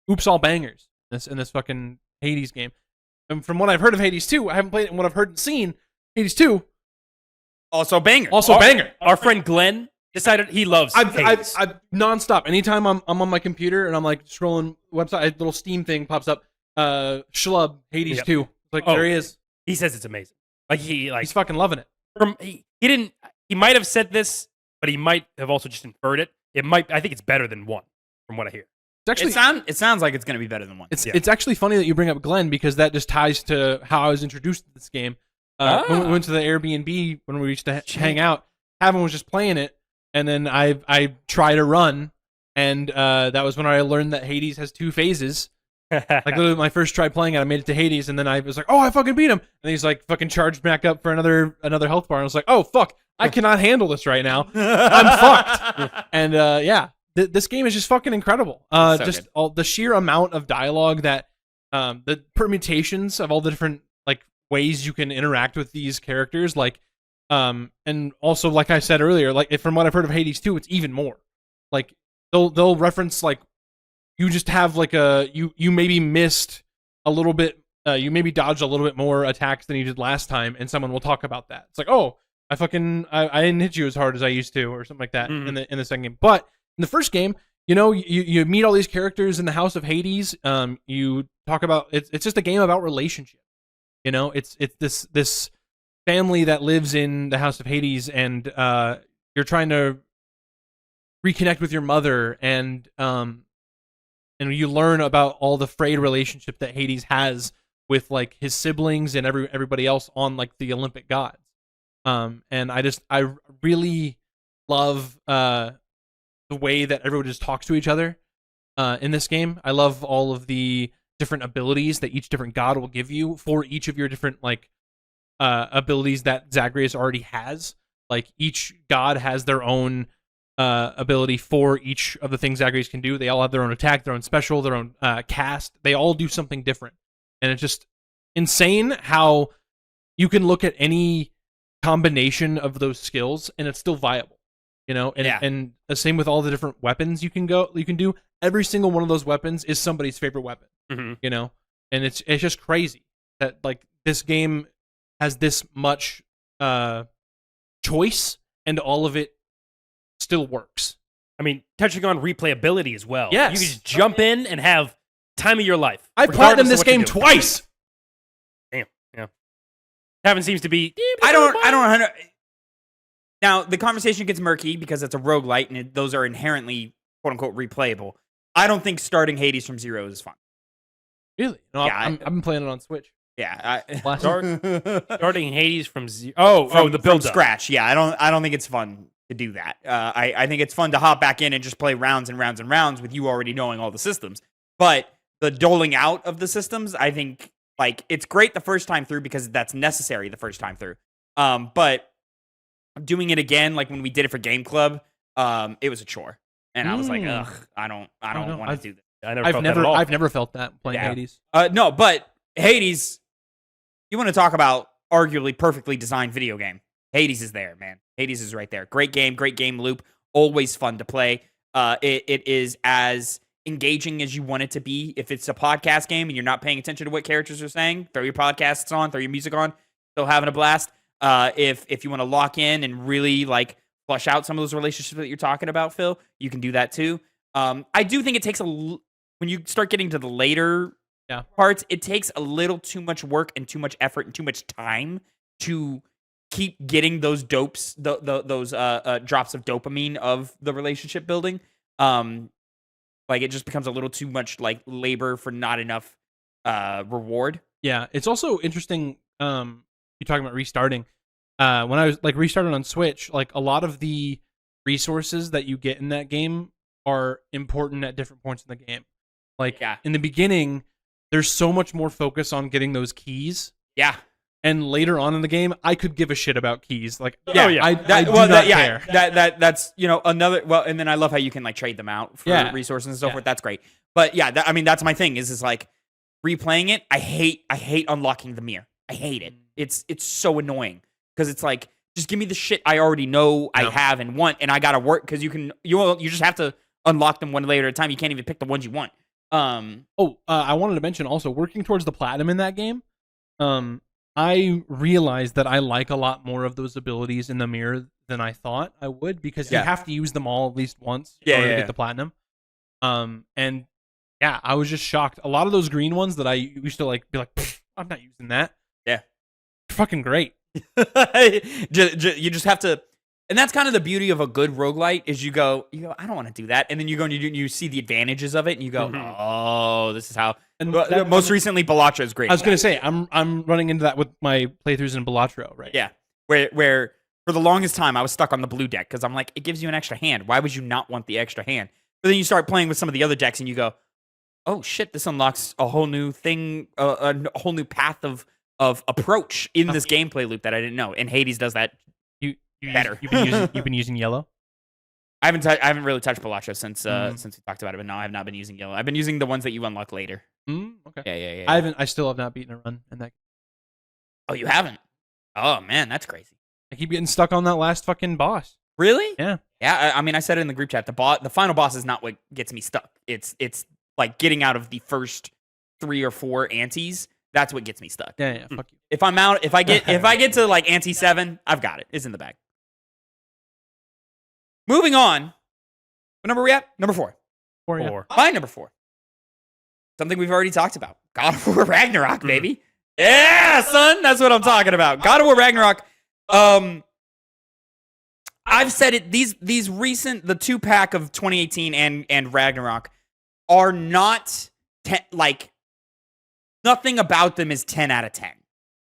oops all bangers in this fucking Hades game. And from what I've heard of Hades 2, I haven't played it, and what I've heard and seen, Hades 2 Also banger. banger. Our friend Glenn decided he loves Hades. I've nonstop. Anytime I'm on my computer and I'm like scrolling website, a little Steam thing pops up. Schlub Hades Yep. 2. Like Oh. there he is. He says it's amazing. He's fucking loving it. He might have said this, but he might have also just inferred it. I think it's better than 1, from what I hear. It's actually It sounds like it's gonna be better than 1. It's actually funny that you bring up Glenn because that just ties to how I was introduced to this game. When we went to the Airbnb when we used to hang out, Tavin was just playing it, and then I tried a run, and that was when I learned that Hades has 2 phases. Like literally my first try playing it, I made it to Hades, and then I was like, oh, I fucking beat him, and he's like fucking charged back up for another health bar, and I was like, oh fuck, I cannot handle this right now. I'm fucked. And this game is just fucking incredible. So just good. all the sheer amount of dialogue that the permutations of all the different like ways you can interact with these characters, like and also like I said earlier, like from what I've heard of Hades 2, it's even more. Like they'll reference like you just have like you maybe missed a little bit, you maybe dodged a little bit more attacks than you did last time, and someone will talk about that. It's like, oh, I didn't hit you as hard as I used to, or something like that in the second game. But in the first game, you meet all these characters in the House of Hades. You talk about it's just a game about relationship. It's this family that lives in the House of Hades, and you're trying to reconnect with your mother, and you learn about all the frayed relationship that Hades has with like his siblings and everybody else on like the Olympic gods. And I really love the way that everyone just talks to each other in this game. I love all of the different abilities that each different god will give you for each of your different like abilities that Zagreus already has. Like each god has their own ability for each of the things Zagreus can do. They all have their own attack, their own special, their own cast. They all do something different, and it's just insane how you can look at any combination of those skills, and it's still viable. And the same with all the different weapons you can do. Every single one of those weapons is somebody's favorite weapon. And it's just crazy that like this game has this much choice, and all of it still works. I mean, touching on replayability as well. Yes. You can just jump in and have time of your life. I platinumed this game twice. Damn. Yeah. Tavin seems to be. I don't. Now the conversation gets murky because it's a roguelite and those are inherently quote unquote replayable. I don't think starting Hades from zero is fun. Really? No, Yeah, I've been playing it on Switch. Yeah, Starting Hades from zero. The build from scratch. Yeah, I don't think it's fun to do that. I think it's fun to hop back in and just play rounds and rounds and rounds with you already knowing all the systems. But the doling out of the systems, I think, like, it's great the first time through because that's necessary the first time through. But doing it again, like when we did it for Game Club, it was a chore, and I was like, ugh, I don't want to do this. I've never felt that playing Hades. No, but Hades, you want to talk about arguably perfectly designed video game. Hades is there, man. Hades is right there. Great game loop. Always fun to play. It is as engaging as you want it to be. If it's a podcast game and you're not paying attention to what characters are saying, throw your podcasts on, throw your music on, still having a blast. If you want to lock in and really like flush out some of those relationships that you're talking about, Phil, you can do that too. I do think it takes when you start getting to the later parts, it takes a little too much work and too much effort and too much time to keep getting those those drops of dopamine of the relationship building. Like it just becomes a little too much like labor for not enough reward. Yeah, it's also interesting. You're talking about restarting. When I was like restarting on Switch, like a lot of the resources that you get in that game are important at different points in the game. Like in the beginning, there's so much more focus on getting those keys. Yeah. And later on in the game, I could give a shit about keys. Like, I do not care. That's another. Well, and then I love how you can like trade them out for resources and so forth. That's great. But yeah, that's my thing. Is like replaying it. I hate unlocking the mirror. I hate it. It's so annoying because it's like just give me the shit I already know I have and want, and I gotta work because you just have to unlock them one later at a time. You can't even pick the ones you want. I wanted to mention also working towards the platinum in that game. I realized that I like a lot more of those abilities in the mirror than I thought I would because you have to use them all at least once in order to get the platinum. And I was just shocked. A lot of those green ones that I used to like be like, I'm not using that. Yeah, they're fucking great. You just have to. And that's kind of the beauty of a good roguelite is you go, I don't want to do that. And then you go and you see the advantages of it and you go, oh, this is how. And most recently, Balatro is great. I was going to say, I'm running into that with my playthroughs in Balatro, right? Yeah. Where for the longest time, I was stuck on the blue deck because I'm like, it gives you an extra hand. Why would you not want the extra hand? But then you start playing with some of the other decks and you go, oh, shit, this unlocks a whole new thing, a whole new path of approach in this gameplay loop that I didn't know. And Hades does that. Better. You've been using yellow? I haven't really touched Balatro since we talked about it, but no, I have not been using yellow. I've been using the ones that you unlock later. Okay. Yeah. I still have not beaten a run in that. Oh, you haven't? Oh man, that's crazy. I keep getting stuck on that last fucking boss. Really? Yeah. Yeah. I mean, I said it in the group chat. The final boss is not what gets me stuck. It's like getting out of the first 3 or 4 antes. That's what gets me stuck. Yeah. Fuck you. If I'm out, if I get to like ante 7, I've got it. It's in the bag. Moving on. What number are we at? Number 4. 4. My number 4. Something we've already talked about. God of War Ragnarok, baby. Yeah, son. That's what I'm talking about. God of War Ragnarok. I've said it. These recent, the 2-pack of 2018 and Ragnarok are not nothing about them is 10 out of 10.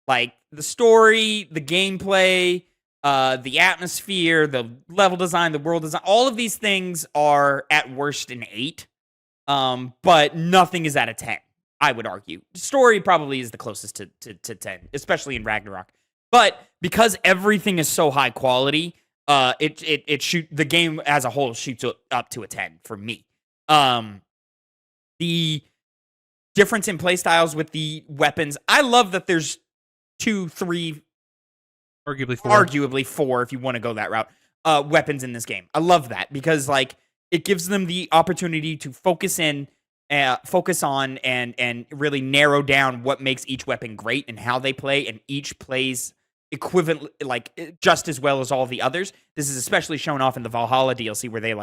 Like the story, the gameplay, the atmosphere, the level design, the world design, all of these things are at worst an 8. But nothing is at a 10, I would argue. The story probably is the closest to 10, especially in Ragnarok. But because everything is so high quality, the game as a whole shoots up to a 10 for me. The difference in playstyles with the weapons, I love that there's 2, 3, Arguably 4 if you want to go that route, weapons in this game. I love that because like it gives them the opportunity to focus on and really narrow down what makes each weapon great and how they play, and each plays equivalent, like just as well as all the others. This is especially shown off in the Valhalla DLC where they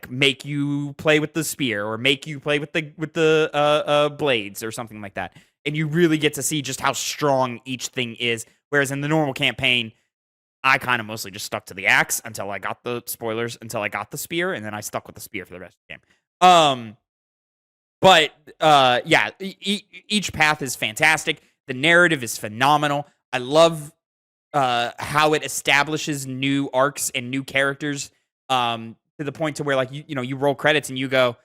make you play with the spear or make you play with the blades or something like that, and you really get to see just how strong each thing is. Whereas in the normal campaign, I kind of mostly just stuck to the axe until I got the spear, and then I stuck with the spear for the rest of the game. Each path is fantastic. The narrative is phenomenal. I love how it establishes new arcs and new characters to the point to where like you roll credits and you go,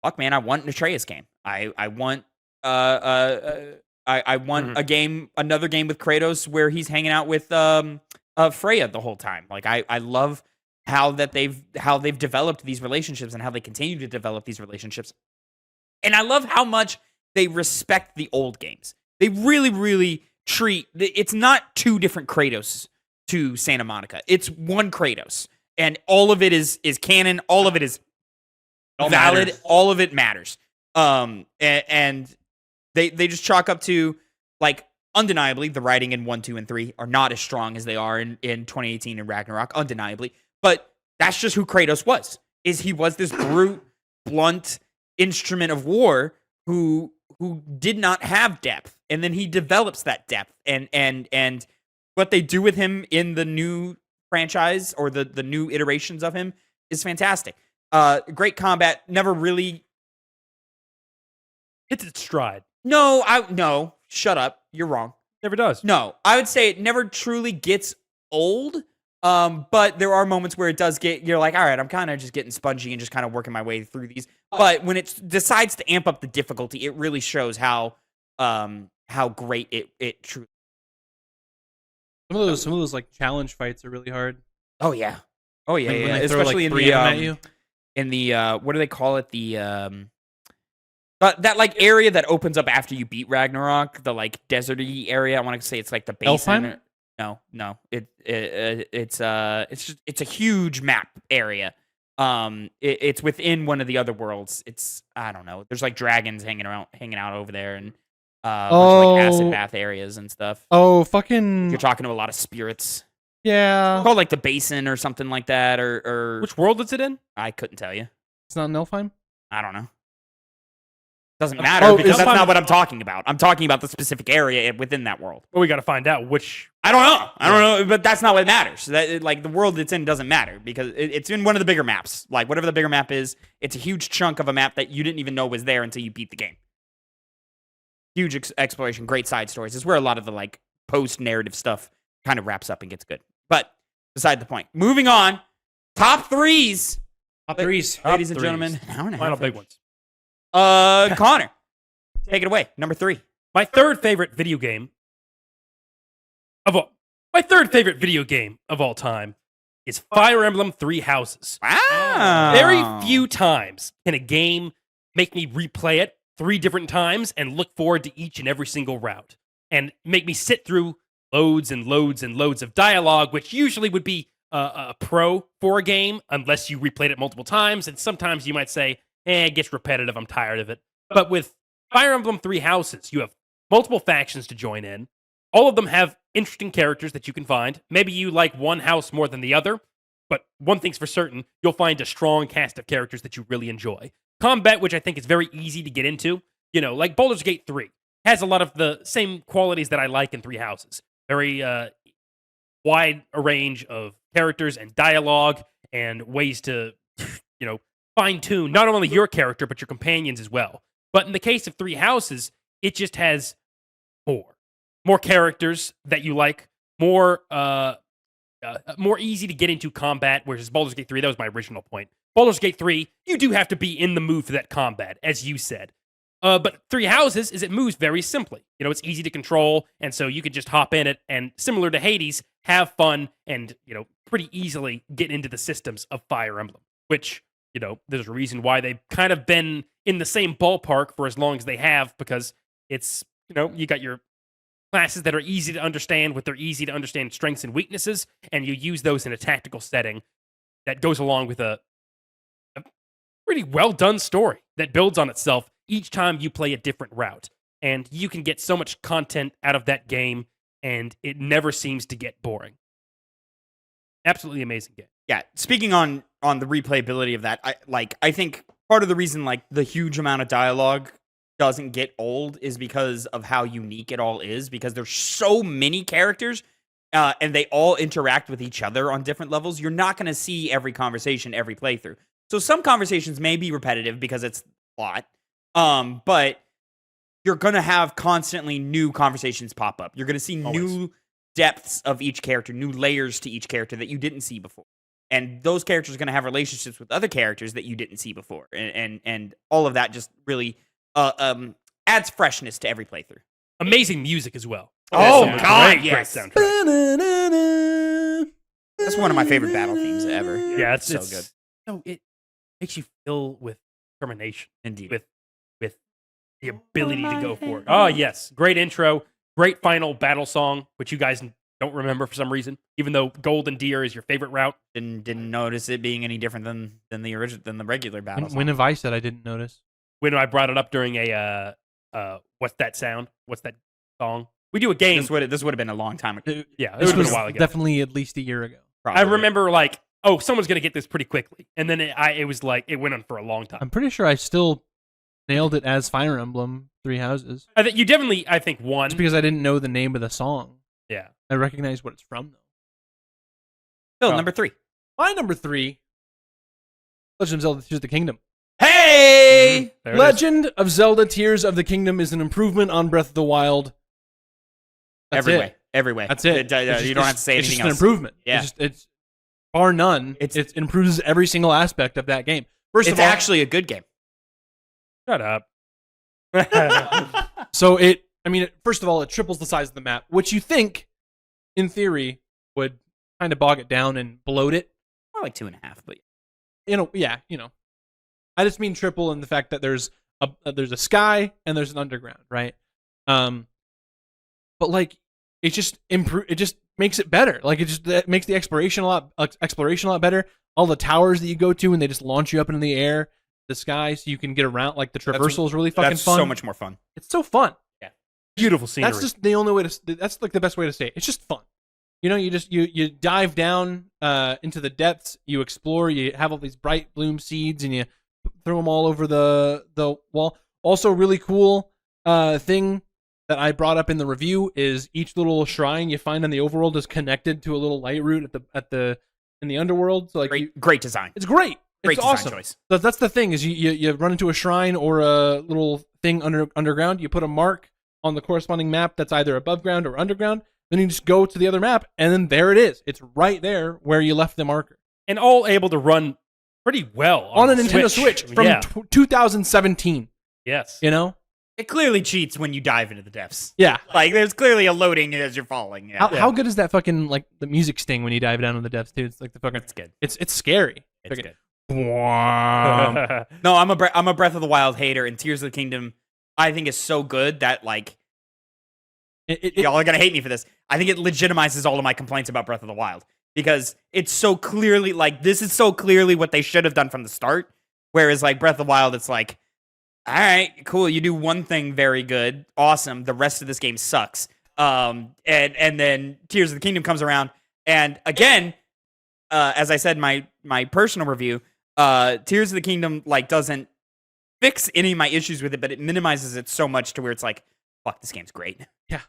fuck man, I want an Atreus game. I want a game, another game with Kratos where he's hanging out with Freya the whole time. Like I love how they've developed these relationships and how they continue to develop these relationships. And I love how much they respect the old games. They really, really treat it's not two different Kratos to Santa Monica. It's one Kratos. And all of it is canon, all of it is valid, matters. All of it matters. And they just chalk up to, like, undeniably, the writing in 1, 2, and 3 are not as strong as they are in 2018 in Ragnarok, undeniably. But that's just who Kratos was. He was this brute, blunt instrument of war who did not have depth. And then he develops that depth. And what they do with him in the new franchise or the new iterations of him is fantastic. Great combat, never really hits its stride. No, shut up. You're wrong. Never does. No, I would say it never truly gets old. But there are moments where it does you're like, all right, I'm kind of just getting spongy and just kind of working my way through these. But when it decides to amp up the difficulty, it really shows how great it truly. Some of those like challenge fights are really hard. Oh yeah. When Especially throw, like, in the what do they call it? The that like area that opens up after you beat Ragnarok, the like deserty area. I want to say it's like the basin. No. It's a huge map area. It's within one of the other worlds. It's, I don't know. There's like dragons hanging out over there, and bunch of like acid bath areas and stuff. Oh, fucking! You're talking to a lot of spirits. Yeah. It's called like the basin or something like that, or which world is it in? I couldn't tell you. It's not Nilfheim? I don't know. Doesn't matter because that's not what I'm talking about. I'm talking about the specific area within that world. Well, we got to find out which. I don't know, but that's not what matters. Like the world it's in doesn't matter because it's in one of the bigger maps. Like whatever the bigger map is, it's a huge chunk of a map that you didn't even know was there until you beat the game. Huge exploration, great side stories. It's where a lot of the like post-narrative stuff kind of wraps up and gets good. But beside the point. Moving on, top threes. Ladies and gentlemen. Final big ones. Connor, take it away. Number 3. My third favorite video game of all time is Fire Emblem 3 Houses. Wow. Very few times can a game make me replay it 3 different times and look forward to each and every single route and make me sit through loads and loads and loads of dialogue, which usually would be a pro for a game unless you replayed it multiple times. And sometimes you might say, it gets repetitive, I'm tired of it. But with Fire Emblem 3 Houses, you have multiple factions to join in. All of them have interesting characters that you can find. Maybe you like one house more than the other, but one thing's for certain, you'll find a strong cast of characters that you really enjoy. Combat, which I think is very easy to get into, like Baldur's Gate 3, has a lot of the same qualities that I like in 3 Houses. Very wide a range of characters and dialogue and ways to, fine-tune not only your character, but your companions as well. But in the case of 3 Houses, it just has more characters that you like, more easy to get into combat, whereas Baldur's Gate 3, that was my original point. Baldur's Gate 3, you do have to be in the mood for that combat, as you said. But 3 Houses it moves very simply. It's easy to control, and so you could just hop in it, and similar to Hades, have fun, and, pretty easily get into the systems of Fire Emblem, which, there's a reason why they've kind of been in the same ballpark for as long as they have, because it's, you got your classes that are easy to understand with their easy to understand strengths and weaknesses, and you use those in a tactical setting that goes along with a pretty well done story that builds on itself each time you play a different route. And you can get so much content out of that game, and it never seems to get boring. Absolutely amazing game. Yeah, speaking on the replayability of that, I think part of the reason like the huge amount of dialogue doesn't get old is because of how unique it all is, because there's so many characters and they all interact with each other on different levels. You're not going to see every conversation every playthrough. So some conversations may be repetitive because it's plot, but you're going to have constantly new conversations pop up. You're going to see new depths of each character, new layers to each character that you didn't see before. And those characters are going to have relationships with other characters that you didn't see before. And all of that just really adds freshness to every playthrough. Amazing music as well. Oh, That's God, great yes. soundtrack. That's one of my favorite battle themes ever. Yeah, it's so good. good. No, it makes you fill with determination, Indeed. with the ability to go for it. Oh, yes. Great intro. Great final battle song, which you guys don't remember for some reason, even though Gold and Deer is your favorite route. Didn't notice it being any different than the original than the regular battle. When have I said I didn't notice? When I brought it up during a what's that sound? What's that song? We do a game. This would have been a long time ago. Yeah, This it was was a while ago. definitely at least a year ago. I remember like, oh, someone's gonna get this pretty quickly, and then it was like it went on for a long time. I'm pretty sure I still nailed it as Fire Emblem Three Houses. I think you definitely, I think, won. Just because I didn't know the name of the song. Yeah, I recognize what it's from, though. Phil, number 3. My number 3, Legend of Zelda Tears of the Kingdom. Hey! There it is. Legend of Zelda Tears of the Kingdom is an improvement on Breath of the Wild. That's Every it. way. Every way. That's it. You don't have to say it's anything just else. an improvement. Yeah. It's bar none. It's- It improves every single aspect of that game. First It's of all, actually a good game. Shut up. so first of all, it triples the size of the map, which you think, in theory, would kind of bog it down and bloat it. More like 2.5, but I just mean triple in the fact that there's a sky and there's an underground, right? But like it just makes it better. Like it makes the exploration a lot better. All the towers that you go to and they just launch you up into the air, the sky, so you can get around. Like the traversal is really fucking that's fun. so much more fun. It's so fun. Beautiful scenery. That's just the only way to. That's like the best way to say it. It's just fun. You dive down into the depths. You explore. You have all these bright bloom seeds, and you throw them all over the wall. Also, really cool thing that I brought up in the review is each little shrine you find in the overworld is connected to a little light route in the underworld. So like Great design. it's great. Great It's design awesome. choice. That's the thing is you run into a shrine or a little thing underground. You put a mark on the corresponding map that's either above ground or underground. Then you just go to the other map, and then there it is. It's right there where you left the marker. and all able to run pretty well On a the Nintendo Switch from Yeah. 2017. Yes. You know? It clearly cheats when you dive into the depths. Yeah. Like there's clearly a loading as you're falling. Yeah. How good is that fucking like the music sting when you dive down in the depths, dude? It's like the fucking. It's good. It's scary. It's Fucking- good. Bwah. No, I'm a Breath of the Wild hater, and Tears of the Kingdom I think is so good that like y'all are gonna hate me for this. I think it legitimizes all of my complaints about Breath of the Wild because it's so clearly like this is so clearly what they should have done from the start. Whereas like Breath of the Wild, it's like, all right, cool, you do one thing very good, awesome. The rest of this game sucks. And then Tears of the Kingdom comes around, and again, as I said in my personal review, Tears of the Kingdom like doesn't fix any of my issues with it, but it minimizes it so much to where it's like, fuck, this game's great. Yeah.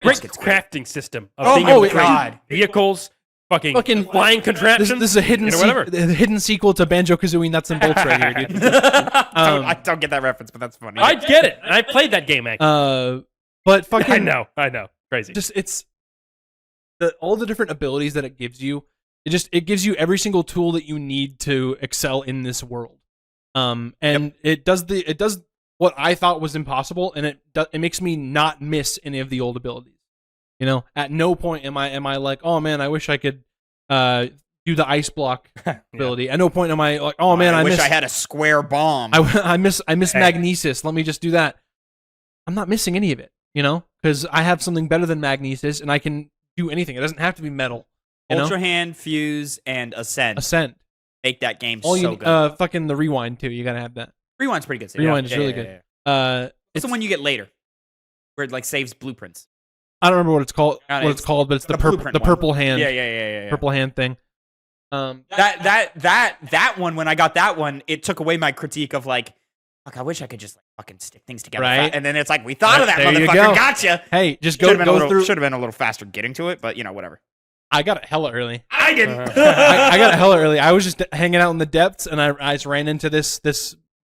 Great It's crafting system. Of Oh being my able to create God. Vehicles, fucking flying This contraptions. is a hidden you know, whatever. the hidden sequel to Banjo-Kazooie Nuts and Bolts right here, dude. I don't get that reference, but that's funny. I get it. I played that game, actually. But fucking I know. Crazy. just it's all the different abilities that it gives you. It gives you every single tool that you need to excel in this world. And it does what I thought was impossible, and it makes me not miss any of the old abilities. You know, at no point am I like, oh man, I wish I could do the ice block ability. At no point am I like, oh man, I wish miss I had a square bomb. I miss magnesis. Let me just do that. I'm not missing any of it. You know, because I have something better than magnesis, and I can do anything. It doesn't have to be metal. Ultra Hand, Fuse, and Ascent. Make that game good. Fucking the Rewind too. You gotta have that. Rewind's pretty good. Rewind is really good. It's the one you get later, where it like saves blueprints. I don't remember what it's called. But it's the purple hand. Yeah. Purple hand thing. That one. When I got that one, it took away my critique of like, fuck, I wish I could just like fucking stick things together. Right. And then it's like, we thought of that, there you motherfucker. go. Gotcha. Hey, just go through. Should have been a little faster getting to it, but whatever. I got it hella early. I didn't. I got it hella early. I was just hanging out in the depths, and I just ran into this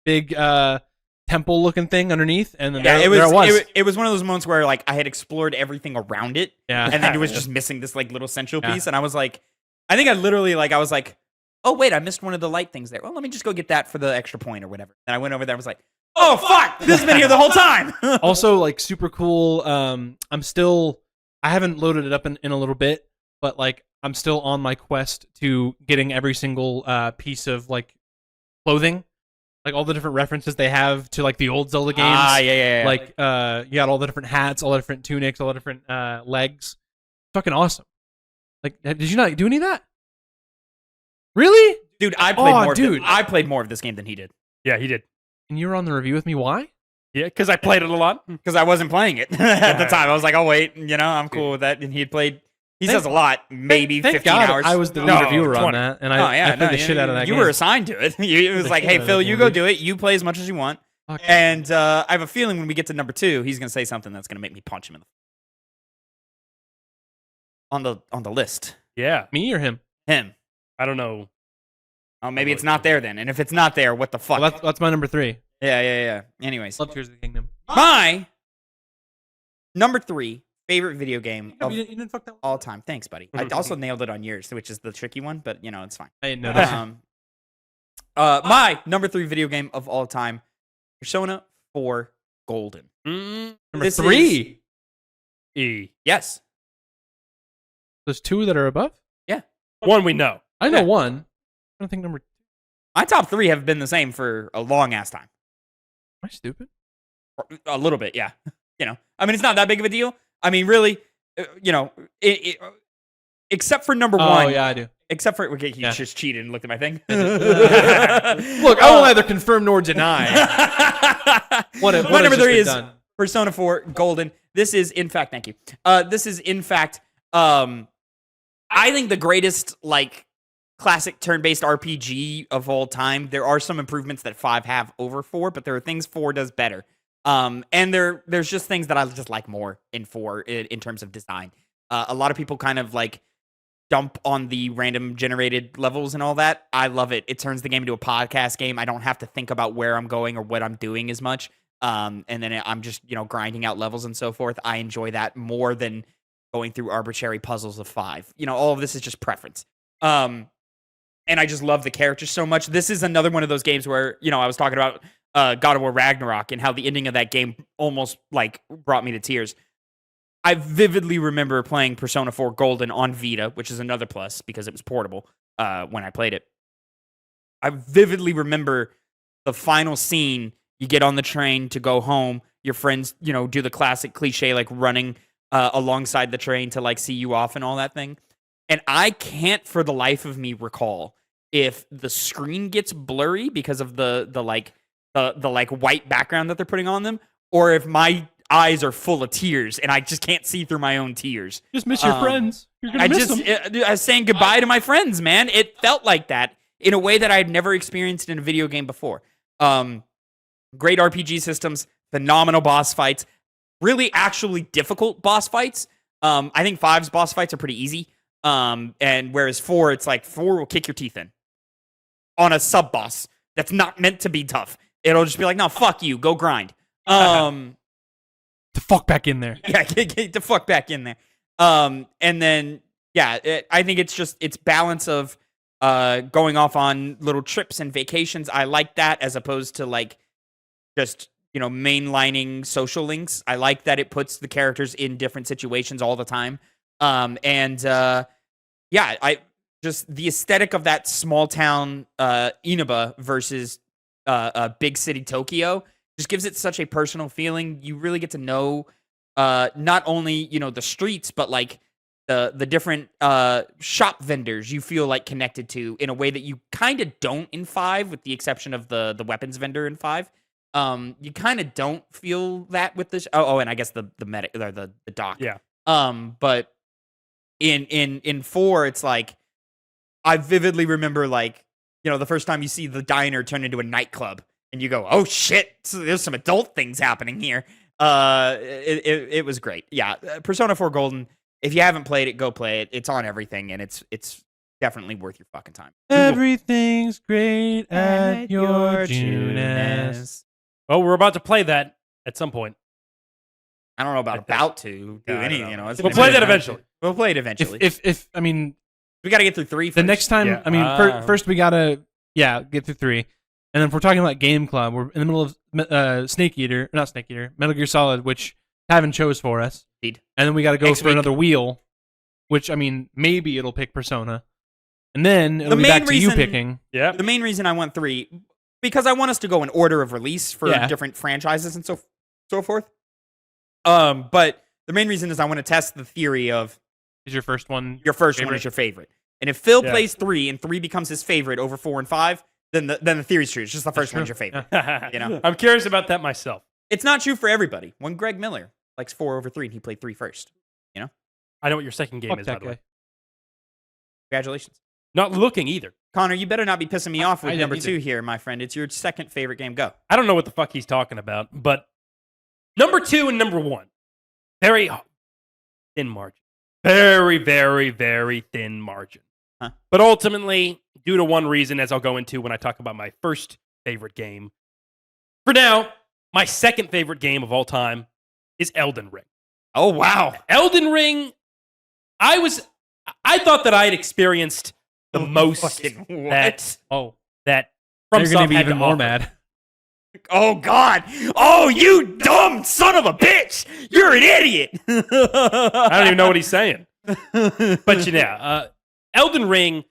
big temple looking thing underneath, and then there it was. It was one of those moments where like I had explored everything around it, yeah, and then it was just missing this like little central piece, and I was like, I think I literally I was like, oh wait, I missed one of the light things there. Well, let me just go get that for the extra point or whatever. And I went over there and was like, oh fuck, this has been here the whole time. Also, like super cool. I haven't loaded it up in a little bit, but like I'm still on my quest to getting every single piece of like clothing. Like all the different references they have to like the old Zelda games. Yeah. Like you got all the different hats, all the different tunics, all the different legs. Fucking awesome. Like, did you not do any of that? Really? Dude, I played more of this game than he did. Yeah, he did. And you were on the review with me. Why? Yeah, because I played it a lot. Because I wasn't playing it at the time. I was like, oh wait, I'm cool with that. And he had played. He says a lot, maybe thank 15 God hours. I was the lead reviewer 20. on that, and I played the shit out of that You game. were assigned to it. It was like, hey, Phil, you go do it. You play as much as you want. Okay. And I have a feeling when we get to number 2, he's going to say something that's going to make me punch him in the on the list. Yeah. Me or him? Him. I don't know. Oh, maybe it's not there then. And if it's not there, what the fuck? Well, that's my number 3. Yeah. Anyways. Love Tears of the Kingdom. My number 3 favorite video game You of didn't fuck that one? all time. Thanks, buddy. I also nailed it on yours, which is the tricky one, but it's fine. I didn't know that. My number 3 video game of all time, Persona 4 Golden. Number This 3? E. Yes. There's 2 that are above? One we know. I know Yeah. one. I don't think number 2. My top 3 have been the same for a long ass time. Am I stupid? A little bit, yeah. I mean, it's not that big of a deal. I mean, really, except for number 1. Oh, yeah, I do. Except for, he just cheated and looked at my thing. Look, I will neither confirm nor deny. My number 3 is Persona 4 Golden. This is, in fact, thank you. This is, in fact, I think the greatest, classic turn-based RPG of all time. There are some improvements that 5 have over 4, but there are things 4 does better. And there's just things that I just like more in 4 in terms of design. A lot of people kind of dump on the random generated levels and all that. I love it. It turns the game into a podcast game. I don't have to think about where I'm going or what I'm doing as much. And then I'm just, grinding out levels and so forth. I enjoy that more than going through arbitrary puzzles of 5. All of this is just preference. And I just love the characters so much. This is another one of those games where, I was talking about God of War Ragnarok and how the ending of that game almost brought me to tears. I vividly remember playing Persona 4 Golden on Vita, which is another plus because it was portable when I played it. I vividly remember the final scene. You get on the train to go home. Your friends, do the classic cliche running alongside the train to see you off and all that thing. And I can't for the life of me recall if the screen gets blurry because of the white background that they're putting on them, or if my eyes are full of tears and I just can't see through my own tears. Just miss your friends. You're gonna miss them. I was saying goodbye to my friends, man. It felt like that in a way that I had never experienced in a video game before. Great RPG systems, phenomenal boss fights, really actually difficult boss fights. I think 5's boss fights are pretty easy. And whereas 4, it's 4 will kick your teeth in on a sub boss that's not meant to be tough. It'll just be no, fuck you, go grind. The fuck back in there. Yeah, get the fuck back in there. And then, I think it's balance of going off on little trips and vacations. I like that as opposed to just, mainlining social links. I like that it puts the characters in different situations all the time. I just the aesthetic of that small town Inaba versus big city Tokyo just gives it such a personal feeling. You really get to know not only the streets, but like the different shop vendors you feel like connected to in a way that you kind of don't in 5, with the exception of the weapons vendor in 5. You kind of don't feel that with this. And I guess the medic or the doc. Yeah. But in 4, it's like I vividly remember the first time you see the diner turn into a nightclub, and you go, "Oh shit! So there's some adult things happening here." It was great. Yeah, Persona 4 Golden. If you haven't played it, go play it. It's on everything, and it's definitely worth your fucking time. Everything's great at your Junes. Oh, we're about to play that at some point. I don't know about to do anything. We'll play that eventually. We'll play it eventually. If I mean, we got to get through 3 first. The next time, Yeah. I mean, first we gotta get through 3, and then if we're talking about Game Club, we're in the middle of Metal Gear Solid, which Tavin chose for us. Indeed. And then we got to go Next for week. another wheel, which I mean, maybe it'll pick Persona, and then it'll The be main back to you reason- picking. Yeah. The main reason I want 3, because I want us to go in order of release for different franchises and so forth. But the main reason is I want to test the theory of Is your first one your first one favorite? is your favorite. And if Phil Yeah. plays 3 and 3 becomes his favorite over 4 and 5, then the theory's true. It's just the first true. one's your favorite. You know? I'm curious about that myself. It's not true for everybody. When Greg Miller likes 4 over 3 and he played 3 first. I know what your second game Fuck is, by that the way. guy. Congratulations. Not looking either. Connor, you better not be pissing me off with I number didn't 2 here, my friend. It's your second favorite game. Go. I don't know what the fuck he's talking about, but number 2 and number 1, very thin margin. Very, very, very thin margin. Huh. But ultimately, due to one reason, as I'll go into when I talk about my first favorite game, for now, my second favorite game of all time is Elden Ring. Oh, wow. Elden Ring, I thought that I had experienced the most Fucking what? that From You're gonna Soft be had even to more offer. mad. Oh, God. Oh, you dumb son of a bitch. You're an idiot. I don't even know what he's saying. But Elden Ring,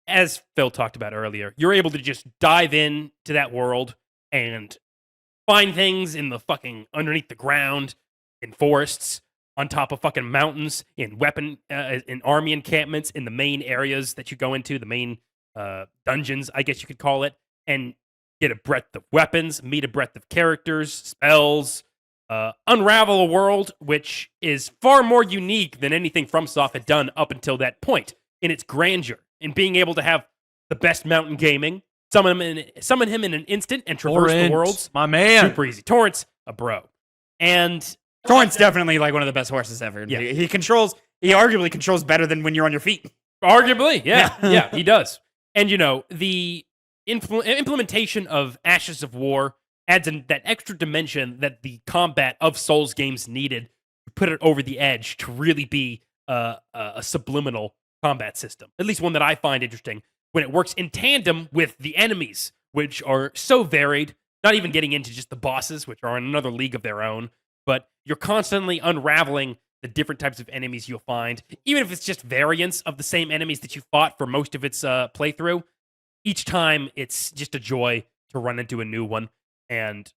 as Phil talked about earlier, you're able to just dive in to that world and find things in the fucking underneath the ground, in forests, on top of fucking mountains, in army encampments, in the main areas that you go into, the main dungeons, I guess you could call it, and get a breadth of weapons, meet a breadth of characters, spells, unravel a world which is far more unique than anything FromSoft had done up until that point in its grandeur, in being able to have the best mountain gaming, summon him in an instant and traverse the Torrent, worlds. my man. Super easy. Torrent's a bro. And Torrent's definitely like one of the best horses ever. Yeah. He arguably controls better than when you're on your feet. arguably, yeah, he does. And the implementation of Ashes of War adds that extra dimension that the combat of Souls games needed to put it over the edge to really be a subliminal combat system. At least one that I find interesting when it works in tandem with the enemies, which are so varied, not even getting into just the bosses, which are in another league of their own, but you're constantly unraveling the different types of enemies you'll find, even if it's just variants of the same enemies that you fought for most of its playthrough. Each time, it's just a joy to run into a new one, and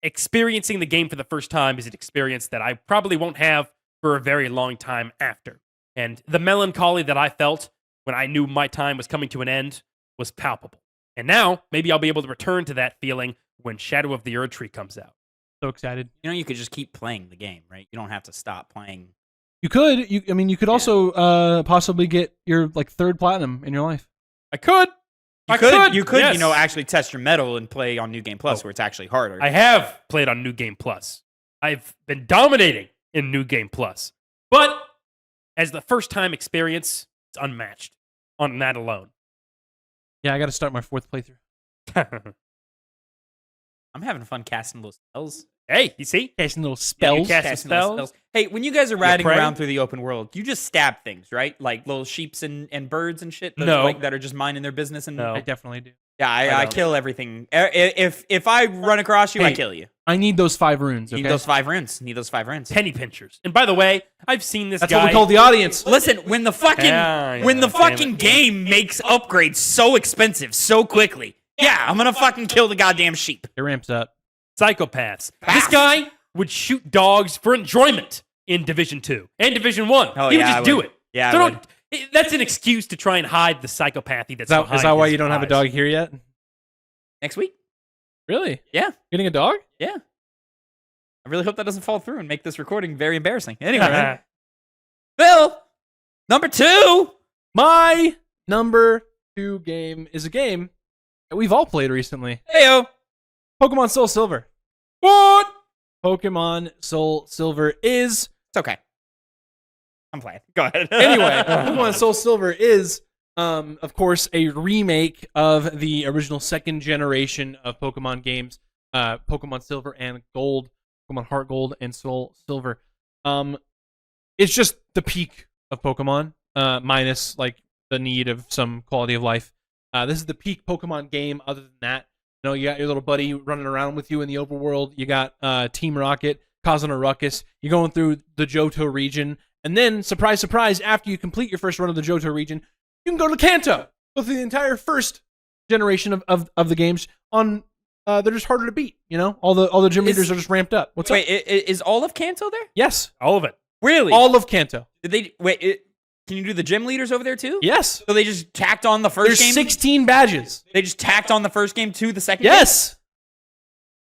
experiencing the game for the first time is an experience that I probably won't have for a very long time after. And the melancholy that I felt when I knew my time was coming to an end was palpable. And now, maybe I'll be able to return to that feeling when Shadow of the Erdtree comes out. So excited. You could just keep playing the game, right? You don't have to stop playing. You could. You could also possibly get your third platinum in your life. I could. You could, yes. actually test your mettle and play on New Game Plus, where it's actually harder. I have played on New Game Plus. I've been dominating in New Game Plus. But as the first time experience, it's unmatched on that alone. Yeah, I got to start my 4th playthrough. I'm having fun casting those spells. Hey, you see? Casting little Yeah, you spells. cast Casting those spells. Hey, when you guys are riding pray? around through the open world, you just stab things, right? Like little sheeps and birds and shit. No. That are just minding their business. And No. I definitely do. yeah, I don't. kill everything. If I run across you, I Hey, kill you. I need those 5 runes. Okay? Need those 5 runes. Penny pinchers. And by the way, I've seen this That's guy. what we told the audience. Listen, when the fucking Yeah, when the damn fucking it. game makes upgrades so expensive so quickly, yeah, I'm gonna fucking kill the goddamn sheep. It ramps up. Psychopaths. Pass. This guy would shoot dogs for enjoyment in Division 2 and Division 1. Oh, He would yeah, just I do would. it. Yeah, So I don't, that's an excuse to try and hide the psychopathy that's behind Is that why his you don't have a eyes. dog here yet? Next week? Really? Yeah. Getting a dog? Yeah. I really hope that doesn't fall through and make this recording very embarrassing. Anyway, Phil, number 2. My number 2 game is a game that we've all played recently. Heyo. Pokemon Soul Silver. What? Pokemon Soul Silver is... It's okay. I'm playing. Go ahead. Anyway, Pokemon Soul Silver is, of course, a remake of the original second generation of Pokemon games, Pokemon Silver and Gold, Pokemon Heart Gold and Soul Silver. It's just the peak of Pokemon, minus like the need of some quality of life. This is the peak Pokemon game. Other than that, you know, you got your little buddy running around with you in the overworld. You got Team Rocket causing a ruckus. You're going through the Johto region. And then, surprise, surprise, after you complete your first run of the Johto region, you can go to Kanto. Go through the entire first generation of the games. They're just harder to beat, you know? All the gym leaders are just ramped up. What's Wait, up? is all of Kanto there? Yes. All of it. Really? All of Kanto. Did they wait? Can you do the gym leaders over there too? Yes. So they just tacked on the first There's game. 16 badges. They just tacked on the first game to the second. Yes.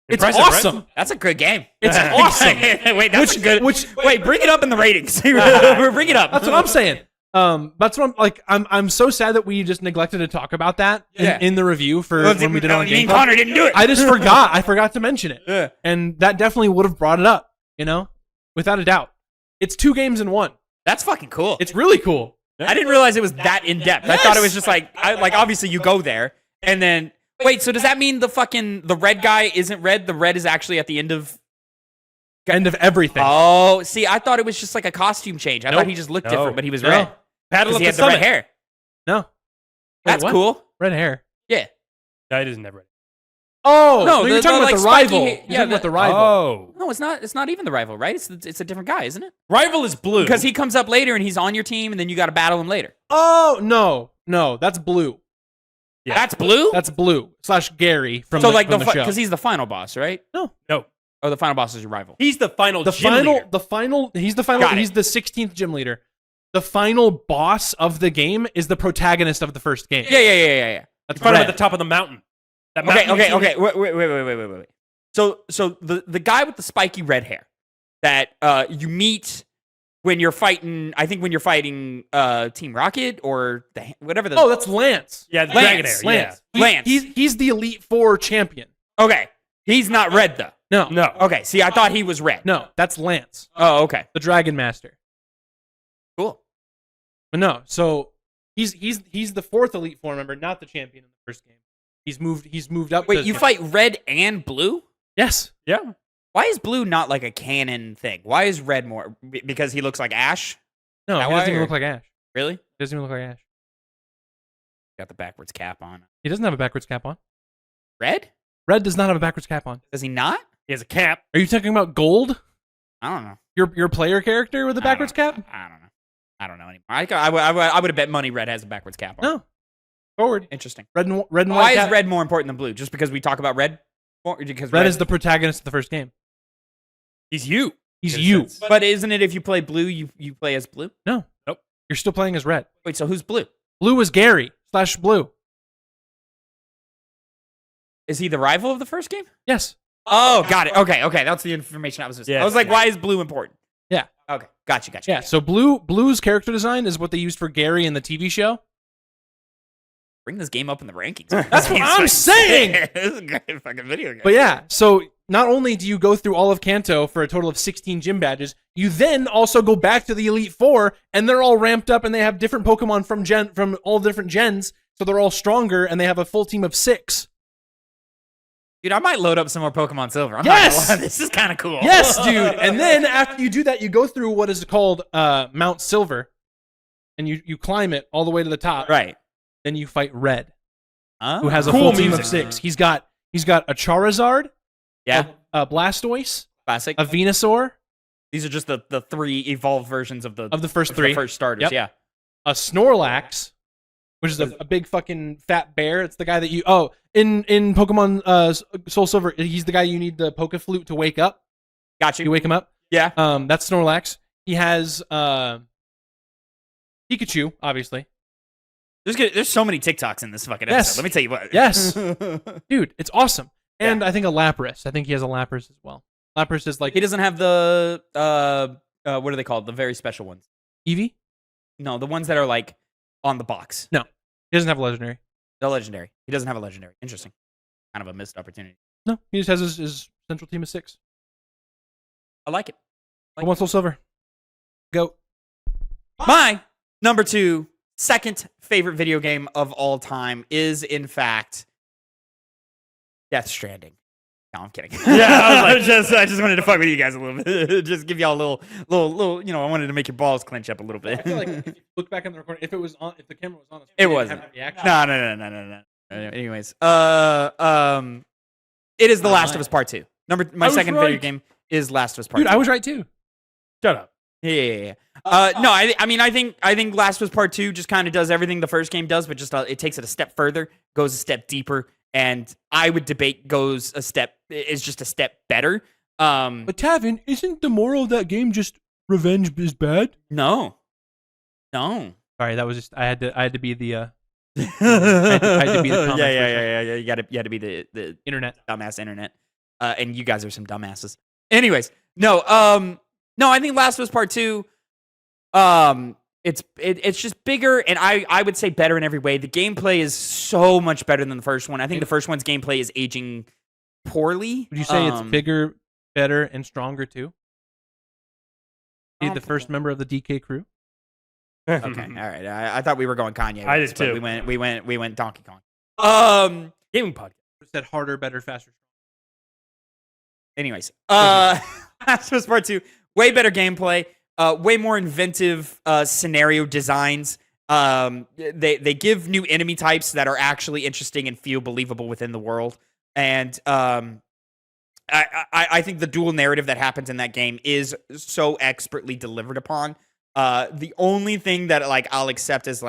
It's Impressive, awesome. Game? That's a good game. It's awesome. Wait, that's a good. Wait, bring it up in the ratings. Bring it up. That's what I'm saying. That's what I'm like. I'm so sad that we just neglected to talk about that in the review for when we did it on Me and Game Connor didn't do it. I just forgot. I forgot to mention it. Yeah. And that definitely would have brought it up, you know? Without a doubt. It's 2 games in 1. That's fucking cool. It's really cool. I didn't realize it was that in depth. Yes. I thought it was just like obviously you go there and then wait. So does that mean the red guy isn't red? The red is actually at the end of everything. Oh, see, I thought it was just like a costume change. I Nope. thought he just looked No. different, but he was No. red. Paddle Because up he the had the red summit. hair. No. Wait, That's what? cool. Red hair. Yeah. That isn't never. Oh, No, you're the- talking the, about like, the rival. spiky- You're yeah, talking about the rival. Oh. No, it's not. It's not even the rival, right? It's a different guy, isn't it? Rival is blue. Because he comes up later and he's on your team, and then you got to battle him later. Oh, no, that's Blue. Yeah. That's blue. That's Blue / Gary from so the, like from the show. because he's the final boss, right? No. Oh, the final boss is your rival. He's the final the gym final, leader. he's the final, Got it. he's the 16th gym leader. The final boss of the game is the protagonist of the first game. Yeah. That's You find him red. at the top of the mountain. That Okay. mountain you see- Wait. So the guy with the spiky red hair that you meet when you're fighting, I think when you're fighting Team Rocket or whatever the. Oh, that's Lance. Yeah, the Lance, dragon hair. Lance. Lance. He's the Elite Four champion. Okay, he's not red though. No, Yeah. No. Okay, see, I thought he was red. no, that's Lance, Oh, okay, the Dragon Master. cool. But no, so he's the 4th Elite Four member, not the champion in the first game. He's moved up. Wait, to, you fight red and blue? Yes. Yeah. Why is blue not like a canon thing? Why is red more? Because he looks like Ash? No, That he doesn't why, even or- look like Ash. Really? He doesn't even look like Ash. Got the backwards cap on. He doesn't have a backwards cap on. Red? Red does not have a backwards cap on. Does he not? He has a cap. Are you talking about Gold? I don't know. Your player character with the backwards cap? I don't know anymore. I would have bet money red has a backwards cap on. No. Forward. Interesting. Red and white Why cap. is red more important than blue? Just because we talk about red? Or because Red is the protagonist of the first game. He's you. He's In a you. sense. But isn't it if you play blue, you play as blue? No. Nope. You're still playing as Red. Wait, so who's blue? Blue is Gary / Blue. Is he the rival of the first game? Yes. Oh, got it. Okay. That's the information I was missing. Yes. I was like, why is blue important? Yeah. Okay, gotcha. Yeah. So Blue's character design is what they used for Gary in the TV show. Bring this game up in the rankings. That's what I'm saying. This is a great fucking video game. But yeah, so not only do you go through all of Kanto for a total of 16 gym badges, you then also go back to the Elite Four, and they're all ramped up, and they have different Pokemon from all different gens, so they're all stronger, and they have a full team of 6. Dude, I might load up some more Pokemon Silver. I'm Yes! not gonna lie, this is kind of cool. Yes, dude. And then after you do that, you go through what is called Mount Silver, and you climb it all the way to the top. Right. Then you fight Red, Oh. who has a Cool full team music. of 6. He's got a Charizard, Yeah, a Blastoise, classic. a Venusaur, These are just the 3 evolved versions of the first 3, the first starters. Yep. Yeah. a Snorlax, which is a big fucking fat bear. It's the guy that you in Pokemon Soul Silver, he's the guy you need the Poke Flute to wake up. Got you. You wake him up. Yeah. That's Snorlax. He has Pikachu, obviously. There's so many TikToks in this fucking Yes. episode. Let me tell you what. Yes. Dude, it's awesome. And I think a Lapras. I think he has a Lapras as well. Lapras is like He doesn't have the what are they called? The very special ones. Eevee? No, the ones that are like on the box. No. He doesn't have a legendary. The legendary. He doesn't have a legendary. Interesting. Kind of a missed opportunity. No, he just has his central team of 6. I like it. I want Soul Silver. Go. My number 2 second favorite video game of all time is in fact Death Stranding. No, I'm kidding. I just wanted to fuck with you guys a little bit. Just give y'all a little, I wanted to make your balls clench up a little bit. I feel like if you look back on the recording, if the camera was on, It wasn't. No. Anyways, it is The Last of Us Part 2. My second video game is Last of Us Part 2. Dude, I was right too. Shut up. Yeah. No, I think Last of Us Part 2 just kind of does everything the first game does, but just it takes it a step further, goes a step deeper, and I would debate is just a step better. But Tavin, isn't the moral of that game just revenge is bad? No. Sorry, that was just I had to be the I had to be the comment yeah. You had to be the internet. dumbass internet. And you guys are some dumbasses. Anyways, no, I think Last of Us Part 2, it's just bigger, and I would say better in every way. The gameplay is so much better than the first one. I think the first one's gameplay is aging poorly. Would you say it's bigger, better, and stronger too? Be the first member of the DK crew. Okay, all right. I thought we were going Kanye. I did too. We went Donkey Kong. Gaming podcast. Said harder, better, faster. Anyways, Last of Us Part 2, way better gameplay, way more inventive scenario designs. They give new enemy types that are actually interesting and feel believable within the world. And I think the dual narrative that happens in that game is so expertly delivered upon. The only thing that I'll accept as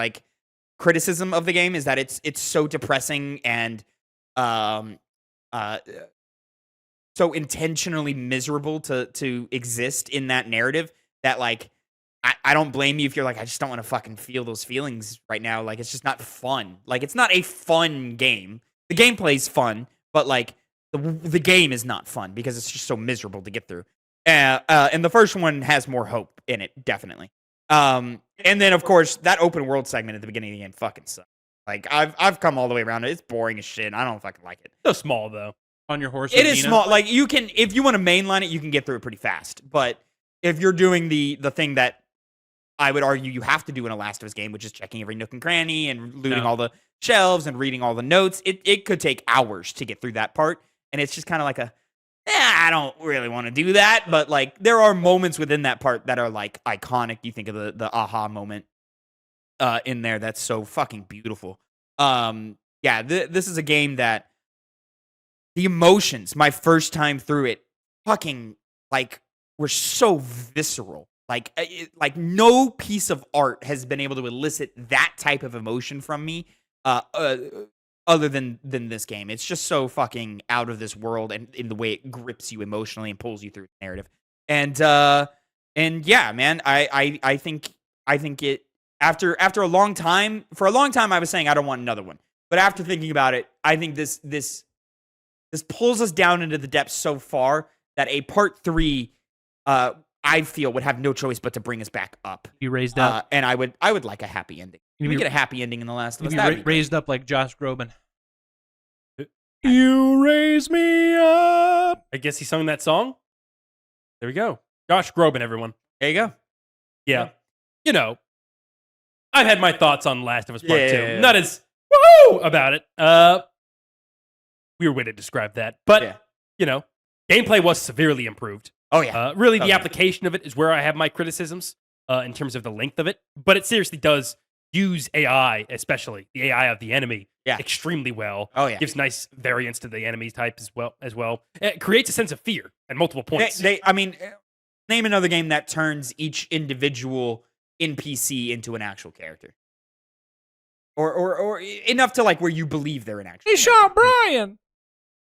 criticism of the game is that it's so depressing and so intentionally miserable to exist in that narrative that I don't blame you if you're I just don't want to fucking feel those feelings right now. It's just not fun. It's not a fun game. The gameplay's fun, but the game is not fun because it's just so miserable to get through. And the first one has more hope in it, definitely. And then of course that open world segment at the beginning of the game fucking sucks. I've come all the way around it. It's boring as shit. I don't fucking like it. So small though. On your horse. It is small. You can, if you want to mainline it, you can get through it pretty fast. But if you're doing the thing that I would argue you have to do in a Last of Us game, which is checking every nook and cranny and looting all the shelves and reading all the notes, it could take hours to get through that part. And it's just kind of I don't really want to do that. But there are moments within that part that are iconic. You think of the aha moment in there that's so fucking beautiful. This is a game that the emotions, my first time through it, fucking were so visceral. No piece of art has been able to elicit that type of emotion from me, other than this game. It's just so fucking out of this world, and in the way it grips you emotionally and pulls you through the narrative. And yeah, man, I think it after a long time. For a long time, I was saying I don't want another one, but after thinking about it, I think this pulls us down into the depths so far that a part 3, I feel, would have no choice but to bring us back up. You raised up, and I would like a happy ending. Can we get a happy ending in The Last of Us? Be raised up like Josh Groban. You raise me up. I guess he sung that song. There we go. Josh Groban, everyone. There you go. Yeah. I've had my thoughts on Last of Us Part 2. Yeah. Not as woohoo about it. Weird way to describe that. But, gameplay was severely improved. Oh, yeah. Really, the application of it is where I have my criticisms in terms of the length of it. But it seriously does use AI, especially the AI of the enemy, extremely well. Oh, yeah. Gives nice variance to the enemy type as well. It creates a sense of fear at multiple points. Name another game that turns each individual NPC into an actual character. Or enough to where you believe they're an actual He shot Brian.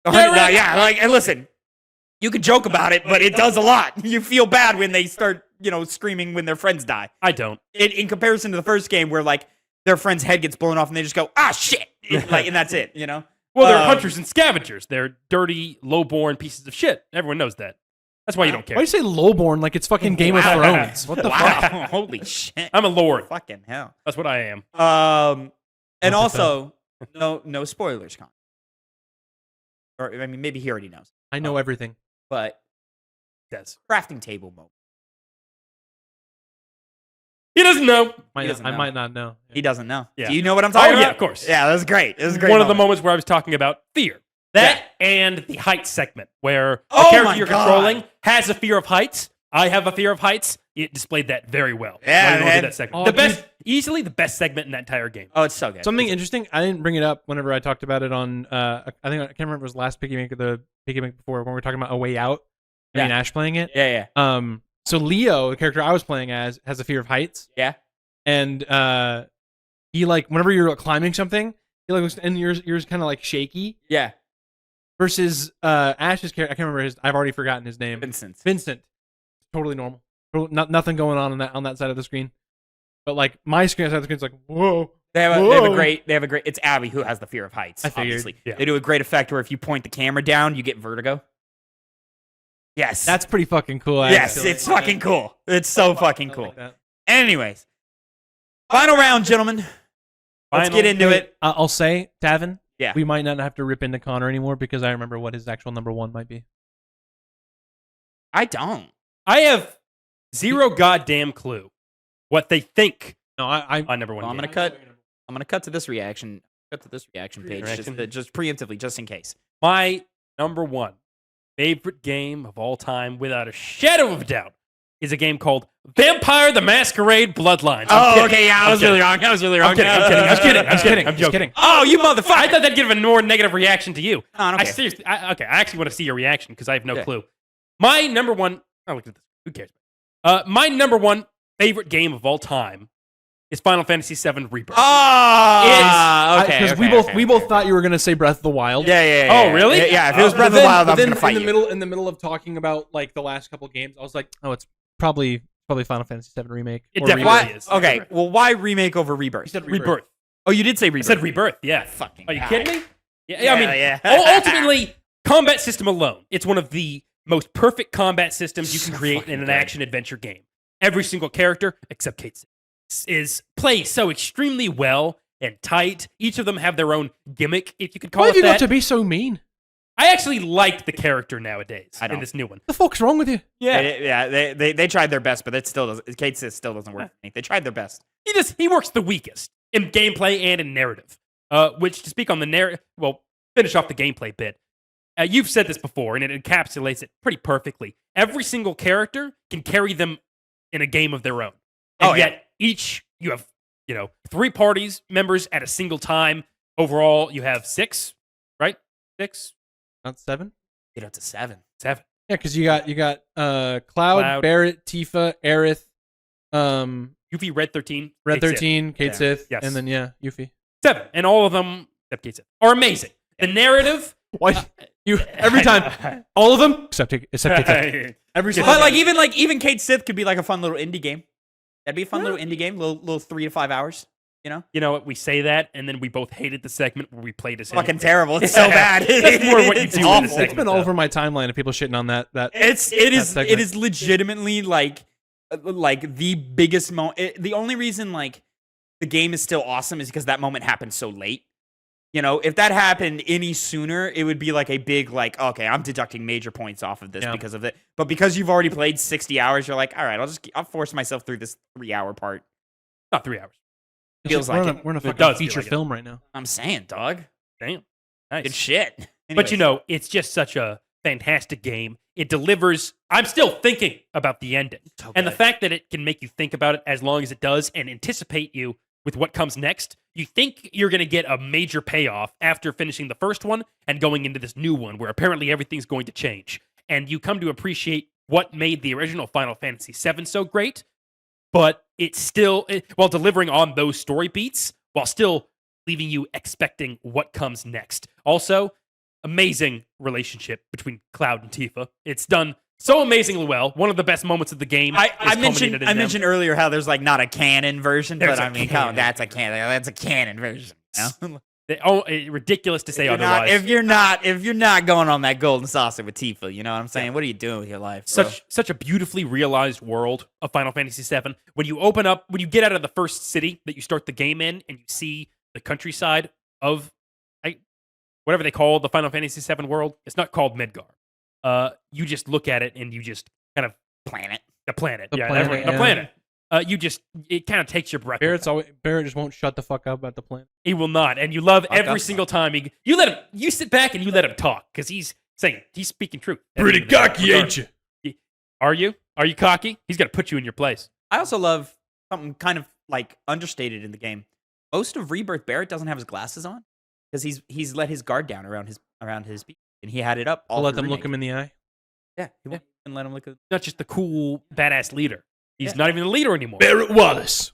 and listen, You could joke about it, but it does a lot. You feel bad when they start, screaming when their friends die. I don't. In comparison to the first game where, like, their friend's head gets blown off and they just go, ah, shit. And that's it, Well, they're hunters and scavengers. They're dirty, low-born pieces of shit. Everyone knows that. That's why you don't care. Why do you say lowborn like it's fucking Game of Thrones? What the fuck? Holy shit. I'm a lord. Fucking hell. That's what I am. And also, no spoilers, Con. Or, I mean, maybe he already knows. I know everything. But Yes. crafting table moment. He doesn't know. I know. might not know. He doesn't know. Yeah. Do you know what I'm talking about? Yeah, of course. Yeah, that was great. It was a great One of the moment. moments where I was talking about fear. That and the height segment, where the Oh character my you're God. controlling has a fear of heights. I have a fear of heights. It displayed that very well. Yeah, Why we don't do man. that segment. Oh, the dude. best, easily the best segment in that entire game. Oh, it's so good. Something interesting. I didn't bring it up whenever I talked about it on. I can't remember if it was last Piggy Make or the Piggy Make before when we were talking about A Way Out. Me and Yeah. Ash playing it. Yeah. So Leo, the character I was playing as, has a fear of heights. Yeah. And he like whenever you're climbing something, he like looks, and yours kind of like shaky. Yeah. Versus Ash's character, I can't remember his. I've already forgotten his name. Vincent. Totally normal. Nothing going on that side of the screen. But like my screen side of the screen is like whoa. They have Whoa. a great. It's Abby who has the fear of heights. I figured. Obviously, Yeah. they do a great effect where if you point the camera down, you get vertigo. Yes, That's pretty fucking cool. yes, actually. it's fucking cool. It's so fucking I cool. like that. Anyways, final round, gentlemen. Let's Final- get into it. I'll say, Tavin. Yeah. We might not have to rip into Connor anymore because I remember what his actual number one might be. I don't. I have zero goddamn clue what they think No, I on number one. Well, I'm game. gonna cut to this reaction. Cut to this reaction page Reaction? just preemptively, just in case. My number one favorite game of all time, without a shadow of a doubt, is a game called Vampire the Masquerade Bloodlines. I'm kidding. okay, yeah, I I'm was kidding. really wrong. I was really wrong. I'm kidding. I'm kidding. I'm kidding. I'm kidding. I'm just joking. kidding. Oh, you motherfucker! I thought that'd give a more negative reaction to you. Oh, I don't I care. seriously, I actually want to see your reaction because I have no Yeah. clue. My number one, oh, look at this. Who cares? My number one favorite game of all time is Final Fantasy VII Rebirth. Okay. because we both thought you were gonna say Breath of the Wild. Yeah. Oh, really? Yeah. If it was Oh. Breath of the Wild, I was gonna fight you. in the middle of talking about like the last couple games, I was like, oh, it's probably Final Fantasy VII remake. It or definitely Rebirth. Why? is. Okay. Well, why remake over You Rebirth? said Rebirth. Oh, you did say I Rebirth. said Rebirth. Yeah. Fucking. Are you guy. kidding me? Yeah. I mean, Yeah. ultimately, combat system alone, it's one of the most perfect combat systems you can So create fucking in an good. action adventure game. Every single character, except Kate, is played so extremely well and tight. Each of them have their own gimmick, if you could call Why have it you that. got to be so mean? I actually like the character nowadays I don't. in this new one. The fuck's wrong with you? They tried their best, but it still doesn't. Kate says still doesn't work for me. They tried their best. He works the weakest in gameplay and in narrative. Which, to speak on the narrative, well, finish off the gameplay bit. You've said this before, and it encapsulates it pretty perfectly. Every single character can carry them in a game of their own, and Oh, yeah. yet each you have 3 parties members at a single time. Overall, you have 6, right? 6, Not 7. Get up to 7. 7. Yeah, because you got Cloud, Barrett, Tifa, Aerith, Yuffie, Red 13, Red Kate Sith. 13, Kate Yeah. Sith, Yes. and then Yuffie. 7, and all of them except Kate Sith are amazing. The narrative, Why you every time all of them except Kate Sith. Every single But time. even Kate Sith could be like a fun little indie game. That'd be a fun little indie game, little 3 to 5 hours. You know what? We say that, and then we both hated the segment where we played as him. Fucking terrible. It's so bad. That's more what you It's do in awful. the segment. It's been all over my timeline of people shitting on that. It segment. is legitimately like the biggest moment. The only reason like the game is still awesome is because that moment happened so late. If that happened any sooner, it would be like a big like, okay, I'm deducting major points off of this because of it. But because you've already played 60 hours, you're like, all right, I'll force myself through this 3-hour part. Not 3 hours. Feels we're like in a, we're in a It fucking does feel feature like it. film right now. I'm saying, dog. Damn. Nice. Good shit. But Anyways. it's just such a fantastic game. It delivers. I'm still thinking about the ending. So And the good. fact that it can make you think about it as long as it does and anticipate you with what comes next. You think you're going to get a major payoff after finishing the first one and going into this new one where apparently everything's going to change. And you come to appreciate what made the original Final Fantasy VII so great, but it's still, while delivering on those story beats, while still leaving you expecting what comes next. Also, amazing relationship between Cloud and Tifa. It's done so amazingly well. One of the best moments of the game. I mentioned earlier how there's like not a canon version, There's but a I mean, canon. that's a canon. That's a canon version. You know? Ridiculous to say You're not- otherwise. if you're not going on that golden saucer with Tifa, you know what I'm saying? What are you doing with your life? Bro? Such a beautifully realized world of Final Fantasy VII. When you get out of the first city that you start the game in, and you see the countryside of whatever they call the Final Fantasy VII world, it's not called Midgar. You just look at it and you just kind of planet. the planet, The yeah, planet, everyone- the yeah. planet. It kind of takes your breath. Barrett just won't shut the fuck up about the planet. He will not, and you love Fuck every up. single time you let him. You sit back and you let him talk because he's speaking truth. Pretty cocky, ain't you? Are you? Are you cocky? He's gonna put you in your place. I also love something kind of like understated in the game. Most of Rebirth, Barrett doesn't have his glasses on because he's let his guard down around his beak, and he had it up. I'll let them look him in the eye. Yeah, he won't even let him look at. Not just the cool badass leader. He's not even the leader anymore. Barrett Wallace.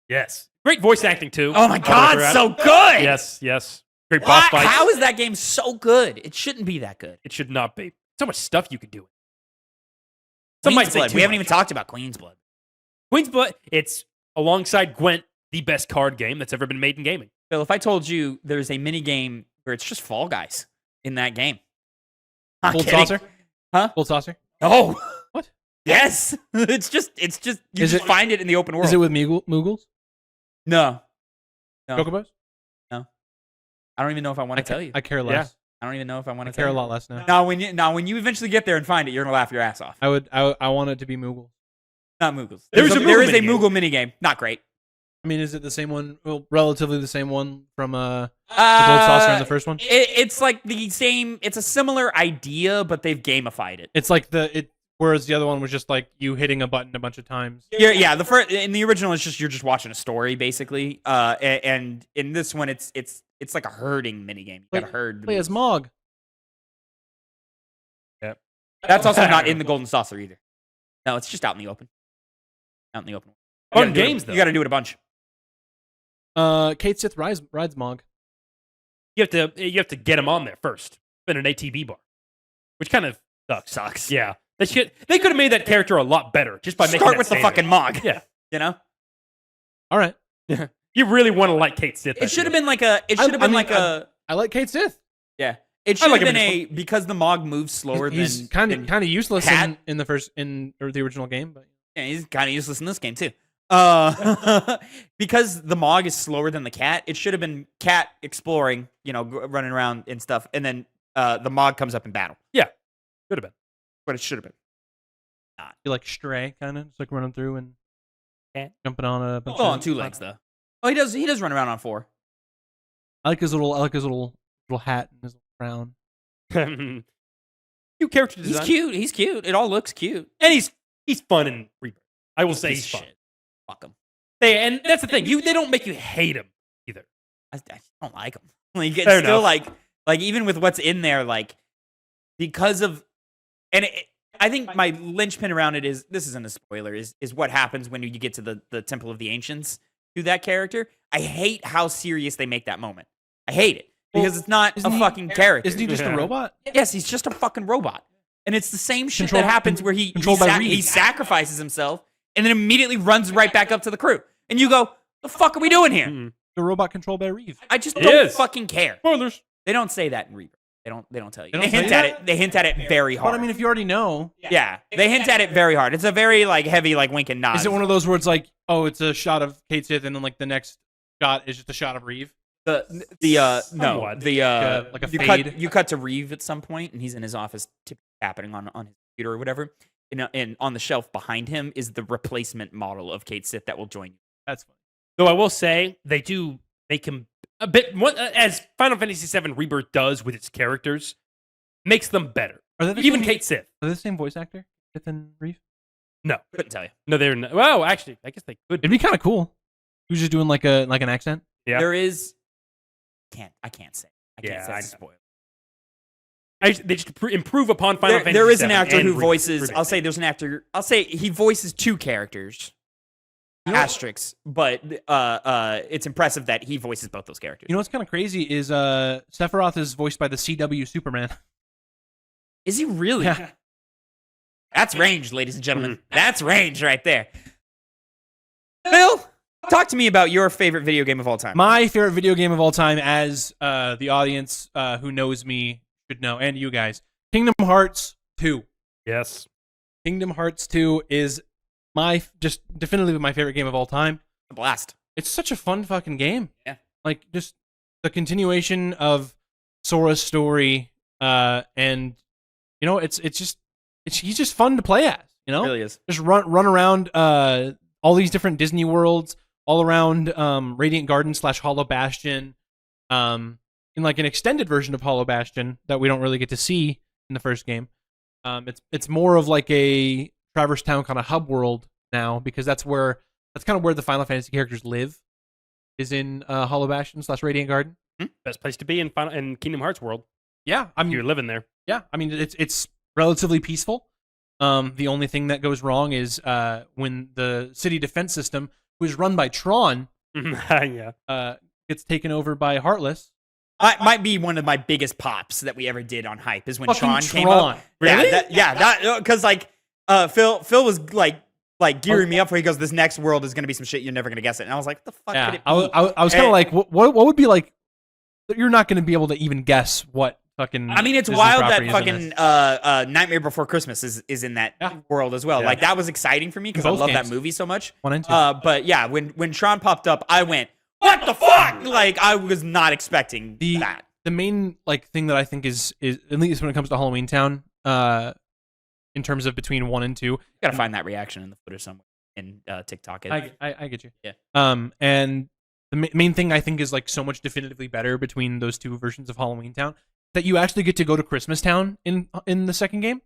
Yes, great voice acting too. Oh my God, so good! Yes. Great boss What? fights. How is that game so good? It shouldn't be that good. It should not be. So much stuff you could do. Some might Queen's say Blood. too We haven't much. even talked about Queen's Blood. Queen's Blood. It's alongside Gwent, the best card game that's ever been made in gaming. Phil, if I told you there's a mini game where it's just Fall Guys in that game, not Gold kidding. saucer? Huh? Gold saucer? Oh, What? yes. It's just you Is just it- find it in the open world. Is it with Moogles? No, No. Chocobos? I don't even know if I want to tell you. I care less. I don't even know if I want I to care tell a you. lot less now. Now when you eventually get there and find it, you're gonna laugh your ass off. I want it to be Moogle. Not Moogles. There is a There is a Moogle Moogle minigame. Not great. I mean, is it the same one? Well, relatively the same one from the gold saucer in the first one. It's like the same. It's a similar idea, but they've gamified it. It's like whereas the other one was just like you hitting a button a bunch of times. Yeah. The first in the original, it's just you're just watching a story basically. And in this one, it's like a herding minigame. You got to herd. the Play as moose. Mog. That's also not in the Golden Saucer either. No, it's just out in the open. Out in the open. You Fun gotta do it- games, though. You got to do it a bunch. Kate Sith rides Mog. You have to get him on there first. Spin an ATB bar, which kind of sucks. Yeah, they could have made that character a lot better just by making Start that with the standard. fucking Mog. Yeah. You know. All right. You really want to like Kate Sith. It should have been like a. It should have been like a. I like Kate Sith. Yeah. It I should like have him been in a because the Mog moves slower He's than kind of useless Cat. in the original game, but Yeah, he's kind of useless in this game too. Because the Mog is slower than the Cat, it should have been Cat exploring, running around and stuff, and then the Mog comes up in battle. Should have been. But it should have been. you like Stray kind of just like running through and Yeah. jumping on a bunch Oh, of on 2 legs though. Oh, he does run around on 4. I like his little hat and his little crown. Cute character He's design. cute. He's cute. It all looks cute. And he's fun in Rebirth. I will say Piece he's of fun. shit. Fuck him. And that's the thing. They don't make you hate him either. I don't like him. Like it's Fair still enough. like even with what's in there, like because of, and I think my linchpin around it is this isn't a spoiler. Is what happens when you get to the Temple of the Ancients to that character. I hate how serious they make that moment. I hate it because it's not a isn't he- fucking character. Isn't he just Yeah. a robot? Yes, he's just a fucking robot. And it's the same shit Controlled- that happens where he controlled by Reed. he sacrifices himself and then immediately runs right back up to the crew. And you go, the fuck are we doing here? Mm. The robot controlled by Reeve. I just He don't is. fucking care. Spoilers. They don't say that in Reaper. They don't tell you. They They, don't say hint that? at it. They hint at it very hard. But I mean, if you already know, yeah, they hint at it very hard. It's a very like heavy like wink and nod. is it one of those where it's like, oh, it's a shot of Kate Sith, and then like the next shot is just a shot of Reeve? no Somewhat. Like a you fade? cut to Reeve at some point and he's in his office tapping on his computer or whatever. And on the shelf behind him is the replacement model of Kate Sith that will join you. That's funny. Though I will say they do make him a bit more, as Final Fantasy VII Rebirth does with its characters, makes them better. Are they the Even same, Kate Sith. Are they the same voice actor, Sith and Reeve? Couldn't tell you. No, they're not. Well, actually, I guess they could. It'd be kind of cool. Who's just doing like an accent? Yeah. There is. I can't say. I can't Yeah, say I it's a know. spoiler. They just improve upon Final Fantasy There is an VII actor and who Rebirth. voices. I'll say there's an actor. I'll say he voices 2 characters. asterisks, but it's impressive that he voices both those characters. You know what's kind of crazy is Sephiroth is voiced by the CW Superman. Is he really? Yeah. That's range, ladies and gentlemen. That's range right there. Phil, talk to me about your favorite video game of all time. My favorite video game of all time, as the audience who knows me should know, and you guys, Kingdom Hearts 2. Yes. Kingdom Hearts 2 is just definitively my favorite game of all time. A blast. It's such a fun fucking game. Yeah. Like, just the continuation of Sora's story, and, you know, he's just fun to play as, you know? It really is. Just run around all these different Disney worlds, all around Radiant Garden / Hollow Bastion, in like an extended version of Hollow Bastion that we don't really get to see in the first game. It's more of like a Traverse Town kind of hub world now, because that's kind of where the Final Fantasy characters live, is in Hollow Bastion / Radiant Garden. Best place to be in Kingdom Hearts world. Yeah, I mean, You're living there. yeah, I mean it's relatively peaceful. The only thing that goes wrong is when the city defense system, who is run by Tron, Yeah. gets taken over by Heartless. Might be one of my biggest pops that we ever did on Hype is when Fucking Tron came up. Really? Yeah, because like Phil was like gearing me up where he goes, this next world is gonna be some shit you're never gonna guess it, and I was like, what the fuck Yeah, could it be? I was kind of like, what would be like? You're not going to be able to even guess what fucking. I mean, it's Disney wild that property is in fucking this. Nightmare Before Christmas is in that Yeah. world as well. Yeah. Like that was exciting for me because I Both love games. that movie so much. 1 and 2. But yeah, when Tron popped up, I went, what the fuck? Like I was not expecting that. The main like thing that I think is at least when it comes to Halloween Town, in terms of between 1 and 2, Gotta find that reaction in the footage somewhere in TikTok. I get you. Yeah. And the main thing I think is like so much definitively better between those two versions of Halloween Town, that you actually get to go to Christmas Town in the second game.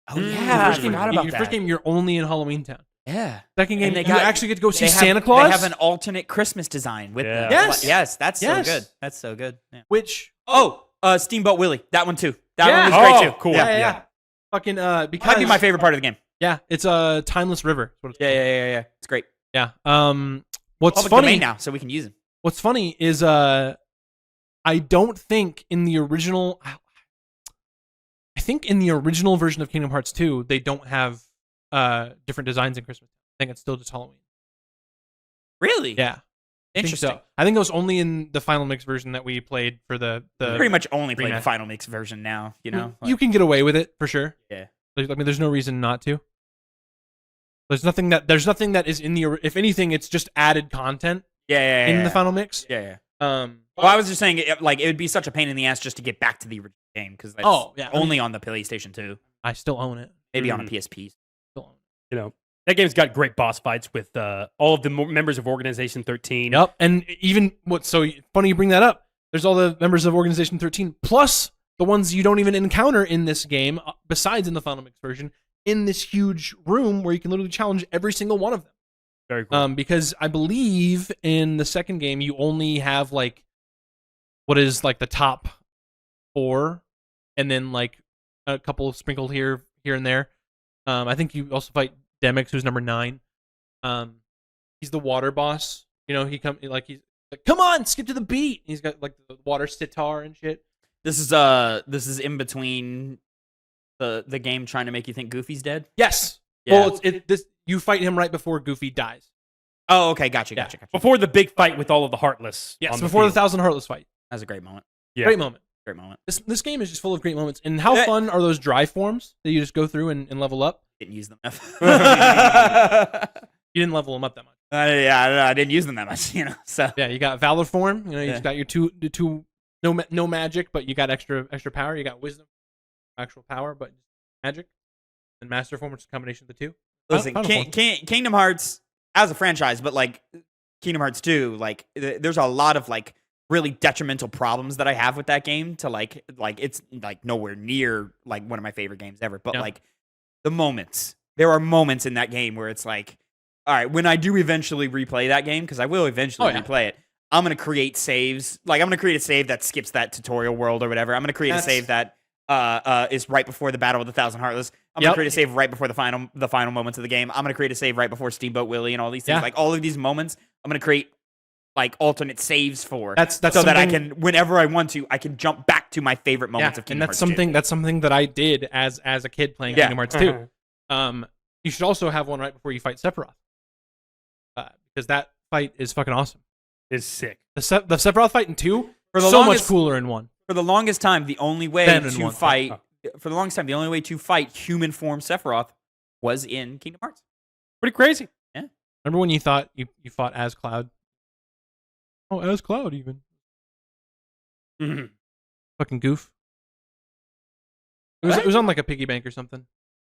Oh yeah, I First game, forgot about your that. first game, you're only in Halloween Town. Yeah. Second game, And they you got- actually get to go see They have- Santa Claus. They have an alternate Christmas design with them. Yes. Yes, that's Yes. so good. That's so good. Yeah. which Steamboat Willie. That one too. That Yeah. one was great too. Cool. yeah. Fucking because Might be my favorite part of the game. Yeah, it's a Timeless River. That's what it's called. Yeah. It's great. Yeah. What's Public funny domain now, so we can use it. What's funny is I don't think in the original version of Kingdom Hearts 2 they don't have different designs in Christmas. I think it's still just Halloween. Really? Yeah. Interesting. I think it was only in the Final Mix version that we played for the Pretty much only play the remaster. Final Mix version now. You know. You can get away with it for sure. Yeah. I mean, there's no reason not to. There's nothing that is in the. If anything, it's just added content Yeah. in the Final Mix. Yeah. Um. Well, I was just saying, it would be such a pain in the ass just to get back to the original game because that's only on the PlayStation 2, I still own it. maybe on a PSP. Still own it. You know, that game's got great boss fights with all of the members of Organization 13. Yep, and even what's so funny you bring that up. There's all the members of Organization 13, plus the ones you don't even encounter in this game, besides in the Final Mix version, in this huge room where you can literally challenge every single one of them. Very cool. Because I believe in the second game you only have like what is like the top 4, and then like a couple sprinkled here and there. I think you also fight Demix, who's number 9. He's the water boss. You know, he's like, come on, skip to the beat. He's got like the water sitar and shit. This is in between the game trying to make you think Goofy's dead. Yes. Yeah. Well, you fight him right before Goofy dies. Oh, okay, gotcha. Before the big fight with all of the Heartless. Yes, on before the field. 1,000 Heartless fight. That's a great moment. Yeah. Great moment. Great moment. This game is just full of great moments. And how fun are those dry forms that you just go through and level up? Didn't use them. You didn't level them up that much. Yeah, I didn't use them that much. You know, so Yeah, you got Valor form. You know, you Yeah. just got your two no magic, but you got extra power. You got wisdom, actual power, but magic. And Master form, which is a combination of the two. listen, Final form. Kingdom Hearts as a franchise, but like Kingdom Hearts 2, like there's a lot of like really detrimental problems that I have with that game. To like it's like nowhere near like one of my favorite games ever. But Yeah. like there are moments in that game where it's like, all right, when I do eventually replay that game, because I will eventually replay it, I'm gonna create saves. Like I'm gonna create a save that skips that tutorial world or whatever. I'm gonna create a save that is right before the Battle of the 1,000 Heartless. I'm gonna create a save right before the final moments of the game. I'm gonna create a save right before Steamboat Willie and all these things. Like all of these moments, I'm gonna create like alternate saves for. That's so that I can, whenever I want to, I can jump back to my favorite moments of Kingdom Hearts 2. That's something that I did as a kid playing Kingdom Hearts 2. You should also have one right before you fight Sephiroth, because that fight is fucking awesome. It's sick. The Sephiroth fight in 2 much cooler in 1. For the longest time, the only way to fight human form Sephiroth was in Kingdom Hearts. Pretty crazy. Yeah. Remember when you thought you fought as Cloud? Oh, as Cloud even. Mm-hmm. Fucking goof. It was on like a piggy bank or something.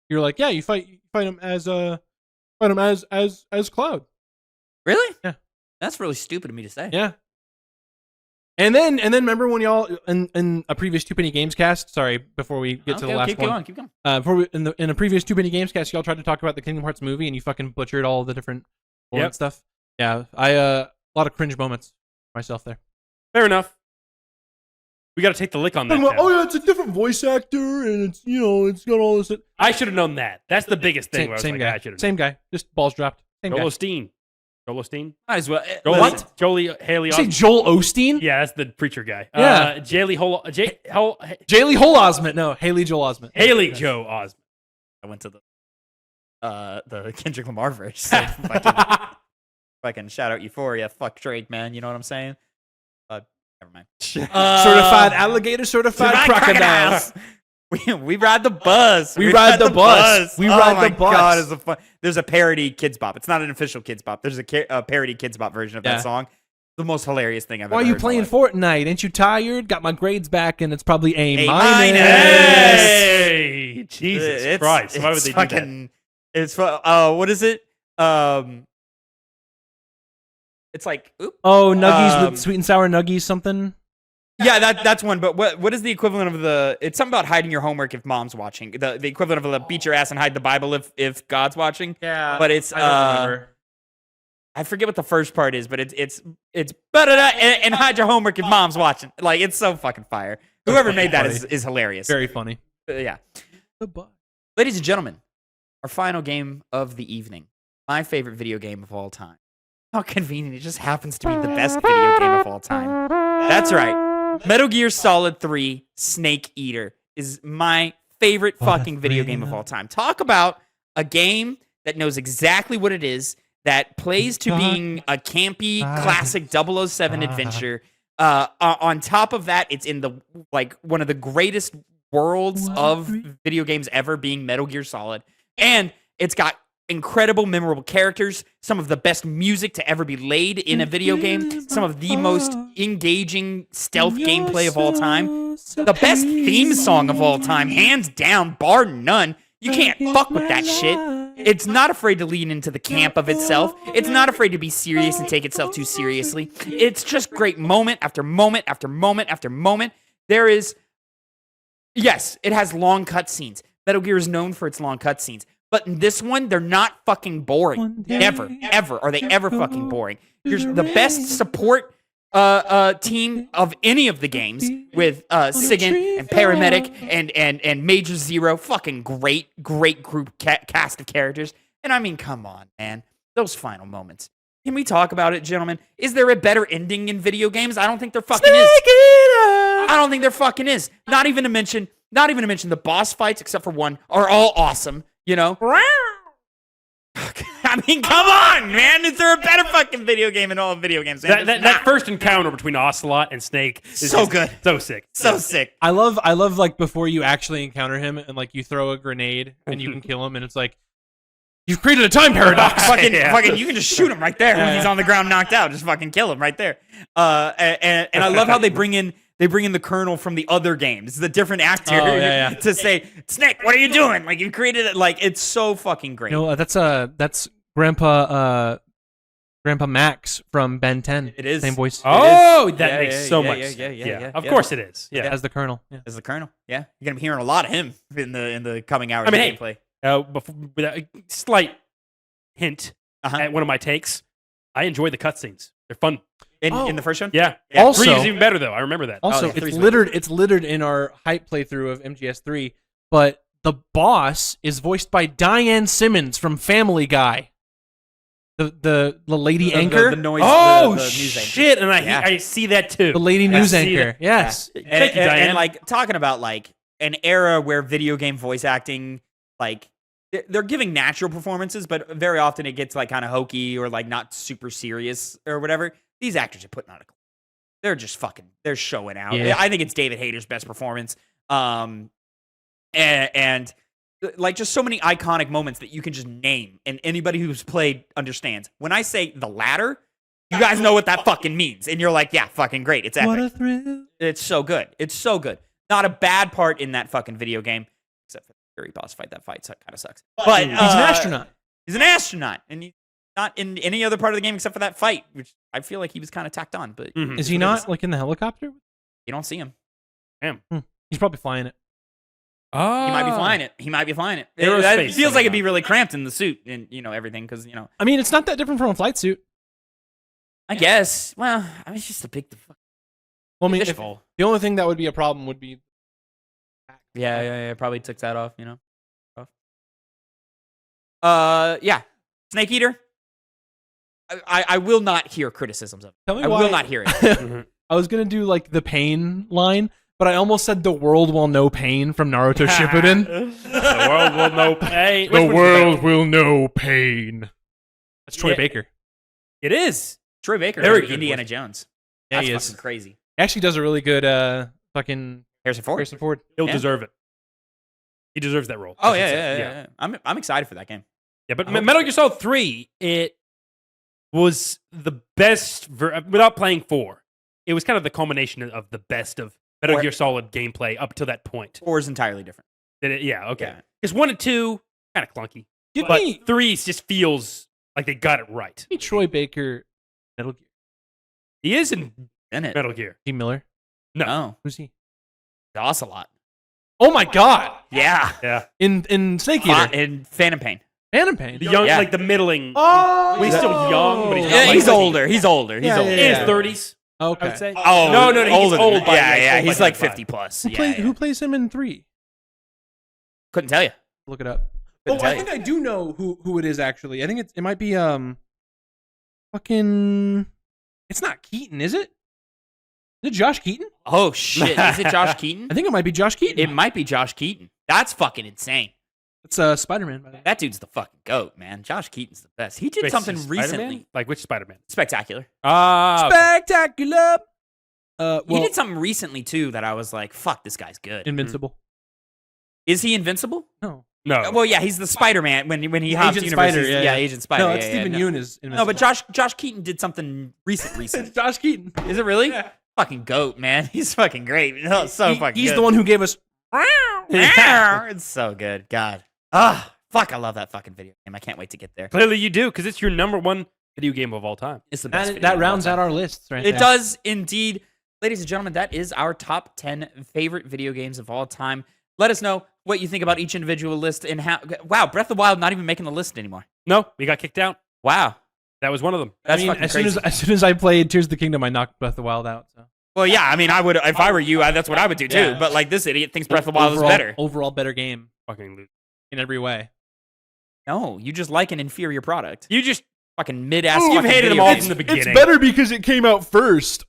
You're like, yeah, you fight him as Cloud. Really? Yeah. That's really stupid of me to say. Yeah. And then remember when y'all in a previous Two Penny Gamescast? Sorry, before we get to the last one. Keep going. In a previous Two Penny Gamescast, y'all tried to talk about the Kingdom Hearts movie, and you fucking butchered all the different stuff. Yeah, a lot of cringe moments myself there. Fair enough. We got to take the lick on that. Oh yeah, it's a different voice actor, and it's it's got all this. I should have known that. That's the biggest thing. Same guy. Same guy. Just balls dropped. Same Joel guy. Osteen. Joel Osteen? Might as well. What? Jolie Haley Osment. You say Joel Osteen? Yeah, that's the preacher guy. Yeah. Jaylee Osment. No, Haley Joel Osment. Haley Joe Osment. I went to the Kendrick Lamar verse. So fucking shout out Euphoria. Fuck Drake, man. You know what I'm saying? Never mind. Certified alligator, certified crocodiles. We ride the bus. We ride the bus. We ride the bus. God, it's there's a parody Kids Bop. It's not an official Kids Bop. There's a parody Kids Bop version of that song. The most hilarious thing I've ever heard. Why are you playing Fortnite? Ain't you tired? Got my grades back, and it's probably A-. Hey, Jesus Christ! Why would they do that? It's what is it? It's like nuggies with sweet and sour nuggies something. Yeah, that's one. But what is the equivalent of the? It's something about hiding your homework if mom's watching. The equivalent of beat your ass and hide the Bible if God's watching. Yeah, but it's I don't remember. I forget what the first part is, but it's and hide your homework if mom's watching. Like it's so fucking fire. Whoever made that is hilarious. Very funny. Yeah. Ladies and gentlemen, our final game of the evening. My favorite video game of all time. How convenient! It just happens to be the best video game of all time. That's right. Metal Gear Solid 3 Snake Eater is my favorite fucking video game of all time. Talk about a game that knows exactly what it is, that plays to being a campy, classic 007 adventure. On top of that, it's in the one of the greatest worlds of video games ever, being Metal Gear Solid. And it's got incredible, memorable characters, some of the best music to ever be laid in a video game, some of the most engaging stealth gameplay of all time, the best theme song of all time, hands down, bar none. You can't fuck with that shit. It's not afraid to lean into the camp of itself. It's not afraid to be serious and take itself too seriously. It's just great moment after moment after moment after moment. Yes, it has long cutscenes. Metal Gear is known for its long cutscenes. But in this one, they're not fucking boring. Never, ever are they ever fucking boring. Here's the best support team of any of the games with Sigint and Paramedic and Major Zero. Fucking great group cast of characters. And I mean, come on, man. Those final moments. Can we talk about it, gentlemen? Is there a better ending in video games? I don't think there fucking is. I don't think there fucking is. Not even to mention the boss fights, except for one, are all awesome. You know? I mean, come on, man. Is there a better fucking video game in all video games? That first encounter between Ocelot and Snake is so good. So sick. So sick. I love like before you actually encounter him and like you throw a grenade and you can kill him and it's like, you've created a time paradox. fucking, you can just shoot him right there when he's on the ground knocked out. Just fucking kill him right there. And I love how they bring in the Colonel from the other games. It's the different actor to say, Snake, what are you doing? Like, you created it. Like, it's so fucking great. That's Grandpa Max from Ben 10. It is. Same voice. Oh, that makes so much sense. Yeah. Of course it is. Yeah. As the Colonel. Yeah. As the Colonel. Yeah. You're going to be hearing a lot of him in the coming hours of gameplay. With a slight hint at one of my takes, I enjoy the cutscenes. They're fun. In the first one? Yeah. Also, 3 is even better, though. I remember that. Also, it's littered in our hype playthrough of MGS3, but the boss is voiced by Diane Simmons from Family Guy. The lady anchor? The noise. Oh, the news anchor. shit. And Yeah. I see that too. The lady I news see anchor. that. Yes. Thank you, Diane. And like talking about like an era where video game voice acting, like they're giving natural performances, but very often it gets like kind of hokey or like not super serious or whatever. These actors are putting on a. They're just fucking. They're showing out. Yeah. I think it's David Hayter's best performance. And like just so many iconic moments that you can just name, and anybody who's played understands. When I say the ladder, you guys know what that fucking means, and you're like, yeah, fucking great. It's epic. What a thrill. It's so good. It's so good. Not a bad part in that fucking video game, except for the Fury boss fight. That fight kind of sucks. But He's an astronaut. He's an astronaut, and he's not in any other part of the game except for that fight, which I feel like he was kind of tacked on. But Mhm. Is he not like in the helicopter? you don't see him. He's probably flying it. Oh. He might be flying it. He might be flying it. Aerospace It feels like it'd be going on. really cramped in the suit and everything because I mean, it's not that different from a flight suit. I guess. Well, I mean, it's just a big Well, I mean, if, fishbowl. the only thing that would be a problem would be. Yeah. Probably took that off. Yeah. Snake Eater. I will not hear criticisms of it. Tell me I why. will not hear it. Mhm. I was gonna do like the pain line, but I almost said the world will know pain from Naruto Shippuden. The world will know pain. The world will know pain. That's Troy Yeah. Baker. It is. Troy Baker. Very Very good Indiana voice. Jones. Yeah, That's he fucking is. crazy. He actually does a really good fucking Harrison Ford. Harrison Ford. He'll Yeah. deserve it. He deserves that role. Oh I should yeah, say. yeah. I'm excited for that game. Yeah, but I hope Metal so. Gear Solid 3, it was the best, without playing 4, it was kind of the culmination of the best of Metal Or- Gear Solid gameplay up to that point. Four is entirely different. Yeah, okay. Yeah. Because 1 and 2, kind of clunky. Give But me 3 just feels like they got it right. Troy Baker. Metal Gear. He is in Isn't it? Metal Gear. T. Miller. No. Who's he? Ocelot. Oh my God! Yeah. Yeah. In Snake Eater. And Phantom Pain. Phantom Pain. The young, Yeah. like the middling. Oh, Well, he's still young, but he's not Yeah, like- he's older. He's older. He's Yeah, older. In yeah, his yeah. 30s, I Okay. would say. Oh No, he's older than old that. by, Yeah, like, yeah. old He's by like 35. 50 plus. Who, Yeah. who plays him in 3? Couldn't tell you. Look it up. Couldn't Oh, tell I think I do know who it is actually. I think it might be fucking. It's not Keaton, is it? Is it Josh Keaton? Oh shit! Is it Josh Keaton? I think it might be Josh Keaton. It might be Josh Keaton. That's fucking insane. It's Spider-Man. By the way. That dude's the fucking goat, man. Josh Keaton's the best. He did Wait, something Spider-Man? recently Like which Spider-Man? spectacular. Ah, Spectacular. Well, He did something recently too that I was like, "Fuck, this guy's good." Invincible. Is he invincible? No. no. Well, yeah, he's the Spider-Man when he hops Agent universe. Spider, he's- yeah. Agent Spider. No, it's yeah, Stephen no. Yeun is Invincible. No, but Josh Keaton did something recent. It's Josh Keaton. Is it really? Yeah. Fucking goat, man. He's fucking great. No, so fucking. He's good. the one who gave us. It's so good. God. Ah, fuck. I love that fucking video game. I can't wait to get there. Clearly you do, because it's your number one video game of all time. It's the best. That, video that game of all rounds time. out our lists, right? It there. does indeed. Ladies and gentlemen, that is our top 10 favorite video games of all time. Let us know what you think about each individual list and how. Wow, Breath of the Wild not even making the list anymore. No, we got kicked out. Wow. That was one of them. That's I mean, fucking as crazy. soon as I played Tears of the Kingdom, I knocked Breath of the Wild out. So. Well, yeah, I mean, I would if I were you. That's what I would do too. Yeah. But like this idiot thinks Breath of the Wild overall, is better. Overall, better game Fucking loser. in every way. No, you just like an inferior product. You just Fucking mid-ass. You've fucking hated them video all game. from the beginning. because it came out first.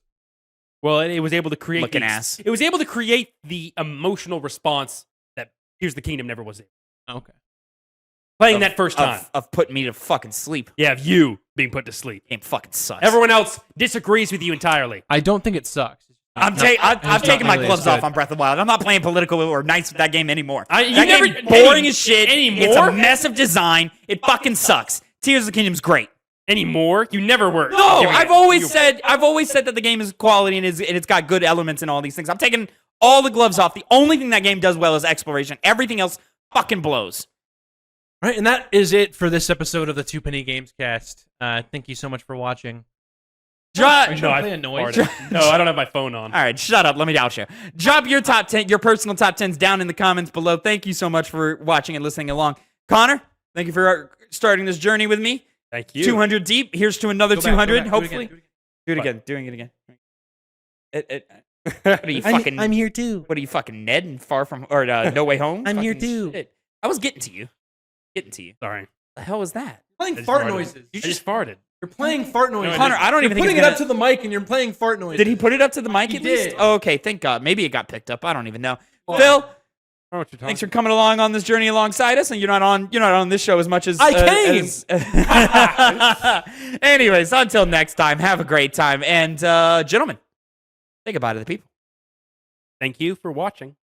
Well, it was able to create Looking the- ass. It was able to create the emotional response that Tears of the Kingdom never was able. Okay. Playing Of- that first time. of putting me to fucking sleep. Yeah, of you being put to sleep. Game fucking sucks. Everyone else disagrees with you entirely. I don't think it sucks. I'm It's taking not my nearly gloves as off good. on Breath of the Wild. I'm not playing political or nice with that game anymore. You That never- game boring any- as shit. anymore? It's a mess of design. It fucking sucks. Tears of the Kingdom's great. Anymore? You never were. No, giving I've it- always you- said that the game is quality and it's got good elements and all these things. I'm taking all the gloves off. The only thing that game does well is exploration. Everything else fucking blows. Right, and that is it for this episode of the Two Penny Gamescast. Thank you so much for watching. Are you No, trying I to play a noise? farted. No, I don't have my phone on. All right, shut up. Let me out you. Drop your top 10, your personal top 10s down in the comments below. Thank you so much for watching and listening along. Connor, thank you for starting this journey with me. Thank you. 200 deep. Here's to another Go back, 200, go back, hopefully. do it again. Do it again. Doing it again. What are you fucking? I'm here too. What are you fucking Ned and Far From or No Way Home? I'm here Fucking too. shit. I was getting to you. Sorry. The hell was that? Playing just fart farted. noises. I just farted. You're playing fart noises. Connor, I don't You're even think putting it's it gonna... up to the mic and you're playing fart noises. Did he put it up to the mic He at least? did. Oh, okay, thank God. Maybe it got picked up. I don't even know. Well, Phil, I don't know what you're thanks for talking coming along on this journey alongside us, and you're not on this show as much as I came. Anyways, until next time, have a great time, and gentlemen, say goodbye to the people. Thank you for watching.